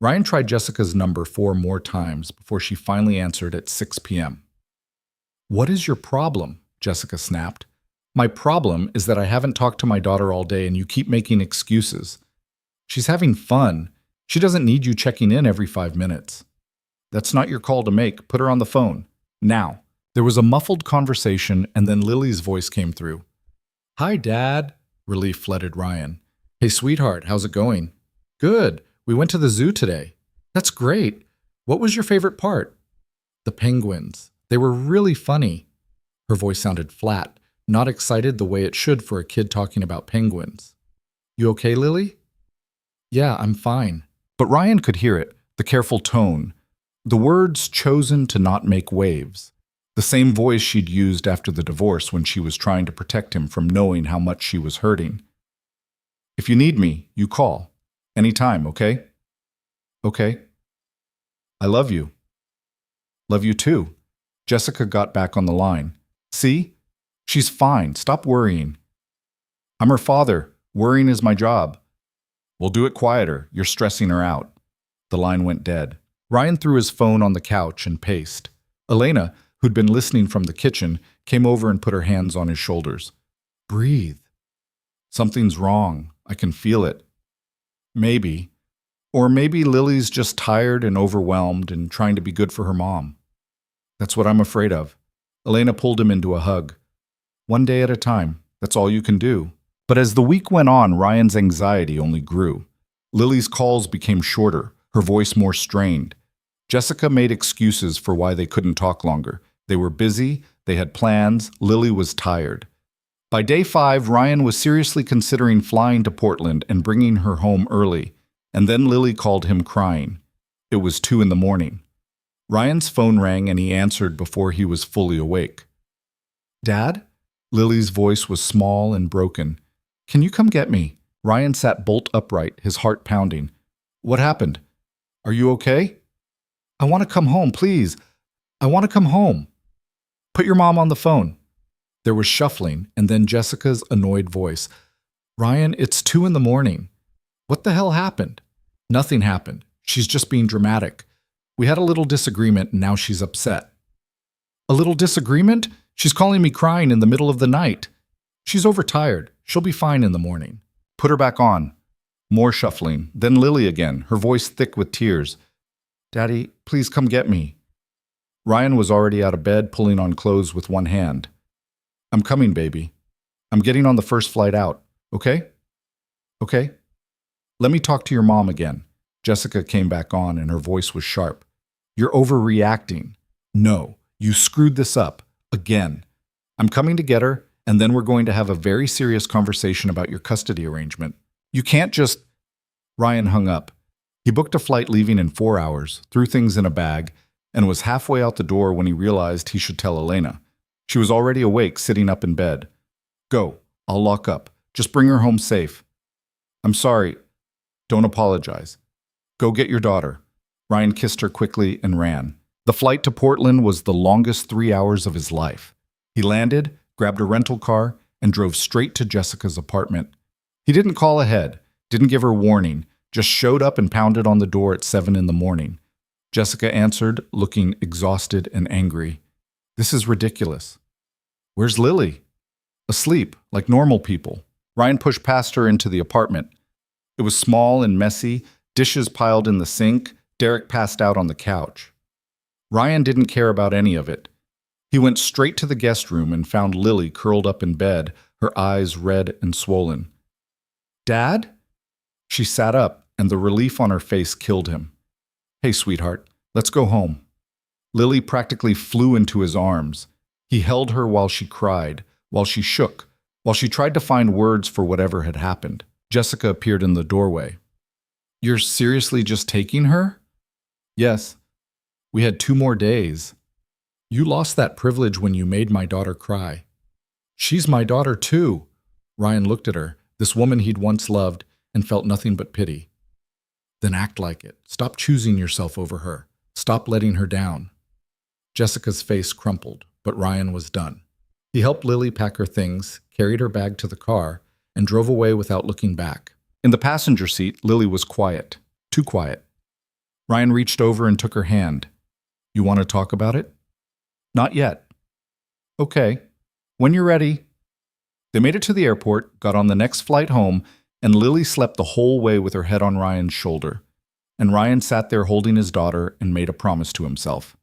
Ryan tried Jessica's number 4 more times before she finally answered at 6 p.m. "What is your problem?" Jessica snapped. "My problem is that I haven't talked to my daughter all day and you keep making excuses. She's having fun. She doesn't need you checking in every 5 minutes." "That's not your call to make. Put her on the phone. Now." There was a muffled conversation, and then Lily's voice came through. "Hi, Dad." Relief flooded Ryan. "Hey, sweetheart, how's it going?" "Good. We went to the zoo today." "That's great. What was your favorite part?" "The penguins. They were really funny." Her voice sounded flat, not excited the way it should for a kid talking about penguins. "You okay, Lily?" "Yeah, I'm fine." But Ryan could hear it, the careful tone, the words chosen to not make waves. The same voice she'd used after the divorce when she was trying to protect him from knowing how much she was hurting. "If you need me, you call. Anytime, okay?" "Okay." "I love you." "Love you too." Jessica got back on the line. "See? She's fine. Stop worrying." "I'm her father. Worrying is my job." "We'll do it quieter. You're stressing her out." The line went dead. Ryan threw his phone on the couch and paced. Elena, who'd been listening from the kitchen, came over and put her hands on his shoulders. "Breathe." "Something's wrong. I can feel it." "Maybe. Or maybe Lily's just tired and overwhelmed and trying to be good for her mom." "That's what I'm afraid of." Elena pulled him into a hug. "One day at a time. That's all you can do." But as the week went on, Ryan's anxiety only grew. Lily's calls became shorter, her voice more strained. Jessica made excuses for why they couldn't talk longer. They were busy, they had plans, Lily was tired. By day 5, Ryan was seriously considering flying to Portland and bringing her home early, and then Lily called him crying. It was 2 in the morning. Ryan's phone rang and he answered before he was fully awake. "Dad?" Lily's voice was small and broken. "Can you come get me?" Ryan sat bolt upright, his heart pounding. "What happened?" Are you okay? I want to come home, please. I want to come home. Put your mom on the phone. There was shuffling, and then Jessica's annoyed voice. Ryan, it's 2 in the morning. What the hell happened? Nothing happened. She's just being dramatic. We had a little disagreement, and now she's upset. A little disagreement? She's calling me crying in the middle of the night. She's overtired. She'll be fine in the morning. Put her back on. More shuffling. Then Lily again, her voice thick with tears. Daddy, please come get me. Ryan was already out of bed, pulling on clothes with one hand. I'm coming, baby. I'm getting on the first flight out, okay? Okay? Let me talk to your mom again. Jessica came back on, and her voice was sharp. You're overreacting. No, you screwed this up. Again. I'm coming to get her, and then we're going to have a very serious conversation about your custody arrangement. You can't just... Ryan hung up. He booked a flight leaving in 4 hours, threw things in a bag, and was halfway out the door when he realized he should tell Elena. She was already awake, sitting up in bed. Go. I'll lock up. Just bring her home safe. I'm sorry. Don't apologize. Go get your daughter. Ryan kissed her quickly and ran. The flight to Portland was the longest 3 hours of his life. He landed, grabbed a rental car, and drove straight to Jessica's apartment. He didn't call ahead, didn't give her warning, just showed up and pounded on the door at 7 in the morning. Jessica answered, looking exhausted and angry. This is ridiculous. Where's Lily? Asleep, like normal people. Ryan pushed past her into the apartment. It was small and messy, dishes piled in the sink, Derek passed out on the couch. Ryan didn't care about any of it. He went straight to the guest room and found Lily curled up in bed, her eyes red and swollen. Dad? She sat up, and the relief on her face killed him. Hey, sweetheart, let's go home. Lily practically flew into his arms. He held her while she cried, while she shook, while she tried to find words for whatever had happened. Jessica appeared in the doorway. You're seriously just taking her? Yes. We had 2 more days. You lost that privilege when you made my daughter cry. She's my daughter too. Ryan looked at her, this woman he'd once loved, and felt nothing but pity. Then act like it. Stop choosing yourself over her. Stop letting her down. Jessica's face crumpled, but Ryan was done. He helped Lily pack her things, carried her bag to the car, and drove away without looking back. In the passenger seat, Lily was quiet. Too quiet. Ryan reached over and took her hand. You want to talk about it? Not yet. Okay. When you're ready. They made it to the airport, got on the next flight home, and Lily slept the whole way with her head on Ryan's shoulder. And Ryan sat there holding his daughter and made a promise to himself.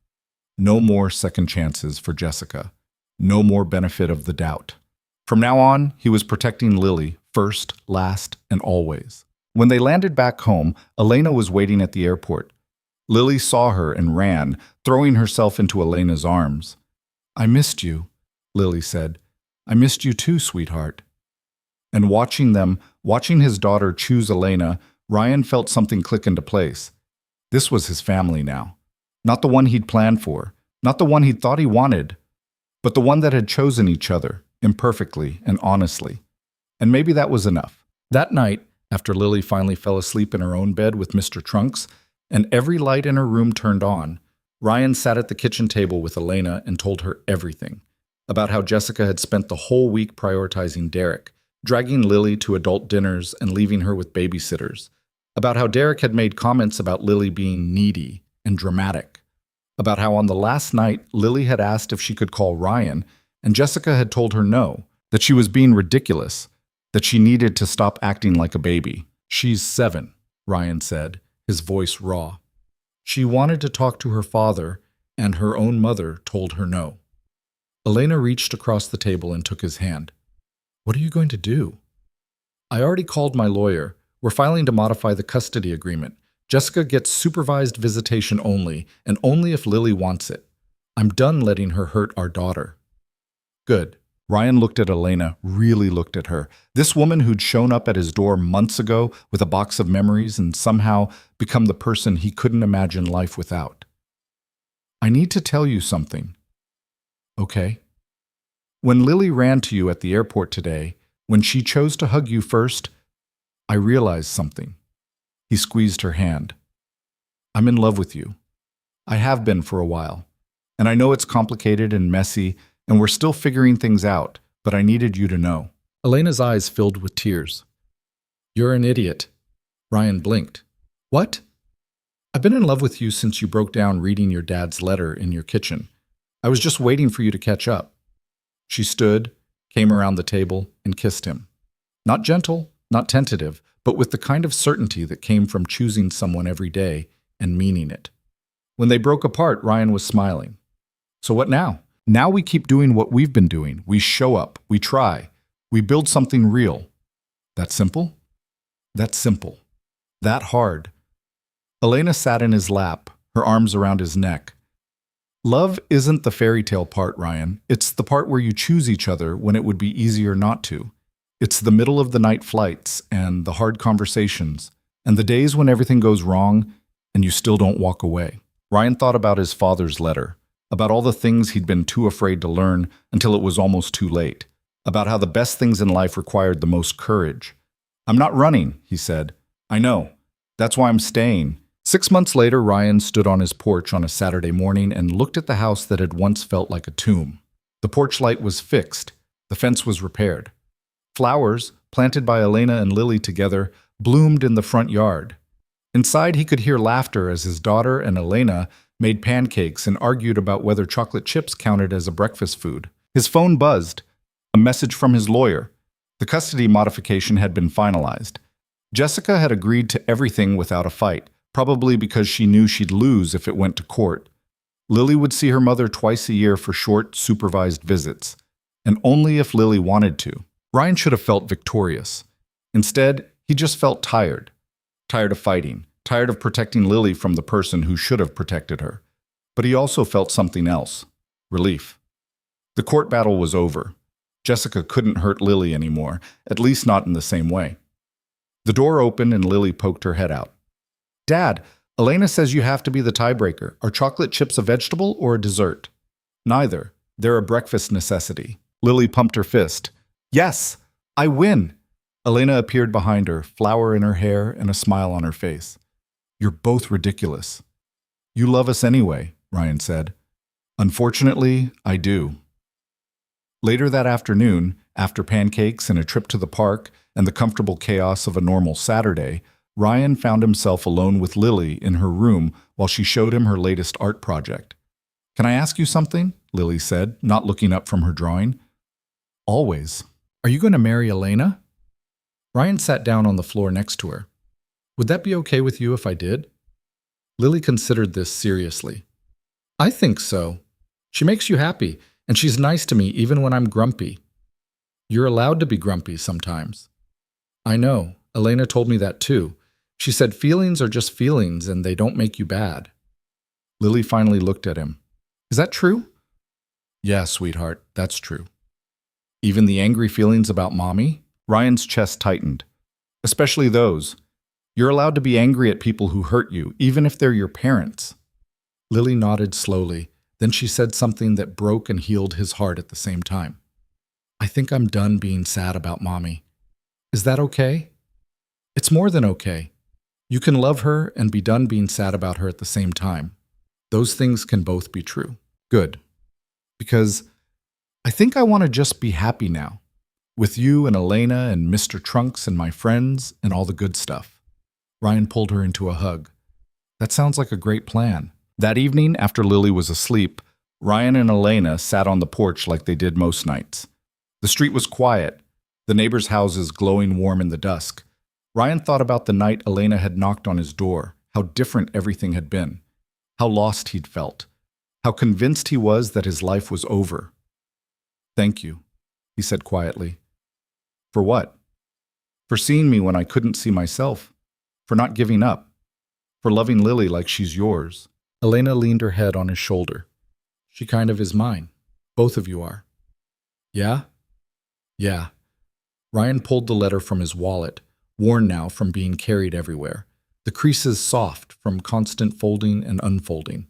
No more second chances for Jessica. No more benefit of the doubt. From now on, he was protecting Lily, first, last, and always. When they landed back home, Elena was waiting at the airport. Lily saw her and ran, throwing herself into Elena's arms. I missed you, Lily said. I missed you too, sweetheart. And watching his daughter choose Elena, Ryan felt something click into place. This was his family now. Not the one he'd planned for, not the one he'd thought he wanted, but the one that had chosen each other, imperfectly and honestly. And maybe that was enough. That night, after Lily finally fell asleep in her own bed with Mr. Trunks, and every light in her room turned on, Ryan sat at the kitchen table with Elena and told her everything. About how Jessica had spent the whole week prioritizing Derek, dragging Lily to adult dinners and leaving her with babysitters. About how Derek had made comments about Lily being needy and dramatic. About how on the last night, Lily had asked if she could call Ryan, and Jessica had told her no, that she was being ridiculous, that she needed to stop acting like a baby. She's 7, Ryan said, his voice raw. She wanted to talk to her father, and her own mother told her no. Elena reached across the table and took his hand. What are you going to do? I already called my lawyer. We're filing to modify the custody agreement. Jessica gets supervised visitation only, and only if Lily wants it. I'm done letting her hurt our daughter. Good. Ryan looked at Elena, really looked at her. This woman who'd shown up at his door months ago with a box of memories and somehow become the person he couldn't imagine life without. I need to tell you something. Okay. When Lily ran to you at the airport today, when she chose to hug you first, I realized something. He squeezed her hand. I'm in love with you. I have been for a while. And I know it's complicated and messy, and we're still figuring things out, but I needed you to know." Elena's eyes filled with tears. "You're an idiot." Ryan blinked. "What?" "I've been in love with you since you broke down reading your dad's letter in your kitchen. I was just waiting for you to catch up." She stood, came around the table, and kissed him. Not gentle, not tentative, but with the kind of certainty that came from choosing someone every day and meaning it. When they broke apart, Ryan was smiling. "So what now? Now we keep doing what we've been doing. We show up, we try, we build something real." That simple? That's simple. That hard. Elena sat in his lap, her arms around his neck. Love isn't the fairy tale part, Ryan. It's the part where you choose each other when it would be easier not to. It's the middle of the night flights and the hard conversations and the days when everything goes wrong and you still don't walk away. Ryan thought about his father's letter, about all the things he'd been too afraid to learn until it was almost too late, about how the best things in life required the most courage. "I'm not running," he said. "I know. That's why I'm staying." 6 months later, Ryan stood on his porch on a Saturday morning and looked at the house that had once felt like a tomb. The porch light was fixed. The fence was repaired. Flowers, planted by Elena and Lily together, bloomed in the front yard. Inside, he could hear laughter as his daughter and Elena made pancakes and argued about whether chocolate chips counted as a breakfast food. His phone buzzed. A message from his lawyer. The custody modification had been finalized. Jessica had agreed to everything without a fight, probably because she knew she'd lose if it went to court. Lily would see her mother twice a year for short, supervised visits, and only if Lily wanted to. Ryan should have felt victorious. Instead, he just felt tired. Tired of fighting, tired of protecting Lily from the person who should have protected her. But he also felt something else. Relief. The court battle was over. Jessica couldn't hurt Lily anymore, at least not in the same way. The door opened and Lily poked her head out. "Dad, Elena says you have to be the tiebreaker. Are chocolate chips a vegetable or a dessert?" "Neither. They're a breakfast necessity." Lily pumped her fist. "Yes, I win." Elena appeared behind her, flower in her hair and a smile on her face. "You're both ridiculous." "You love us anyway," Ryan said. "Unfortunately, I do." Later that afternoon, after pancakes and a trip to the park and the comfortable chaos of a normal Saturday, Ryan found himself alone with Lily in her room while she showed him her latest art project. "Can I ask you something?" Lily said, not looking up from her drawing. "Always. Are you going to marry Elena?" Ryan sat down on the floor next to her. "Would that be okay with you if I did?" Lily considered this seriously. "I think so. She makes you happy, and she's nice to me even when I'm grumpy." "You're allowed to be grumpy sometimes." "I know. Elena told me that too. She said feelings are just feelings and they don't make you bad." Lily finally looked at him. "Is that true?" "Yeah, sweetheart, that's true." "Even the angry feelings about Mommy?" Ryan's chest tightened. "Especially those. You're allowed to be angry at people who hurt you, even if they're your parents." Lily nodded slowly. Then she said something that broke and healed his heart at the same time. "I think I'm done being sad about Mommy. Is that okay?" "It's more than okay. You can love her and be done being sad about her at the same time. Those things can both be true." "Good. Because I think I want to just be happy now. With you and Elena and Mr. Trunks and my friends and all the good stuff." Ryan pulled her into a hug. "That sounds like a great plan." That evening, after Lily was asleep, Ryan and Elena sat on the porch like they did most nights. The street was quiet, the neighbors' houses glowing warm in the dusk. Ryan thought about the night Elena had knocked on his door, how different everything had been, how lost he'd felt, how convinced he was that his life was over. "Thank you," he said quietly. "For what?" "For seeing me when I couldn't see myself, for not giving up, for loving Lily like she's yours." Elena leaned her head on his shoulder. "She kind of is mine. Both of you are." "Yeah?" "Yeah." Ryan pulled the letter from his wallet, worn now from being carried everywhere, the creases soft from constant folding and unfolding.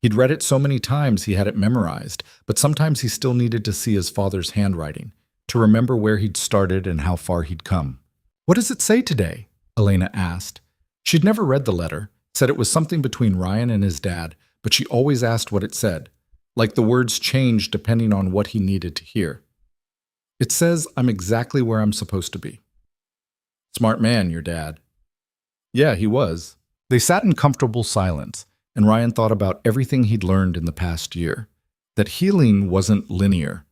He'd read it so many times he had it memorized, but sometimes he still needed to see his father's handwriting, to remember where he'd started and how far he'd come. "What does it say today?" Elena asked. She'd never read the letter, said it was something between Ryan and his dad, but she always asked what it said, like the words changed depending on what he needed to hear. It says, "I'm exactly where I'm supposed to be." Smart man, your dad. Yeah, he was. They sat in comfortable silence, and Ryan thought about everything he'd learned in the past year. That healing wasn't linear.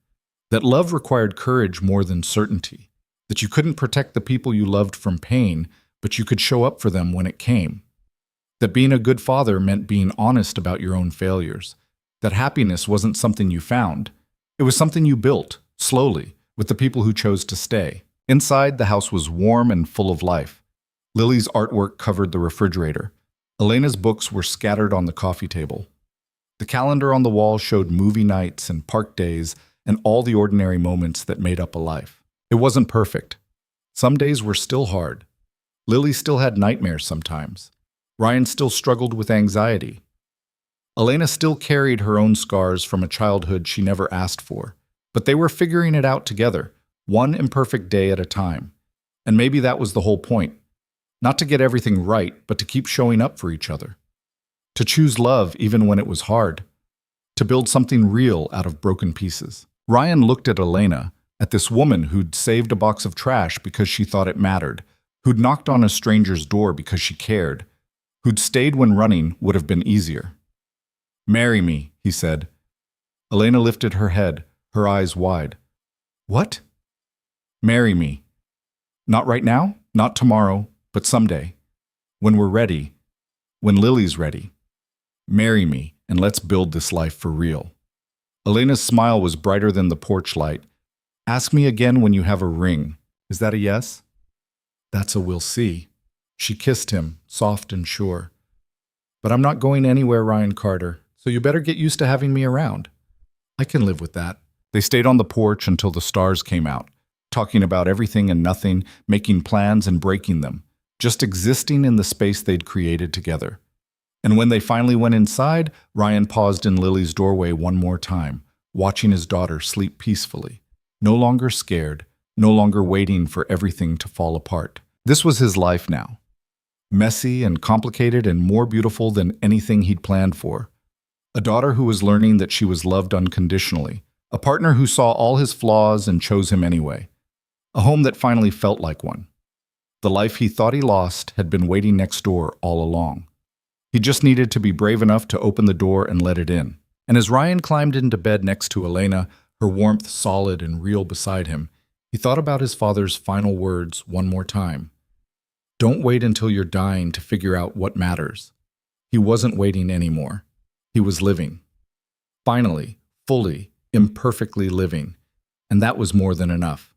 That love required courage more than certainty. That you couldn't protect the people you loved from pain, but you could show up for them when it came. That being a good father meant being honest about your own failures. That happiness wasn't something you found. It was something you built, slowly, with the people who chose to stay. Inside, the house was warm and full of life. Lily's artwork covered the refrigerator. Elena's books were scattered on the coffee table. The calendar on the wall showed movie nights and park days and all the ordinary moments that made up a life. It wasn't perfect. Some days were still hard. Lily still had nightmares sometimes. Ryan still struggled with anxiety. Elena still carried her own scars from a childhood she never asked for. But they were figuring it out together, one imperfect day at a time. And maybe that was the whole point. Not to get everything right, but to keep showing up for each other. To choose love even when it was hard. To build something real out of broken pieces. Ryan looked at Elena, at this woman who'd saved a box of trash because she thought it mattered, who'd knocked on a stranger's door because she cared, who'd stayed when running would have been easier. "Marry me," he said. Elena lifted her head, her eyes wide. "What?" "Marry me. Not right now, not tomorrow, but someday. When we're ready. When Lily's ready. Marry me, and let's build this life for real." Elena's smile was brighter than the porch light. "Ask me again when you have a ring. Is that a yes?" "That's a we'll see." She kissed him, soft and sure. "But I'm not going anywhere, Ryan Carter, so you better get used to having me around." "I can live with that." They stayed on the porch until the stars came out, talking about everything and nothing, making plans and breaking them, just existing in the space they'd created together. And when they finally went inside, Ryan paused in Lily's doorway one more time, watching his daughter sleep peacefully, no longer scared, no longer waiting for everything to fall apart. This was his life now. Messy and complicated and more beautiful than anything he'd planned for. A daughter who was learning that she was loved unconditionally. A partner who saw all his flaws and chose him anyway. A home that finally felt like one. The life he thought he lost had been waiting next door all along. He just needed to be brave enough to open the door and let it in. And as Ryan climbed into bed next to Elena, her warmth solid and real beside him, he thought about his father's final words one more time. Don't wait until you're dying to figure out what matters. He wasn't waiting anymore. He was living. Finally, fully, imperfectly living. And that was more than enough.